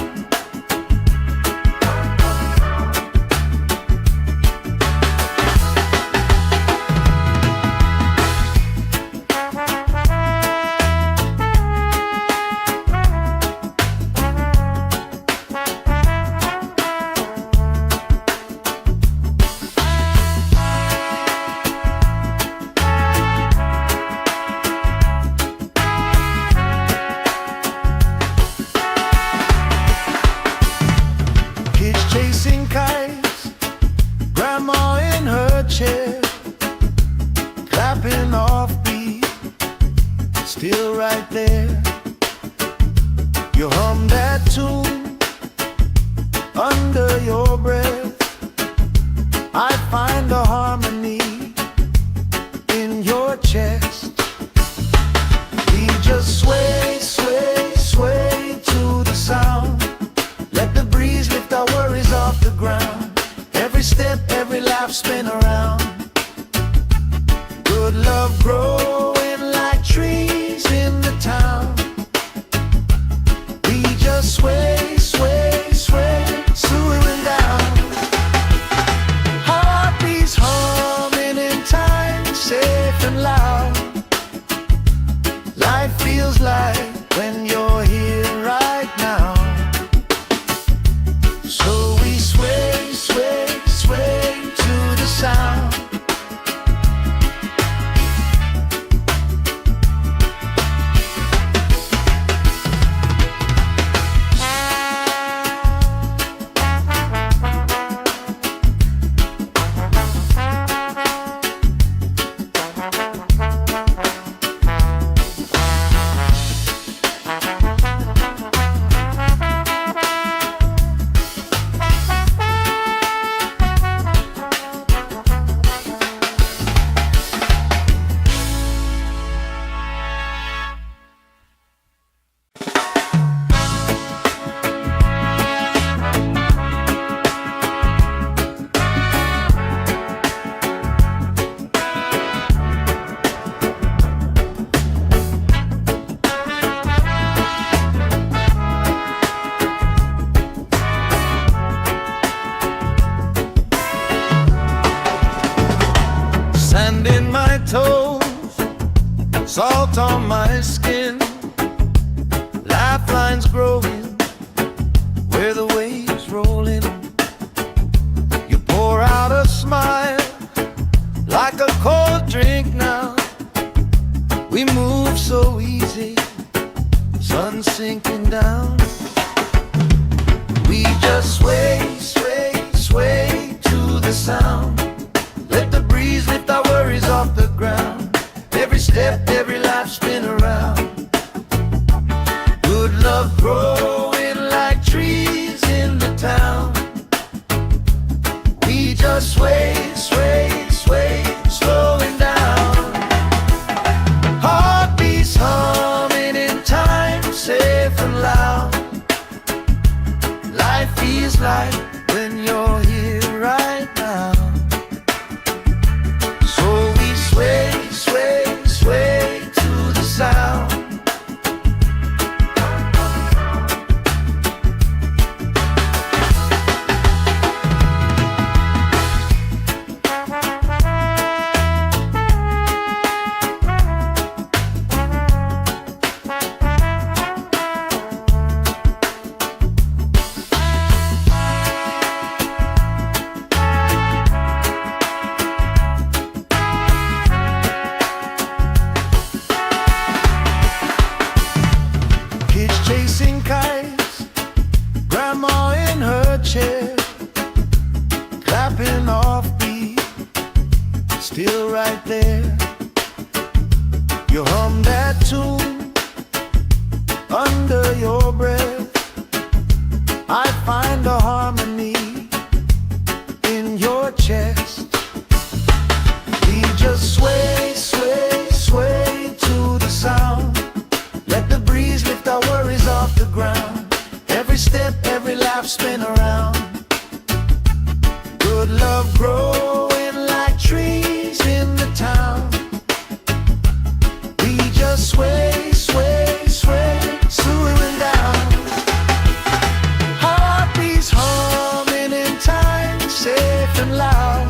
still right there. You hum that tune under your breath. I find the harmony in your chest. We just sway, sway, sway to the sound. Let the breeze lift our worries off the ground. Every step, every lap spin around. Good love growing like trees in the town. We just sway, sway, sway, swooing down. Heartbeats humming in time, safe and loud. Life feels like when you're here right now. So we sway, sway, sway to the sound. Sand in my toes, salt on my skin, lifelines growing where the waves roll in. You pour out a smile like a cold drink now. We move so easy, sun sinking down. We just sway, sway, sway to the sound. Let the breeze lift our worries off the ground. Every step, every lap spin around. Good love growing like trees in the town. We just sway, sway, sway, slowing down. Heartbeats humming in time, safe and loud. Life feels like when you're here right now. Sway, sway, sway to the sound. Chasing kites, grandma in her chair, clapping off beat, still right there. You hum that tune under your breath. I find the harmony in your chest. We just sway, sway, sway to the sound. Let the breeze lift our worries off the ground. Every step, every lap spin around. Good love growing like trees in the town. We just sway, sway, sway, swooing down. Heartbeats humming in time, safe and loud.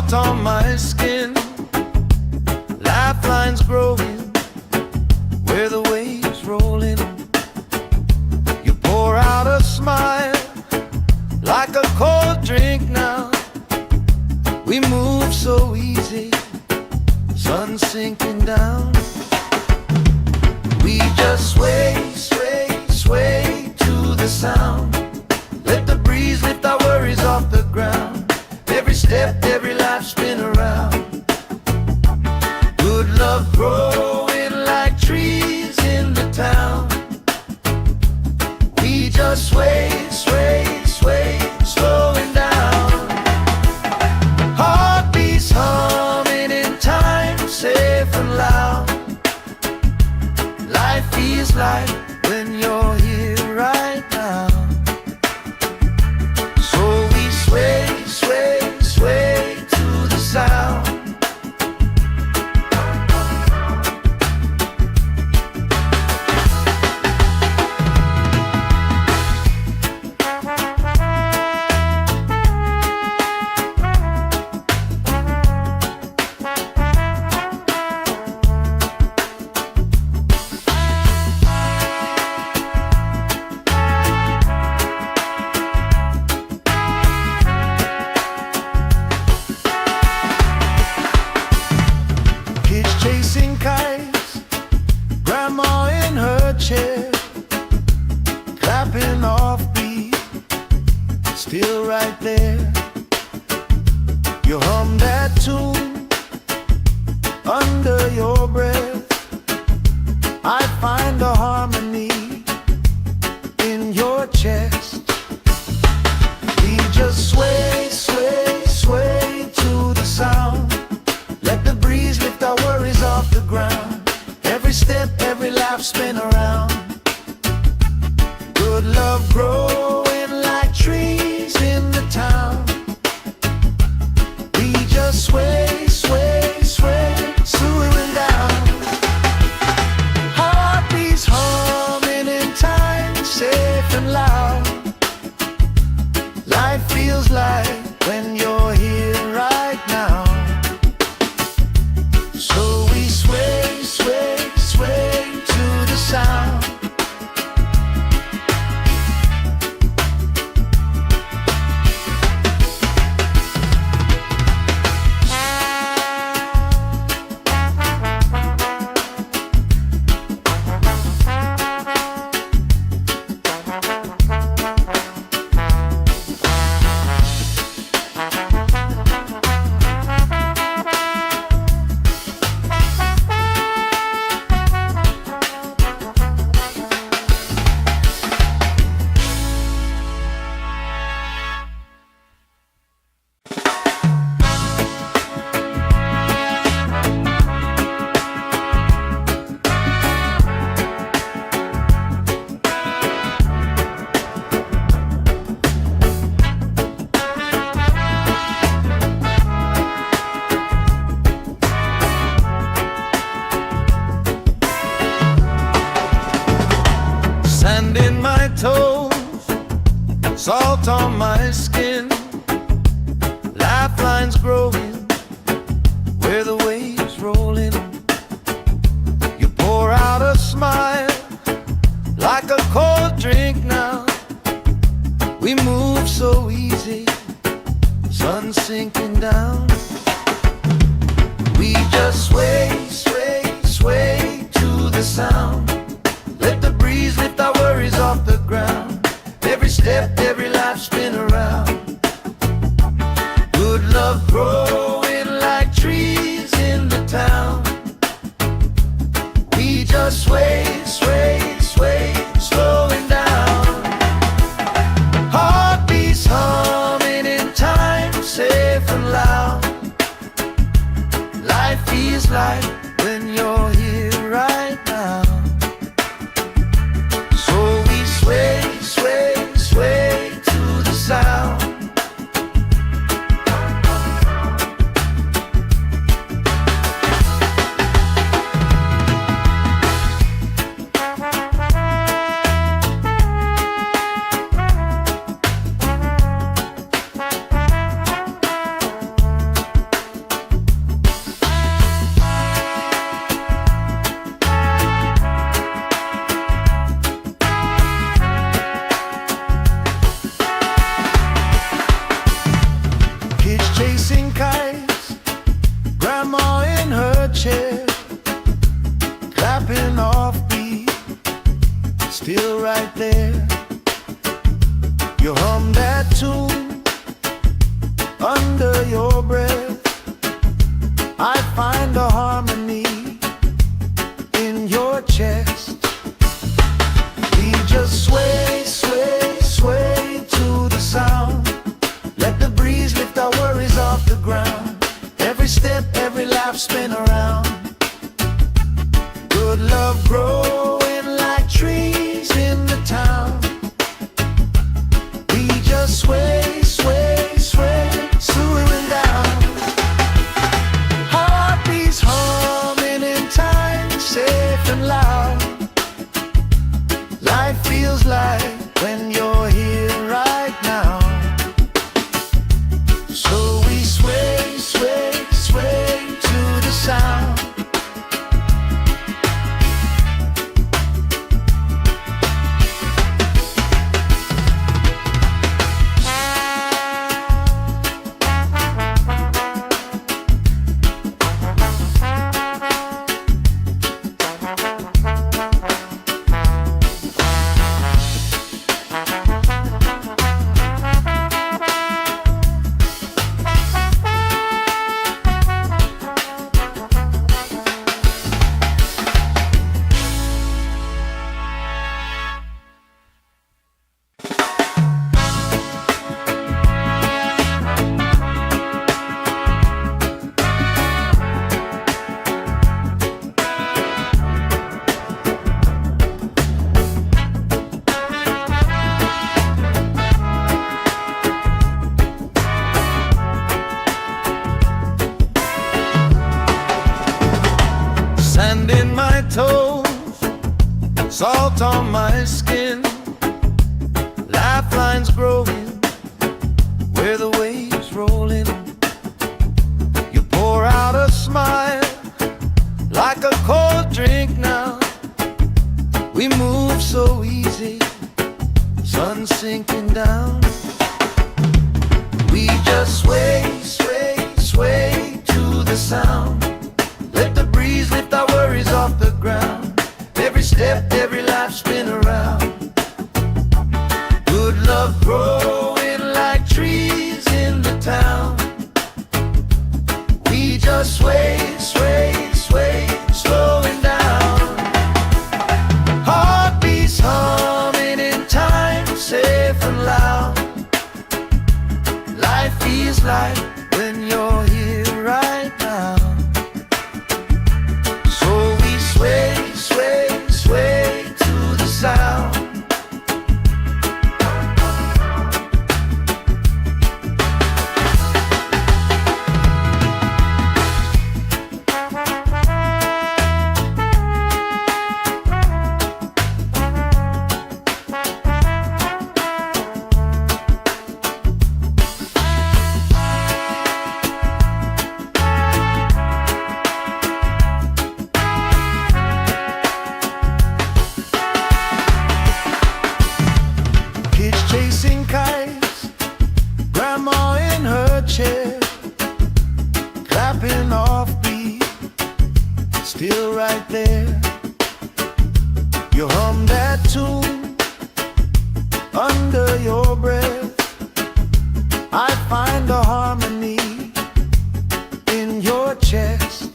salt on my skin, lifelines growing where the waves rolling. You pour out a smile like a cold drink now. We move so easy, sun sinking down. We just sway, sway, sway to the sound. Let the breeze lift our worries off the ground. Every step, every life spin around. Good love growing like trees in the town. We just sway, sway, sway, slowing down. Heartbeats humming in time, safe and loud. Life feels like when you're here right now. So we sway, sway, sway to the sound. Chasing kites, grandma in her chair, clapping off beat, still right there. You hum that tune under your breath. I find a harmony in your chest. We just sway, sway, sway to the sound. Let the breeze lift our worries off the ground. Every step, every life spin around. Good love growing like trees in the town. We just sway, sway, sway, swooning down. Heartbeats humming in time, safe and loud. Life feels like when you're here right now. So we sway, sway, sway to the sound. Sand in my toes, salt on my skin, lifelines growing where the waves rolling. You pour out a smile like a cold drink now. We move so easy, sun sinking down. We just sway, sway, sway to the sound. Let the breeze lift our worries off the ground. Every step, every life spin around. Good love growing like trees in the town. We just sway, sway, sway, slowing down. Heartbeats humming in time, safe and loud. Life feels like when you're here right now. So we sway, sway, sway to the sound. chair, clapping off beat, still right there. You hum that tune under your breath. I find a harmony in your chest. We just sway, sway, sway to the sound. Let the breeze lift our worries off the ground. Every step, every laugh, spin around. Good love growing like trees in the town. We just sway, sway, sway, swaying down. Heartbeats humming in time, safe and loud. Life feels like when you're here right now. So we sway, sway, sway to the sound. Sand in my toes, salt on my skin, lifelines growing where the waves roll in. You pour out a smile like a cold drink now. We move so easy, sun sinking down. We just sway, sway, sway to the sound. Let the breeze lift our worries off the ground. Every step, every life, spin around. Good love growing like trees in the town. We just sway, sway, sway, slowing down. Heartbeats humming in time, safe and loud. Life feels like when you're here right now. Sway, sway, sway to the sound. Chasing kites, grandma in her chair, clapping off beat, still right there. You hum that tune under your breath. I find a harmony in your chest.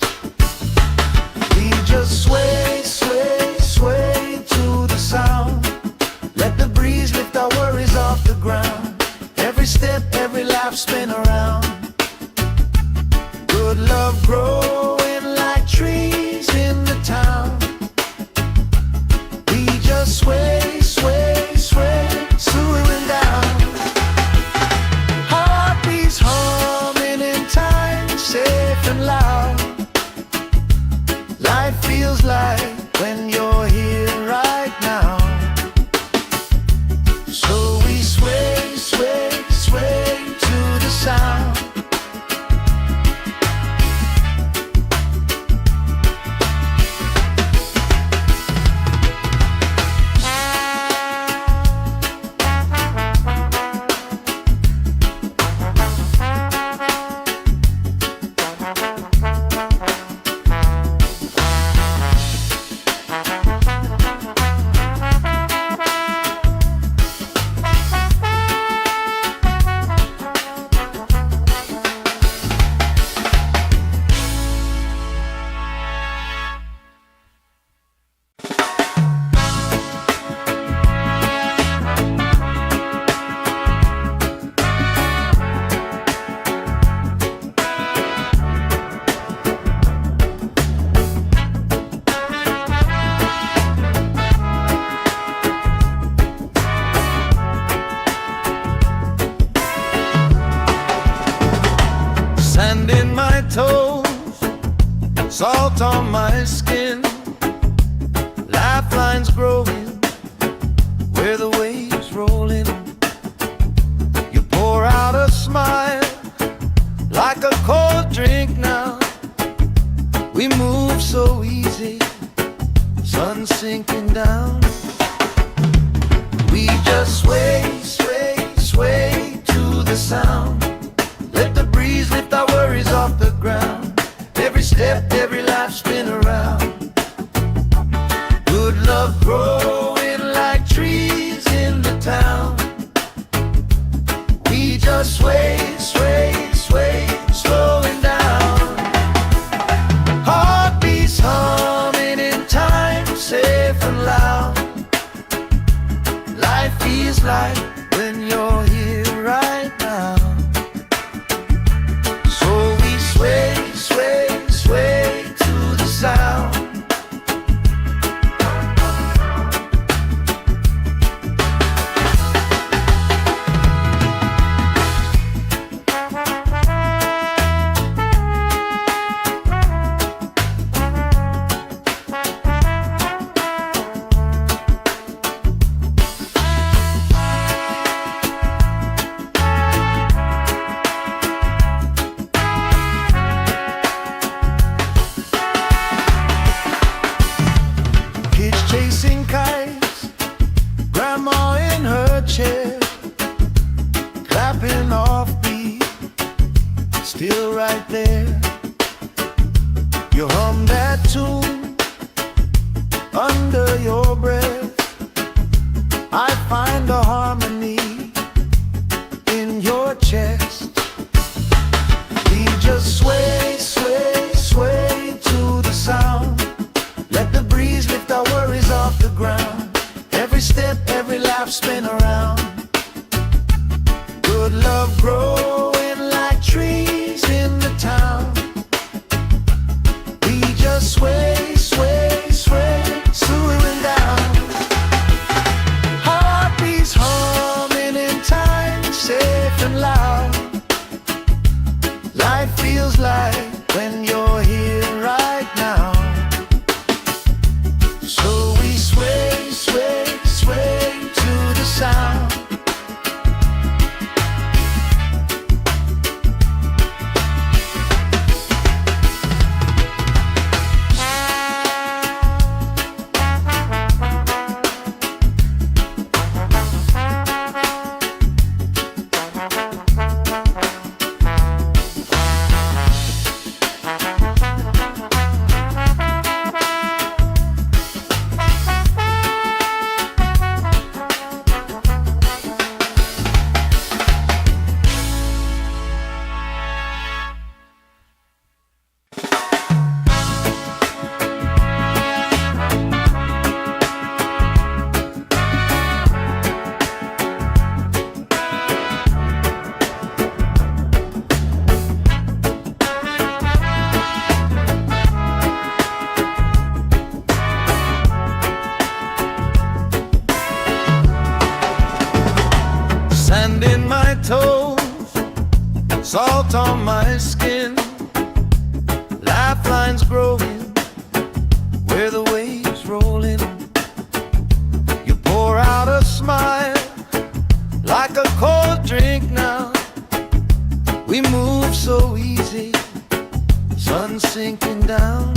We just sway, sway, sway to the sound. Let the breeze lift our worries off the ground. Every step, every laugh, spin around. Good love growing like trees in the town. We just sway, sway, sway, swaying down. Heartbeats humming in time, safe and loud. Life feels like when you're here right now. So we sway, sway, sway to the sound. salt on my skin, lifelines growing where the waves roll in. You pour out a smile like a cold drink now. We move so easy, sun sinking down. We just sway, sway, sway to the sound. Let the breeze lift our worries off the ground. Every step, every life spin around. Good love growing like trees in the town. We just sway, sway, sway, slowing down. Heartbeats humming in time, safe and loud. Life feels like when you're here right now. So we sway, sway, sway to the sound. Chasing kites, grandma in her chair, clapping off beat, still right there. You hum that tune under your breath. I find a harmony in your chest. We just sway, sway, sway to the sound. Let the breeze lift our worries off the ground. Every step, every life spin around. Good love growing like trees in the town. We just sway, sway, sway, slowing down. Heartbeats humming in time, safe and loud. Life feels like when you're here right now. So we sway, sway, sway to the sound. Sand in my toes, salt on my skin, lifelines growing where the waves roll in. You pour out a smile like a cold drink now. We move so easy, sun sinking down.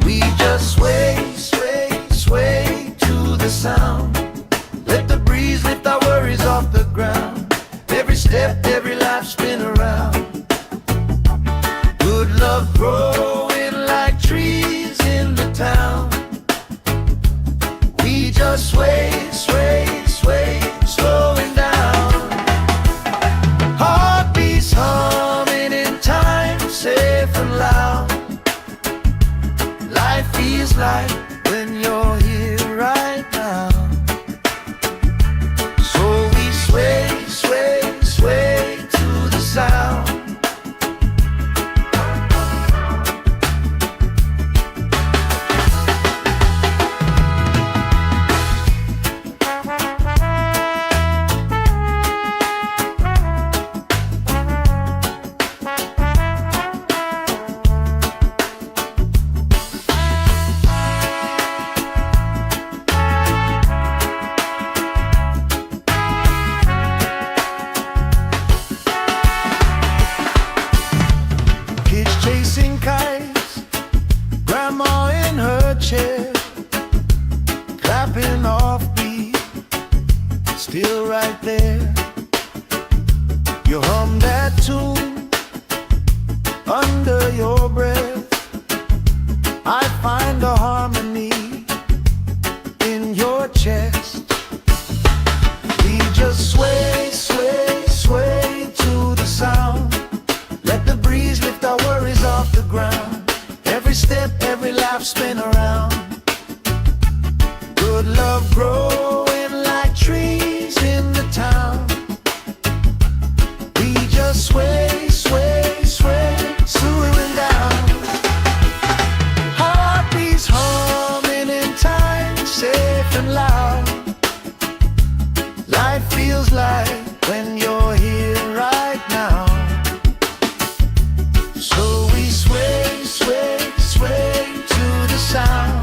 We just sway, sway, sway to the sound. Let the breeze lift our worries off the ground. Every step, every life spin around. Good love growing like trees in the town. We just sway, sway, sway, slowing down. Heartbeats humming in time, safe and loud. Life feels like when you're here right now. Sway, sway, sway to the sound. chasing kites, grandma in her chair, clapping off beat, still right there. You hum that tune under your breath. I find a harmony in your chest. We just sway, sway, sway to the sound. Let the breeze lift our worries off the ground. Every step, every laugh, spin around. Good love growing like trees in the town. We just sway, sway, sway, swooing down. Heartbeats humming in time, safe and loud. Life feels like when you're here right now. So we sway, sway, sway to the sound.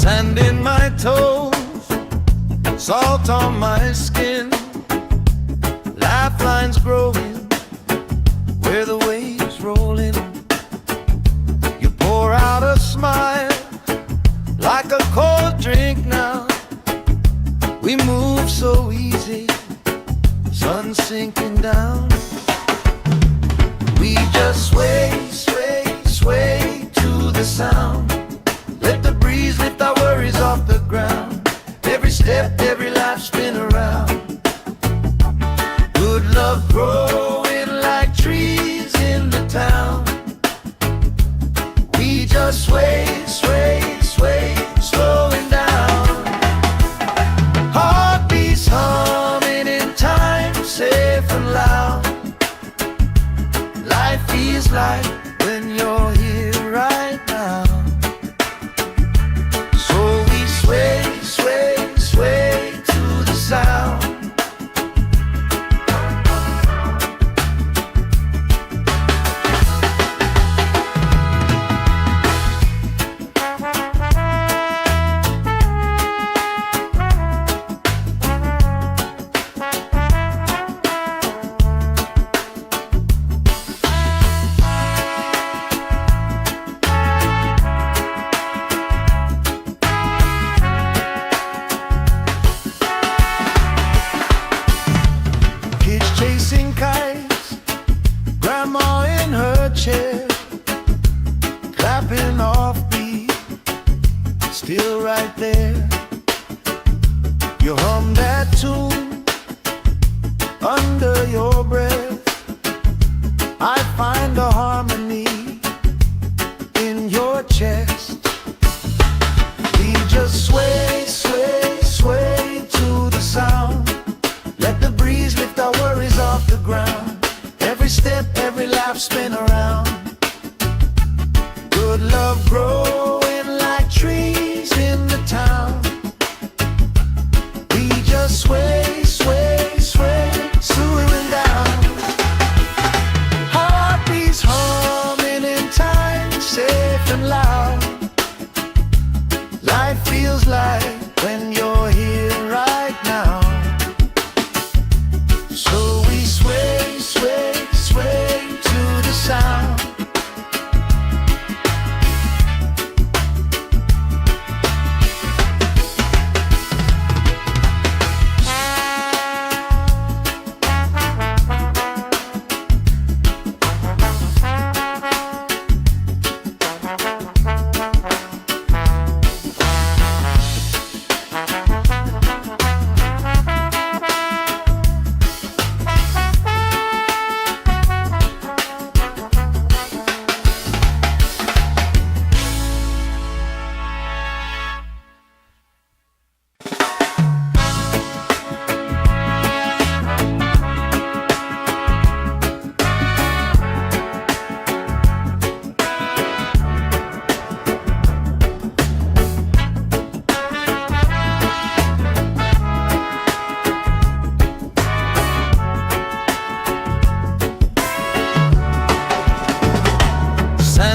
Sand in my toes, salt on my skin, lifelines growing where the waves rolling. You pour out a smile like a cold drink now. We move so easy, sun sinking down. We just sway, sway, sway to the sound. Let the breeze lift our worries off the ground. Every step, every laugh, spin around. Good love growing like trees in the town. We just sway, sway, sway, slowing down. Heartbeats humming in time, safe and loud. Life feels like when you're here right now. Sway, sway, sway to the sound.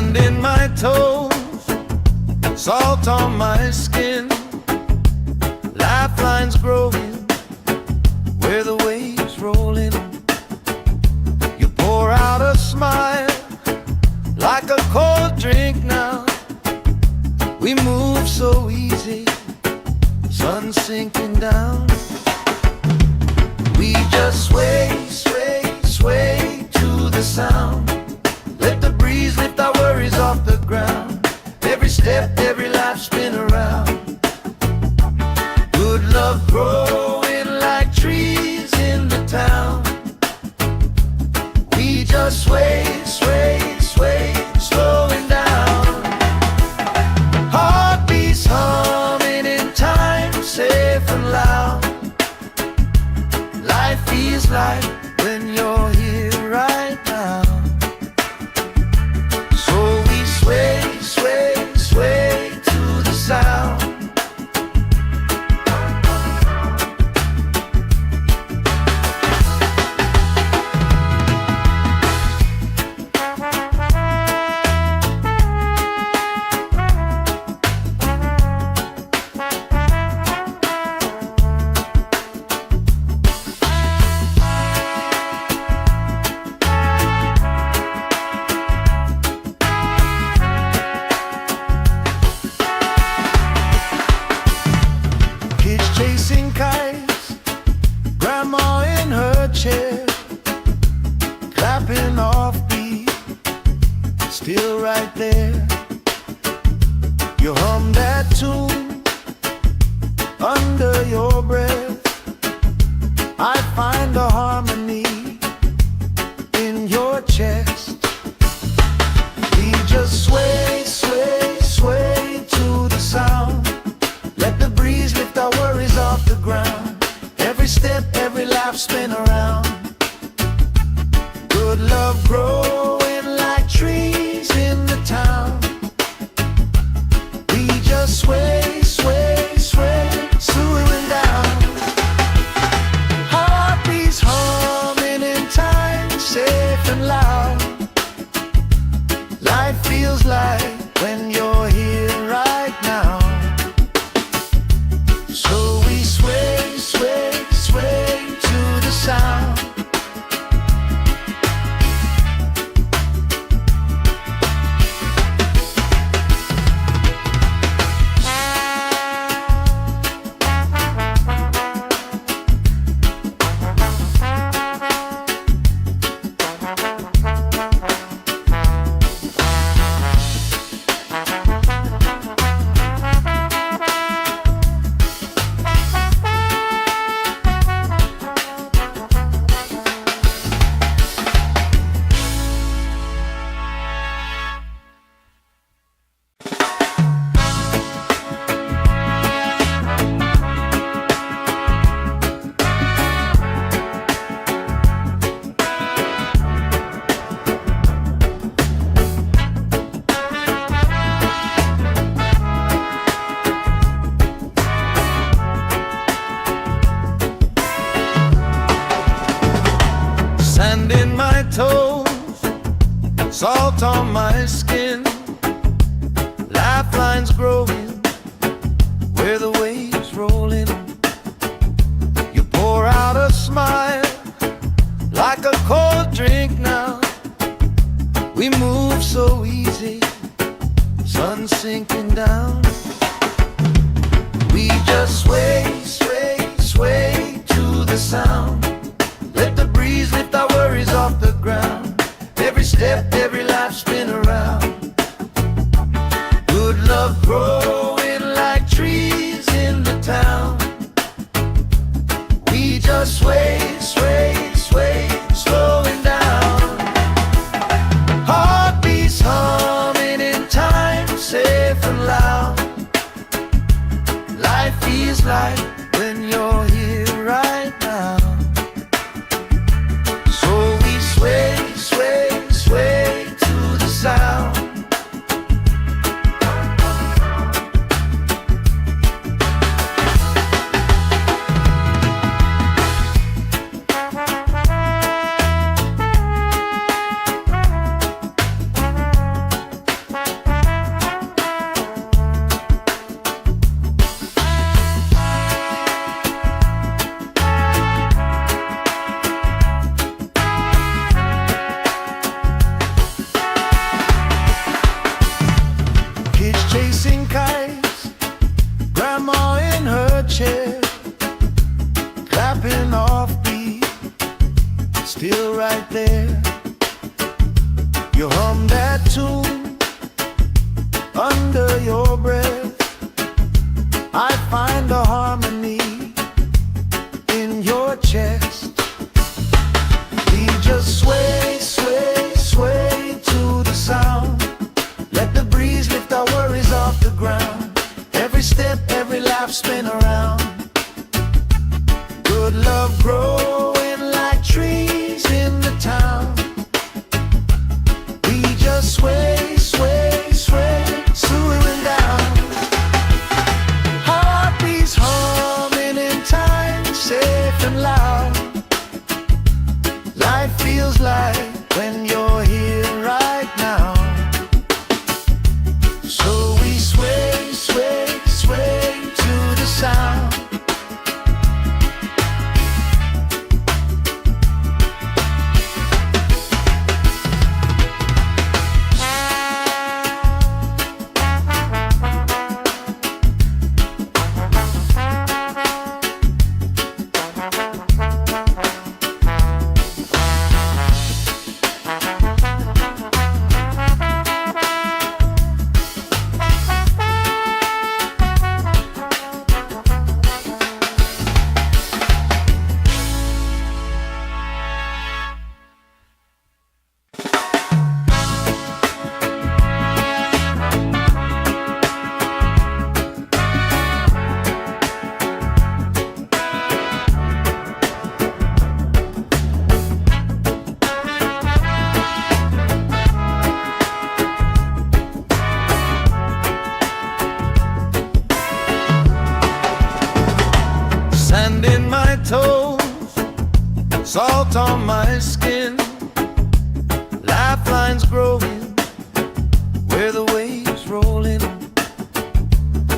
Sand in my toes, salt on my skin, lifelines growing where the waves roll in. You pour out a smile like a cold drink now. We move so easy, sun sinking down. We just sway, sway, sway to the sound. Let the breeze lift our worries off the ground. Every step, every life spin around. Good love growing like trees in the town. We just sway, sway, sway, slowing down. Heartbeats humming in time, safe and loud. Life feels like when you're here right now. So we sway, sway, sway to the sound. Chasing kites, grandma in her chair, clapping off beat, still right there. You hum that tune under your breath. I find a harmony in your chest. We just sway, sway, sway to the sound. Let the breeze lift our worries off the ground. Every step, every laugh spin around. Good love growing like trees in the town. We just sway, sway, sway, slowing down. Heartbeats humming in time, safe and loud. Life feels like when you're here right now. So we sway, sway, sway to the sound. Sand in my toes, salt on my skin, lifelines growing where the waves roll in. You pour out a smile like a cold drink now. We move so easy, sun sinking down. We just sway, sway, sway to the sound. Let the breeze lift our worries off the ground. Every step, every life spin around. Good love growing like trees in the town. We just sway, sway, sway, slowing down. Heartbeats humming in time, safe and loud. Life feels like when you're here right now. Sway, sway, sway to the sound. You hum that tune under your breath. I find a harmony in your chest. We just sway, sway, sway to the sound. Let the breeze lift our worries off the ground. Every step, every lap, spin around. Good love growing like trees in the town. We just sway, sway, sway, swooing down. Heartbeats humming in time, safe and loud. Life feels like when you're here right now. So we sway, sway, sway to the sound. Sand in my toes, salt on my skin, lifelines growing where the waves rolling.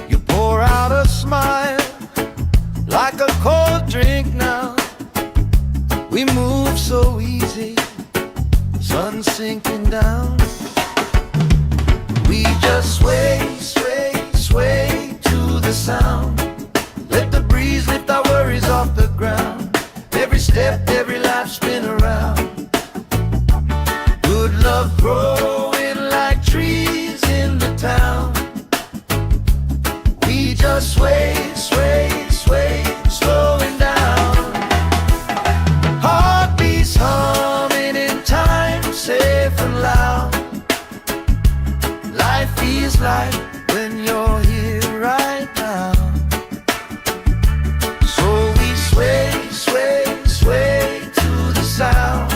You pour out a smile like a cold drink now. We move so easy, sun sinking down. We just sway, sway, sway to the sound. Let the breeze lift our worries off the ground. Every step, every lap, spin around. Good love growing like trees in the town. We just sway, sway, sway, slowing down. Heartbeats humming in time, safe and loud. Life feels like when you're here right now. Sway, sway, sway to the sound.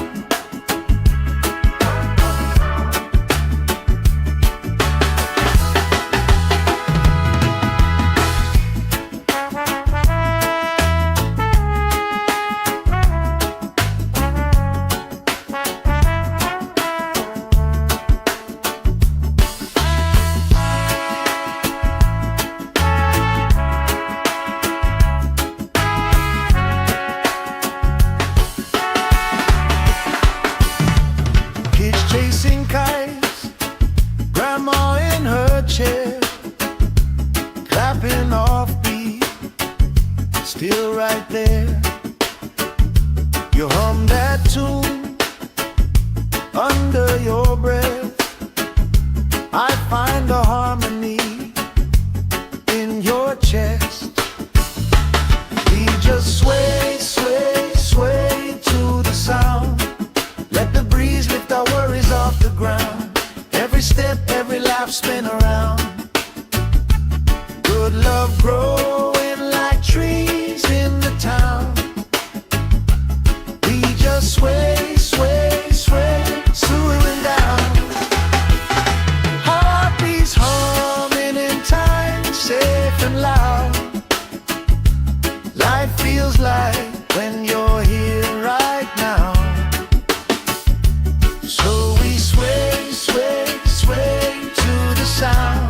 Chasing kites, grandma in her chair, clapping off beat, still right there. You hum that tune under your breath. I find a harmony in your chest. We just sway, sway, sway to the sound. Let the breeze lift our worries off the ground. Every step, every lap, spin around. Good love growing like trees in the town. We just sway, sway, sway, swooing down. Heartbeats humming in time, safe and loud. Life feels like when you're here right now. So we sway, sway, sway to the sound.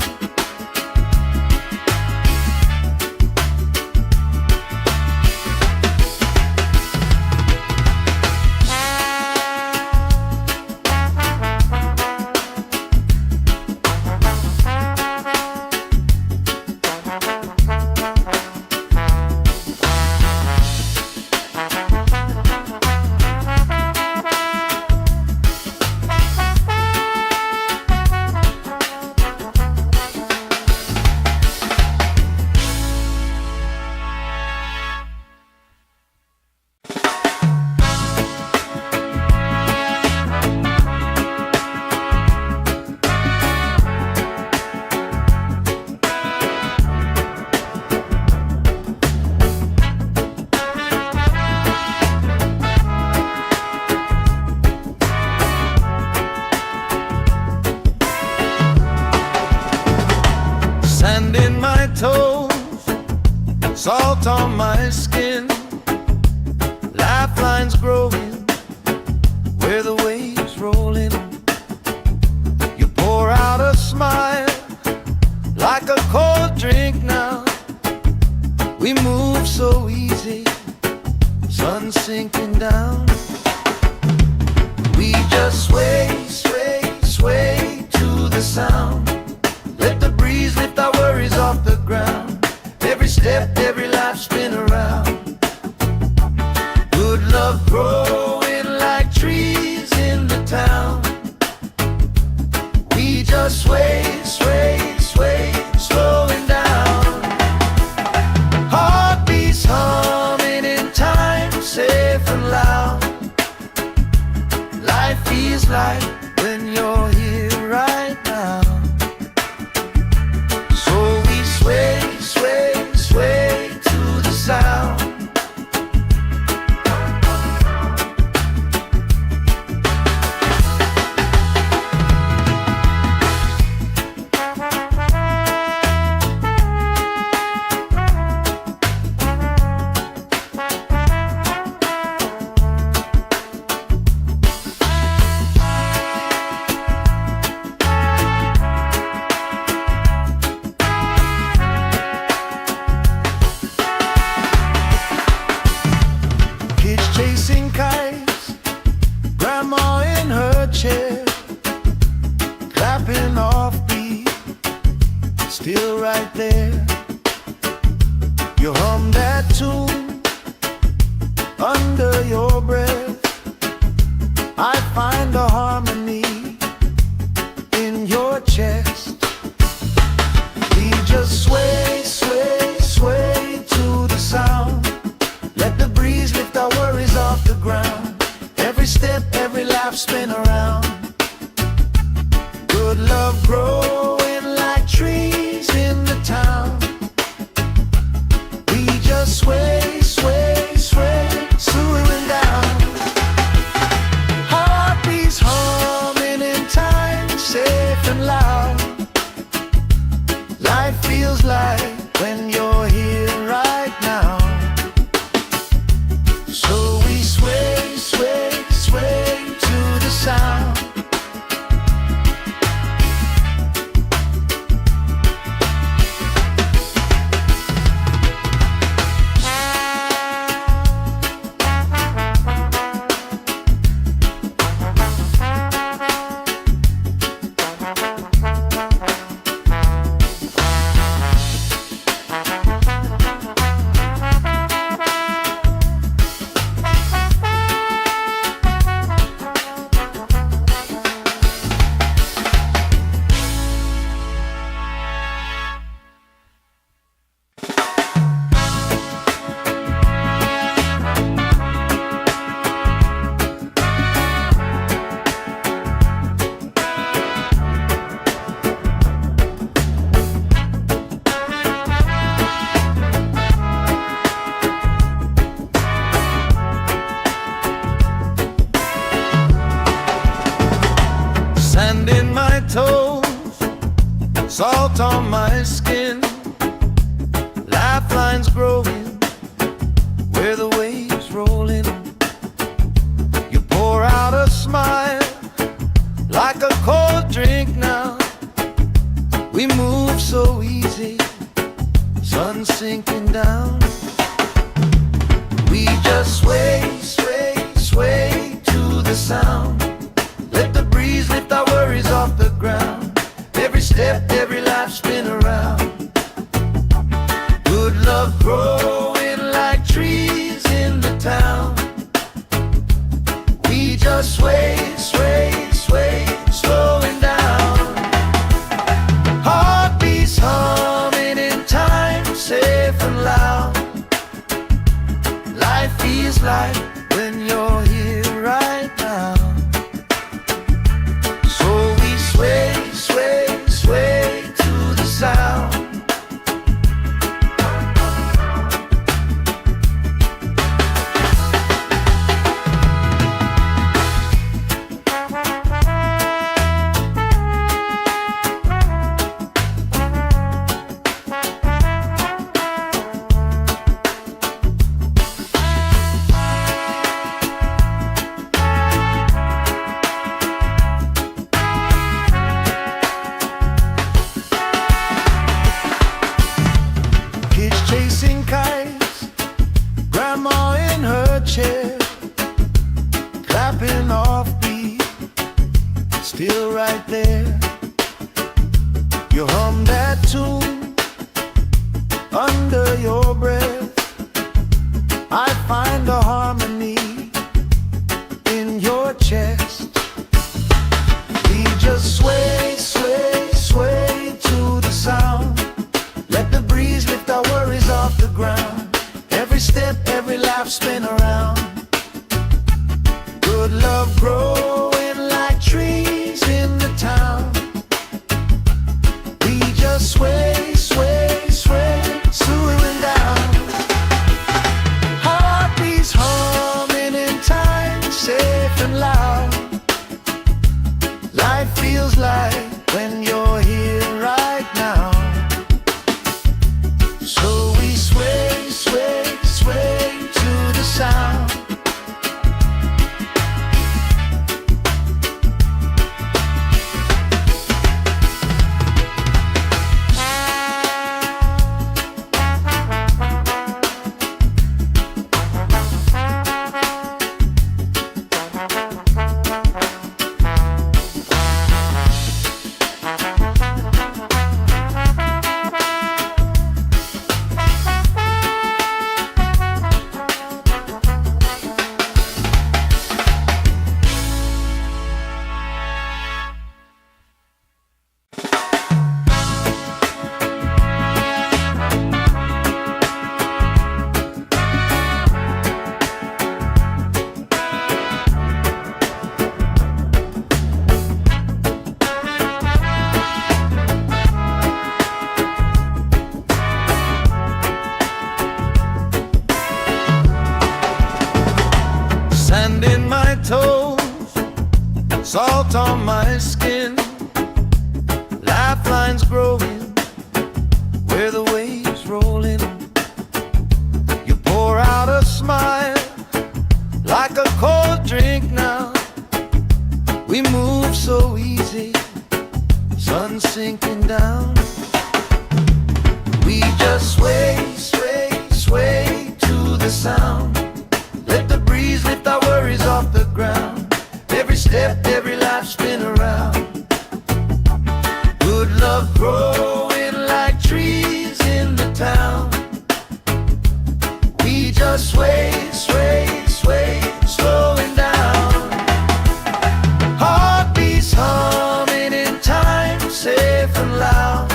Sand in my toes, salt on my skin, lifelines growing where the waves roll in. You pour out a smile like a cold drink now. We move so easy, sun sinking down. We just sway, sway, sway to the sound. Let the breeze lift our worries off the ground. Every step, every life spin around. Good love growing like trees in the town. We just sway, sway, sway, slowing down. Heartbeats humming in time, safe and loud. Life feels like when you're here right now. So we sway, sway, sway to the sound. Chasing kites, grandma in her chair, clapping off beat, still right there. You hum that tune under your breath. I find a harmony in your chest. We just sway, sway, sway to the sound. Let the breeze lift our worries off the ground. Every step, every life spin around. Good love growing like trees in the town. We just sway, sway, sway, slowing down. Heartbeats humming in time, safe and loud. Life feels like when you're here right now. So we sway, sway, sway to the sound. Sand in my toes, salt on my skin, lifelines growing where the waves roll in. You pour out a smile like a cold drink now. We move so easy, sun sinking down. We just sway, sway, sway to the sound. Let the breeze lift our worries off the ground. Every step, every life spin around. Good love growing like trees in the town. We just sway, sway, sway, slowing down. Heartbeats humming in time, safe and loud. Life feels like when you're here right now. So we sway, sway, sway to the sound. there. You hum that tune under your breath. I find the harmony in your chest. We just sway, sway, sway to the sound. Let the breeze lift our worries off the ground. Every step, every lap spin around. Good love growing like trees in the town. We just sway, sway, sway, swooing down. Heartbeats humming in time, safe and loud. Life feels like when you're here right now. So we sway, sway, sway to the sound. Sand in my toes, salt on my skin, lifelines growing where the waves roll in. You pour out a smile like a cold drink now. We move so easy, sun sinking down. We just sway, sway, sway to the sound. Let the breeze lift our worries off the ground. Every step, every life spin around. Good love growing like trees in the town. We just sway, sway, sway, slowing down. Heartbeats humming in time, safe and loud.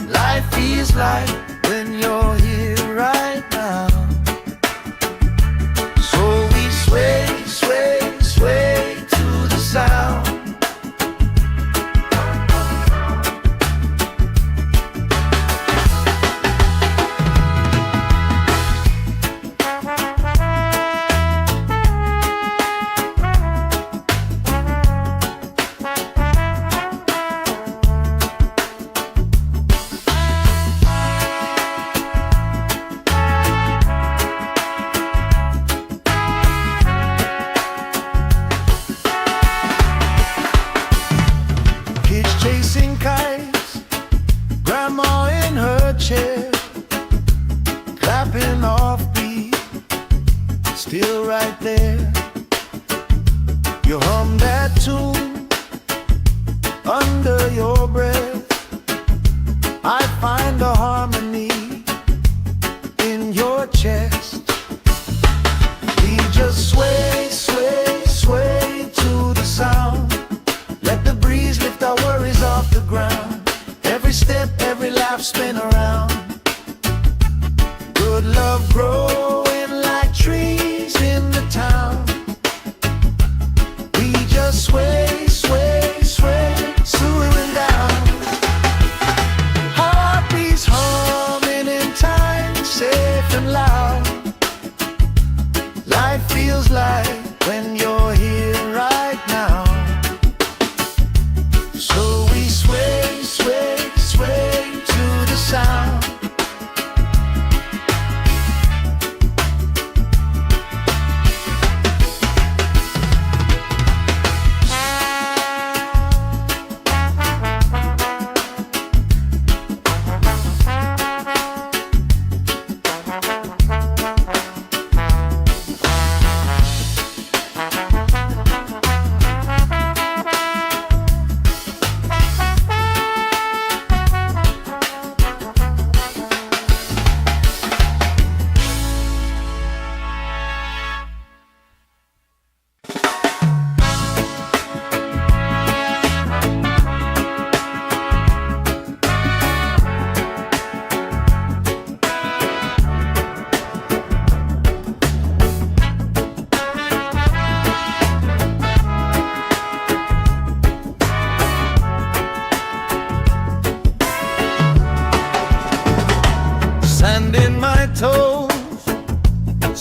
Life feels like when you're here right now. Sway, sway, sway to the sound. Chasing kites, grandma in her chair, clapping off beat, still right there. You hum that tune under your breath. I find the harmony in your chest. We just sway, sway, sway to the sound. Let the breeze lift our worries off the ground. Every step, every lap spin around. Good love growing like trees in the town. We just sway, sway, sway, swooing down. Heartbeats humming in time, safe and loud. Life feels like when you're here right now. So we sway, sway, sway to the sound.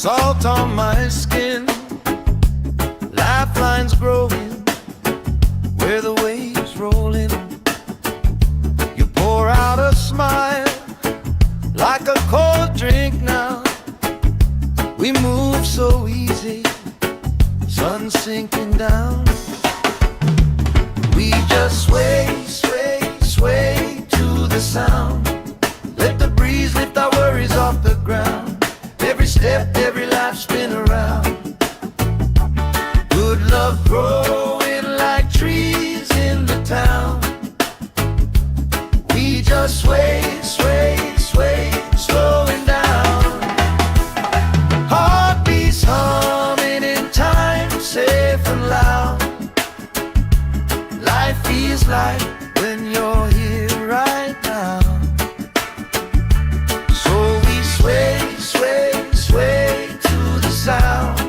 salt on my skin, lifelines growing where the waves roll in. You pour out a smile like a cold drink now. We move so easy, sun sinking down. We just sway, sway, sway to the sound. Let the breeze lift our worries off the ground. Every step, every life spin around. Good love growing like trees in the town. We just sway, sway, sway, slowing down. Heartbeats humming in time, safe and loud. Life feels like when you're here right now. So we sway, sway, sway to the sound.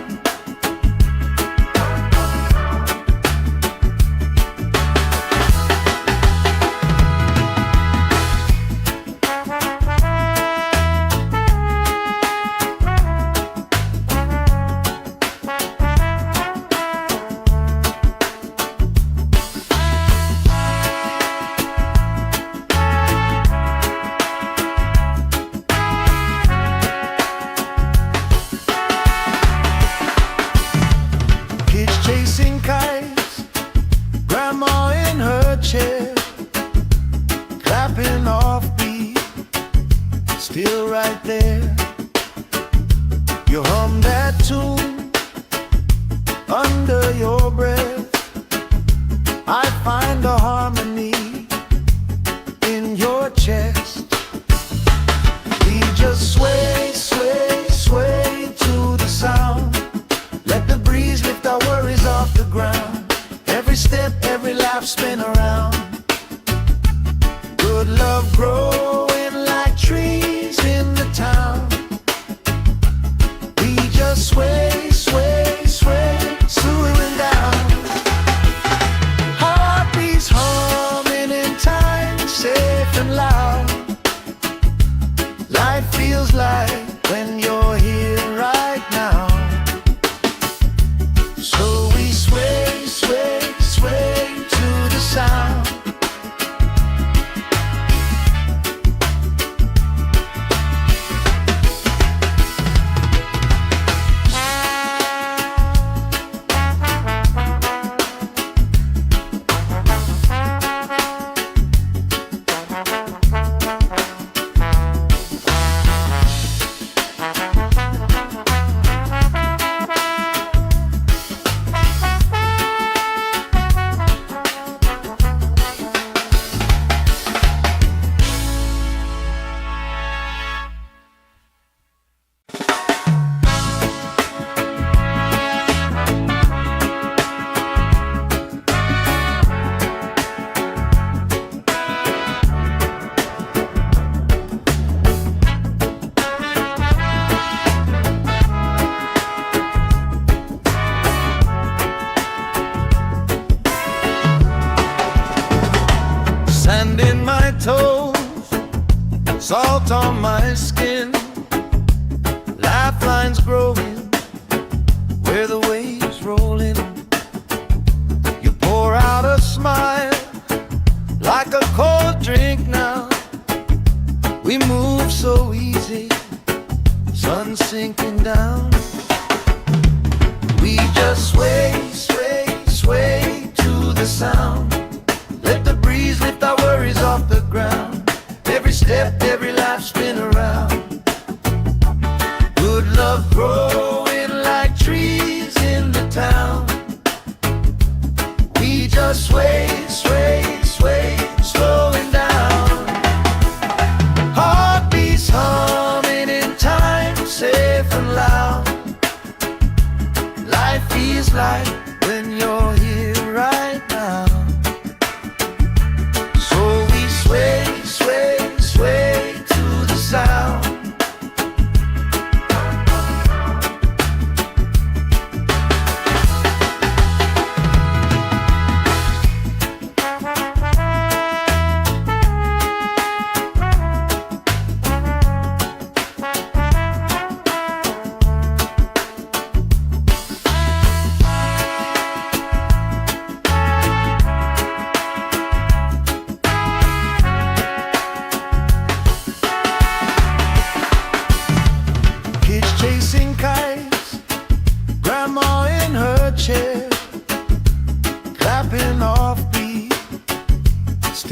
Chasing kites, grandma in her chair, clapping off beat, still right there. You hum that tune under your breath. I find a harmony in your chest. We just sway, sway, sway to the sound. Let the breeze lift our worries off the ground. Every step, every life spin around. Good love growing like trees in the town. We just sway, sway, sway, slowing down. Heartbeats humming in time, safe and loud. Life feels like when you're here right now. So we sway, sway, sway to the sound. Sand in my toes, salt on my skin, lifelines growing where the waves roll in. You pour out a smile like a cold drink now. We move so easy, sun sinking down. We just sway, sway, sway to the sound. Let the breeze lift our worries off the ground. Every step, every life spin around. Good love growing like trees in the town. We just sway, sway, sway, slowing down. Heartbeats humming in time, safe and loud. Life feels like when you're here right now.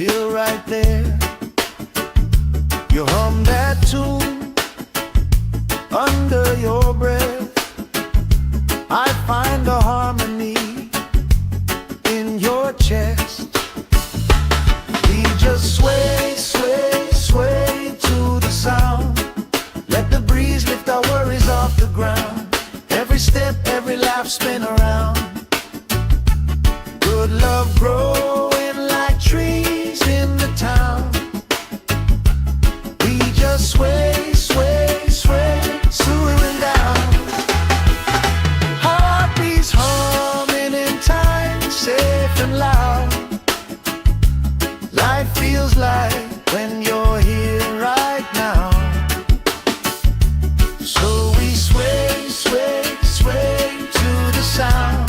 still right there. You hum that tune under your breath. I find a harmony in your chest. We just sway, sway, sway to the sound. Let the breeze lift our worries off the ground. Every step, every laugh, spin around. Good love growing like trees in the town. We just sway, sway, sway, swooing down. Heartbeats humming in time, safe and loud. Life feels like when you're here right now. So we sway, sway, sway to the sound.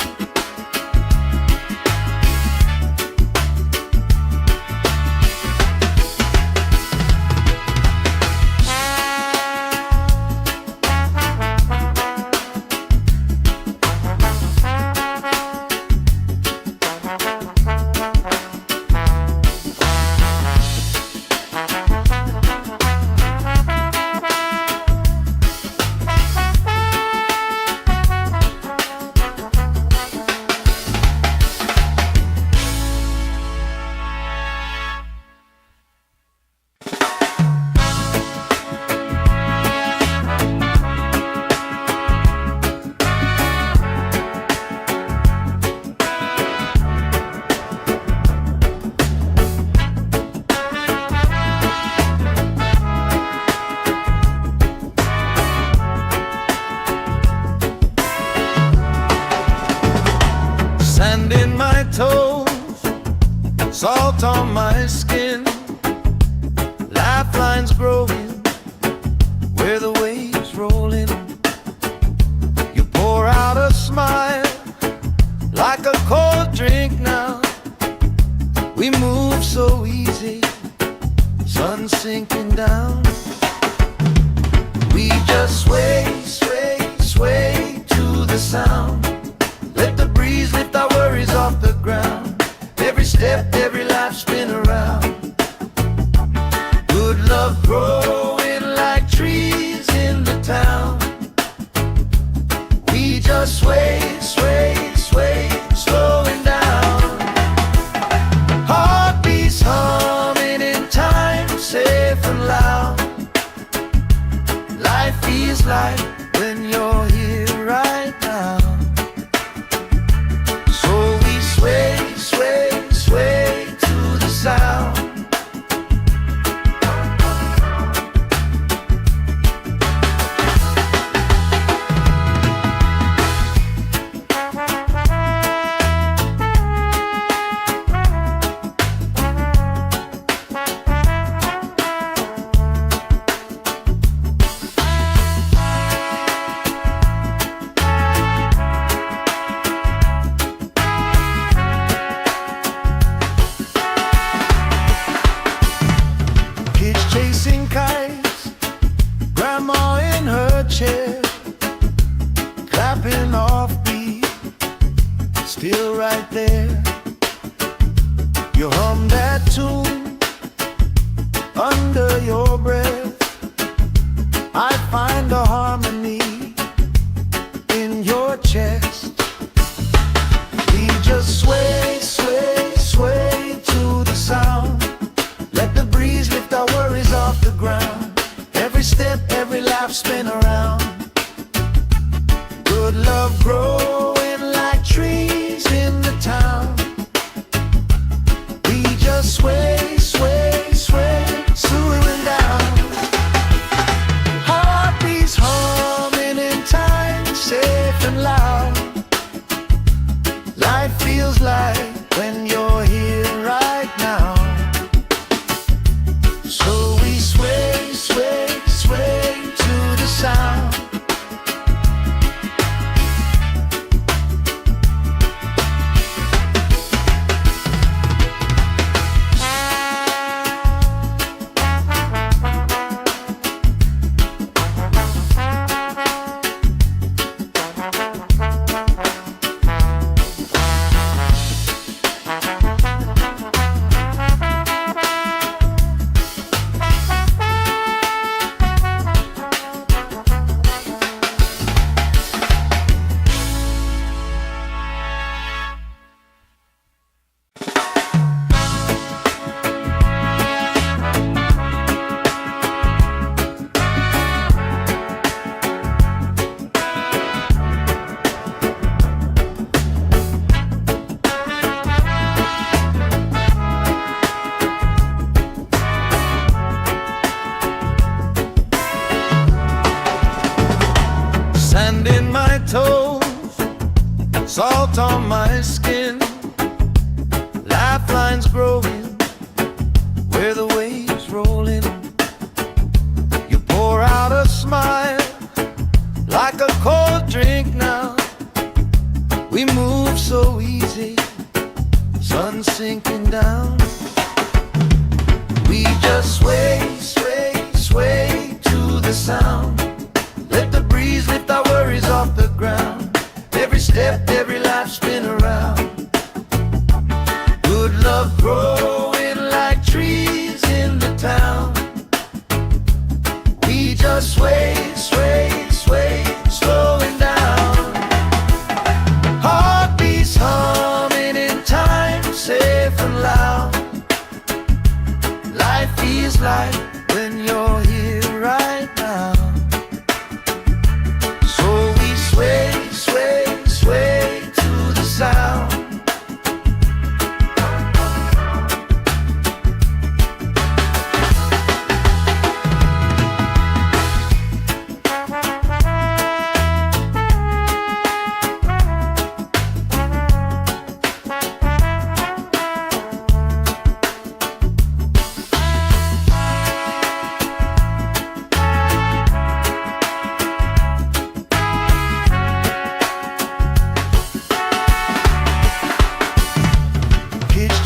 Sand in my toes, salt on my skin, lifelines growing where the waves roll in. You pour out a smile like a cold drink now. We move so easy, sun sinking down. We just sway, sway, sway to the sound. Let the breeze lift our worries off the ground. Every step, every laugh, spin around. Good love growing like trees in the town. We just sway, sway, sway, slowing down. Heartbeats humming in time, safe and loud. Life feels like when you're here right now. Sway, sway, sway to the sound. Chasing kites, grandma in her chair, clapping off beat, still right there. You hum that tune under your breath. I find a harmony in your chest. We just sway, sway, sway to the sound. Let the breeze lift our worries off the ground. Every step, every laugh, spin around. Good love growing like trees in the town. We just sway, sway, sway, swooing down. Heartbeats humming in time, safe and loud. Life feels like salt on my skin, lifelines growing where the waves rolling. You pour out a smile like a cold drink now. We move so easy, sun sinking down. We just sway, sway, sway to the sound. Let the breeze lift our worries off the ground. Every step, every life spin around. Good love growing like trees in the town. We just sway, sway, sway, slowing down. Heartbeats humming in time, safe and loud. Life feels like when you're here right now. So we sway, sway, sway to the sound.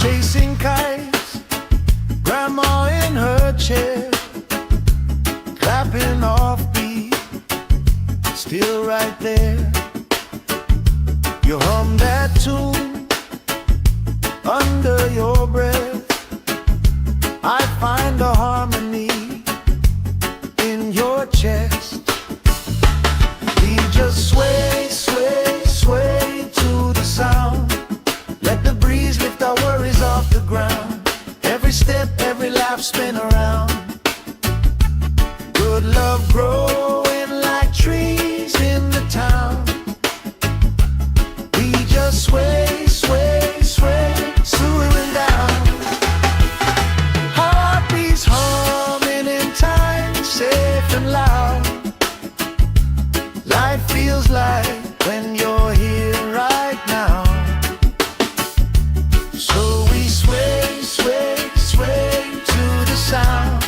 Chasing kites, grandma in her chair, clapping off beat, still right there. You hum that tune under your breath. I find a harmony in your chest. We just sway, sway, sway to the sound. Let the breeze lift our worries off the ground. Every step, every lap spin around. Good love growing like trees in the town. We just sway, sway, sway, slowing down. Heartbeats humming in time, safe and loud. Life feels like when you're here right now. So we sway, sway, sway to the sound.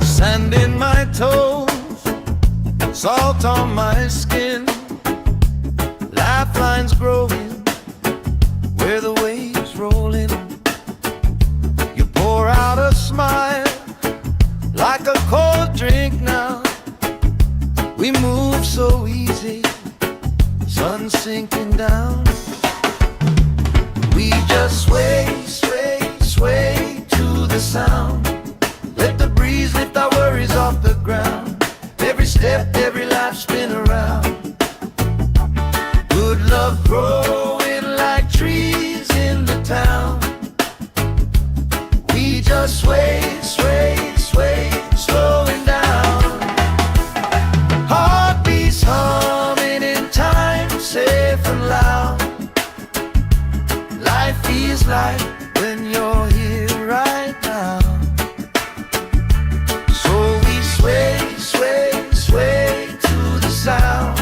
Sand in my toes, salt on my skin, lifelines growing where the waves rolling. You pour out a smile like a cold drink now. We move so easy, sun sinking down. We just sway, sway, sway to the sound. Let the breeze lift our worries off the ground. Every step, every life spin around. Good love growing like trees in the town. We just sway, sway, sway, slowing down. Heartbeats humming in time, safe and loud. Life feels like when you're here right now. So we sway, sway, sway to the sound.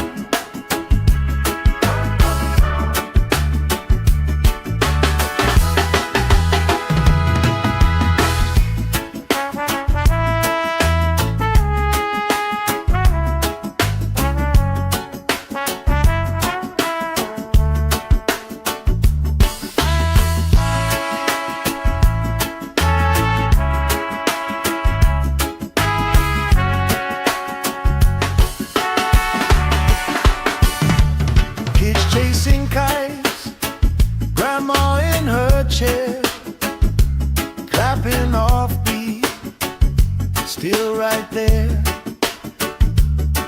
still right there.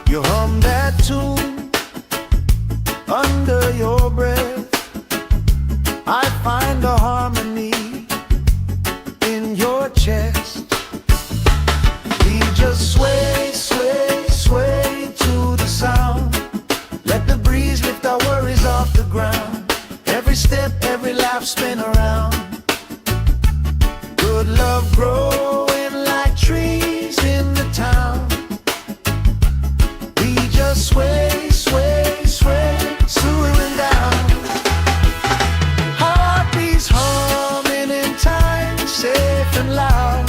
You hum that tune under your breath. I find a harmony in your chest. We just sway, sway, sway to the sound. Let the breeze lift our worries off the ground. Every step, every laugh, spin around. Good love growing like trees in the town. We just sway, sway, sway, swaying down. Heartbeats humming in time, safe and loud.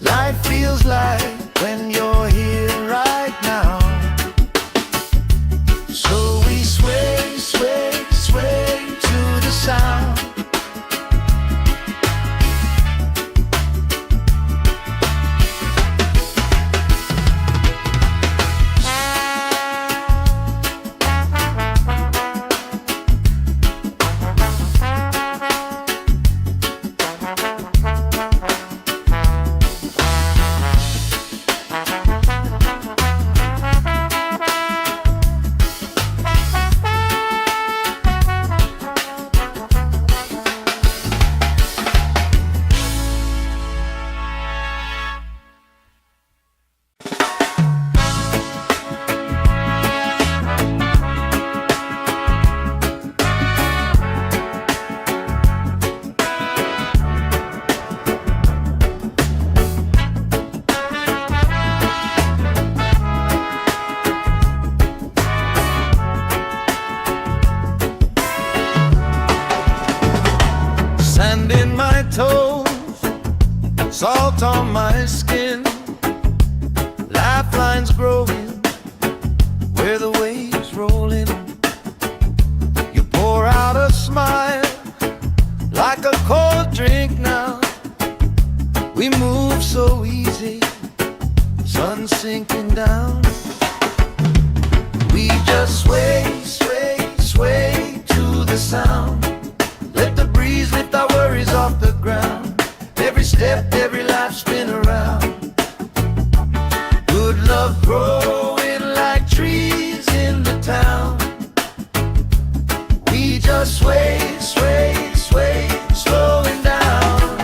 Life feels like when you're here right now. So we sway, sway, sway to the sound. Sand in my toes, salt on my skin, lifelines growing where the waves rolling. You pour out a smile like a cold drink now. We move so easy, sun sinking down. We just sway, sway, sway to the sound. Let the breeze lift our worries off the ground. Every step, every life, spin around. Good love growing like trees in the town. We just sway, sway, sway, slowing down.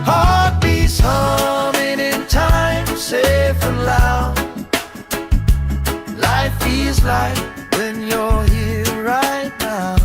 Heartbeats humming in time, safe and loud. Life feels like when you're here right now.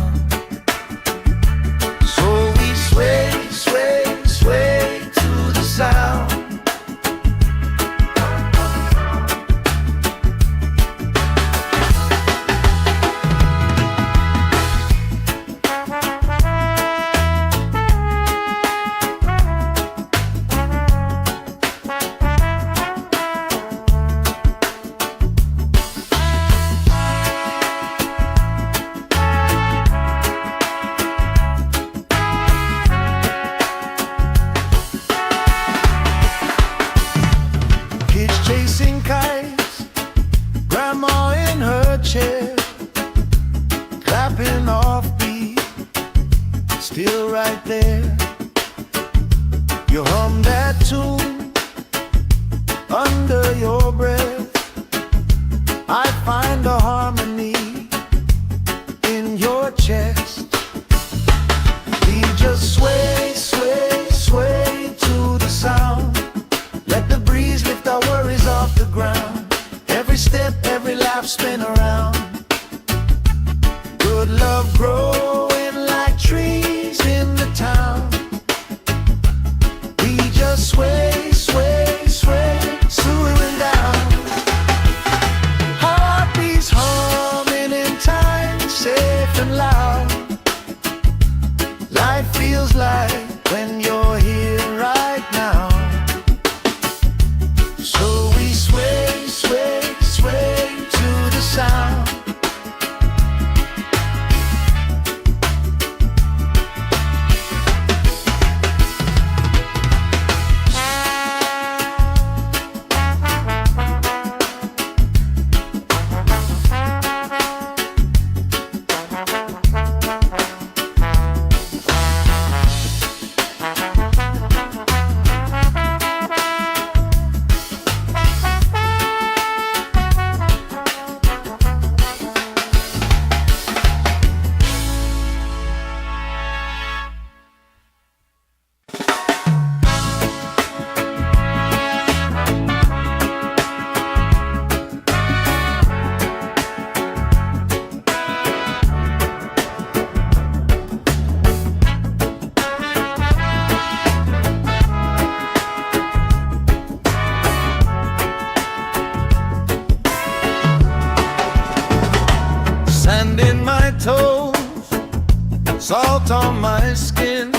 on my skin,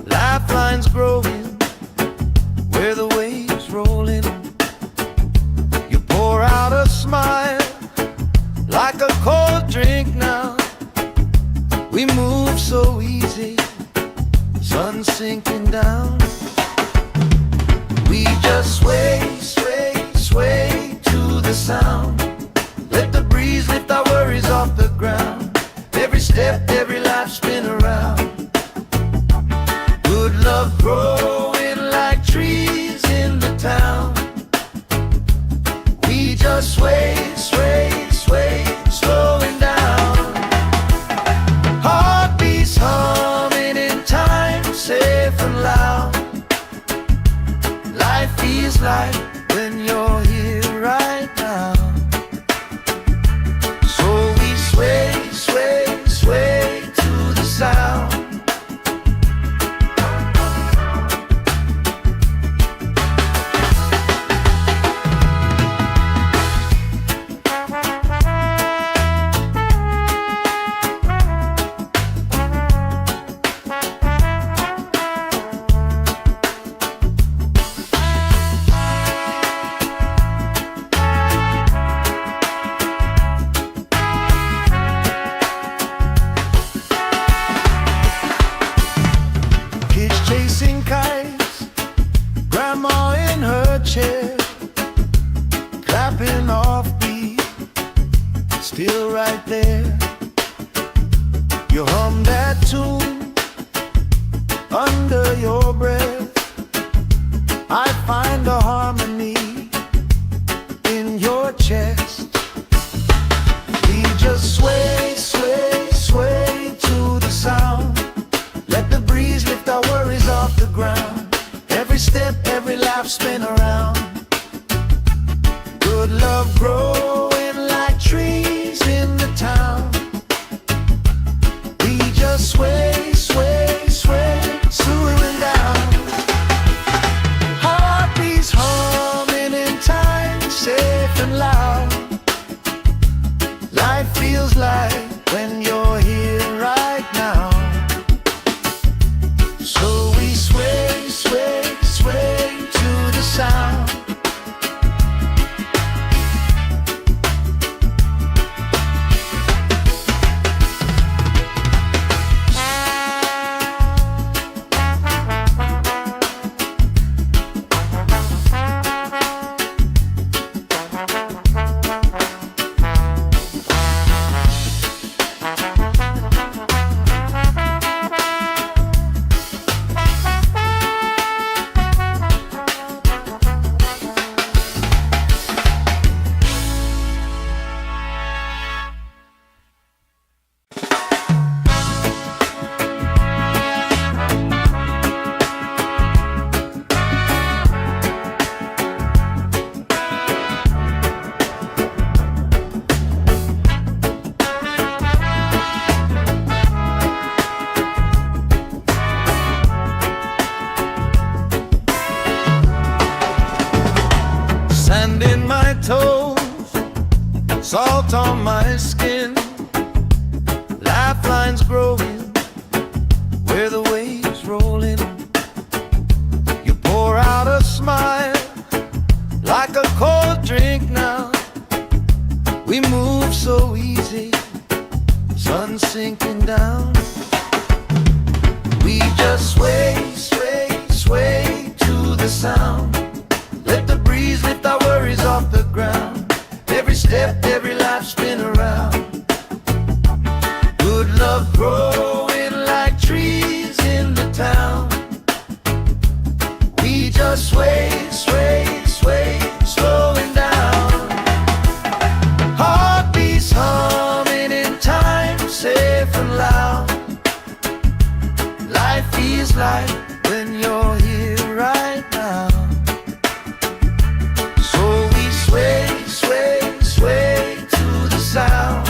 lifelines growing where the waves roll in. You pour out a smile like a cold drink now. We move so easy, sun sinking down. We just sway, sway, sway to the sound. Let the breeze lift our worries off the ground. Every step, every life spin around. Good love growing like trees in the town. We just sway, sway, sway, slowing down. Heartbeats humming in time, safe and loud. Life feels like when you're here right now. So we sway, sway, sway to the sound. Chasing kites, grandma in her chair, clapping off beat, still right there. You hum that tune under your breath. I find a harmony in your chest. We just sway, sway, sway to the sound. Let the breeze lift our worries off the ground. Every step, every life spin around. Good love growing like trees in the town. We just sway, sway, sway, slowing down. Heartbeats humming in time, safe and loud. Life feels like when you're here right now. So we sway, sway, sway to the sound. Sand in my toes, salt on my skin, lifelines growing where the waves roll in. You pour out a smile like a cold drink now. We move so easy, sun sinking down. We just sway, sway, sway to the sound. Let the breeze lift our worries off the ground. Every step, every life spin around. Good love growing like trees in the town. We just sway, sway, sway, slowing down. Heartbeats humming in time, safe and loud. Life feels like when you're here right now. So we sway, sway, sway to the sound.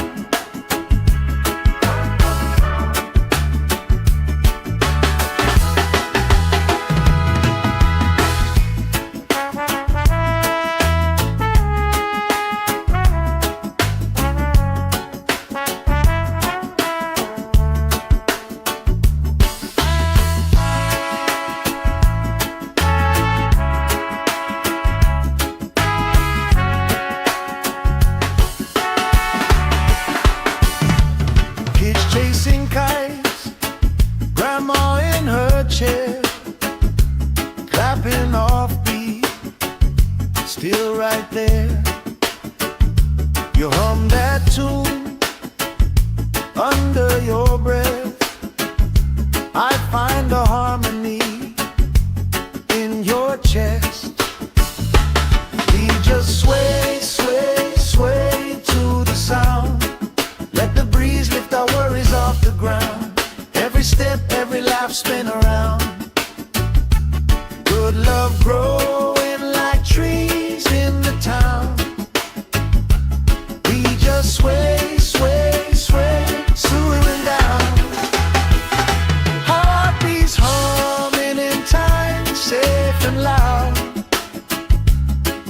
still right there. You hum that tune under your breath. I find a harmony in your chest. We just sway, sway, sway to the sound. Let the breeze lift our worries off the ground. Every step, every lap, spin around. Good love growing like trees in the town. We just sway, sway, sway, swooning down. Heartbeats humming in time, safe and loud.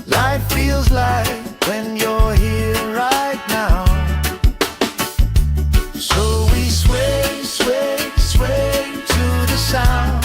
Life feels like when you're here right now. So we sway, sway, sway to the sound.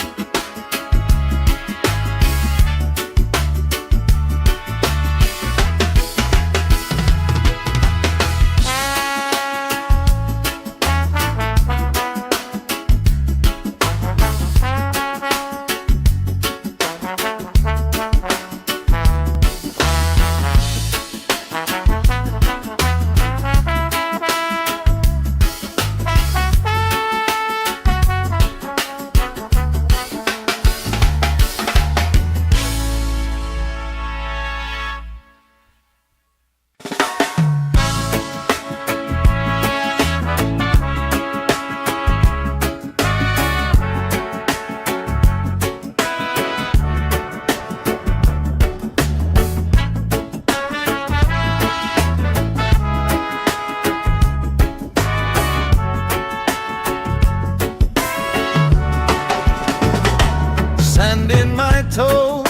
Sand in my toes,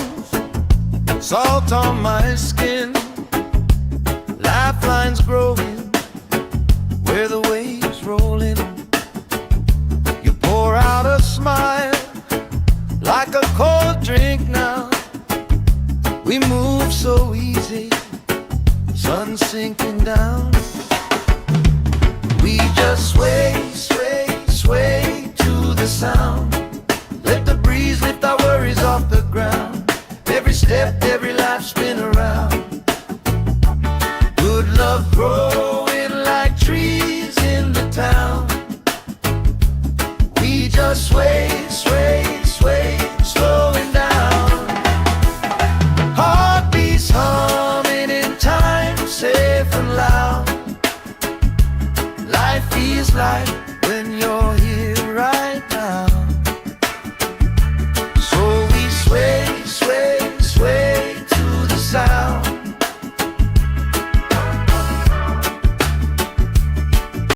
salt on my skin, lifelines growing where the waves rolling. You pour out a smile like a cold drink now. We move so easy, sun sinking down. We just sway, sway, sway to the sound. Let the breeze lift our worries off the ground. Every step, every life, spin around. Good love growing like trees in the town. We just sway, sway, sway, slowing down. Heartbeats humming in time, safe and loud. Life feels like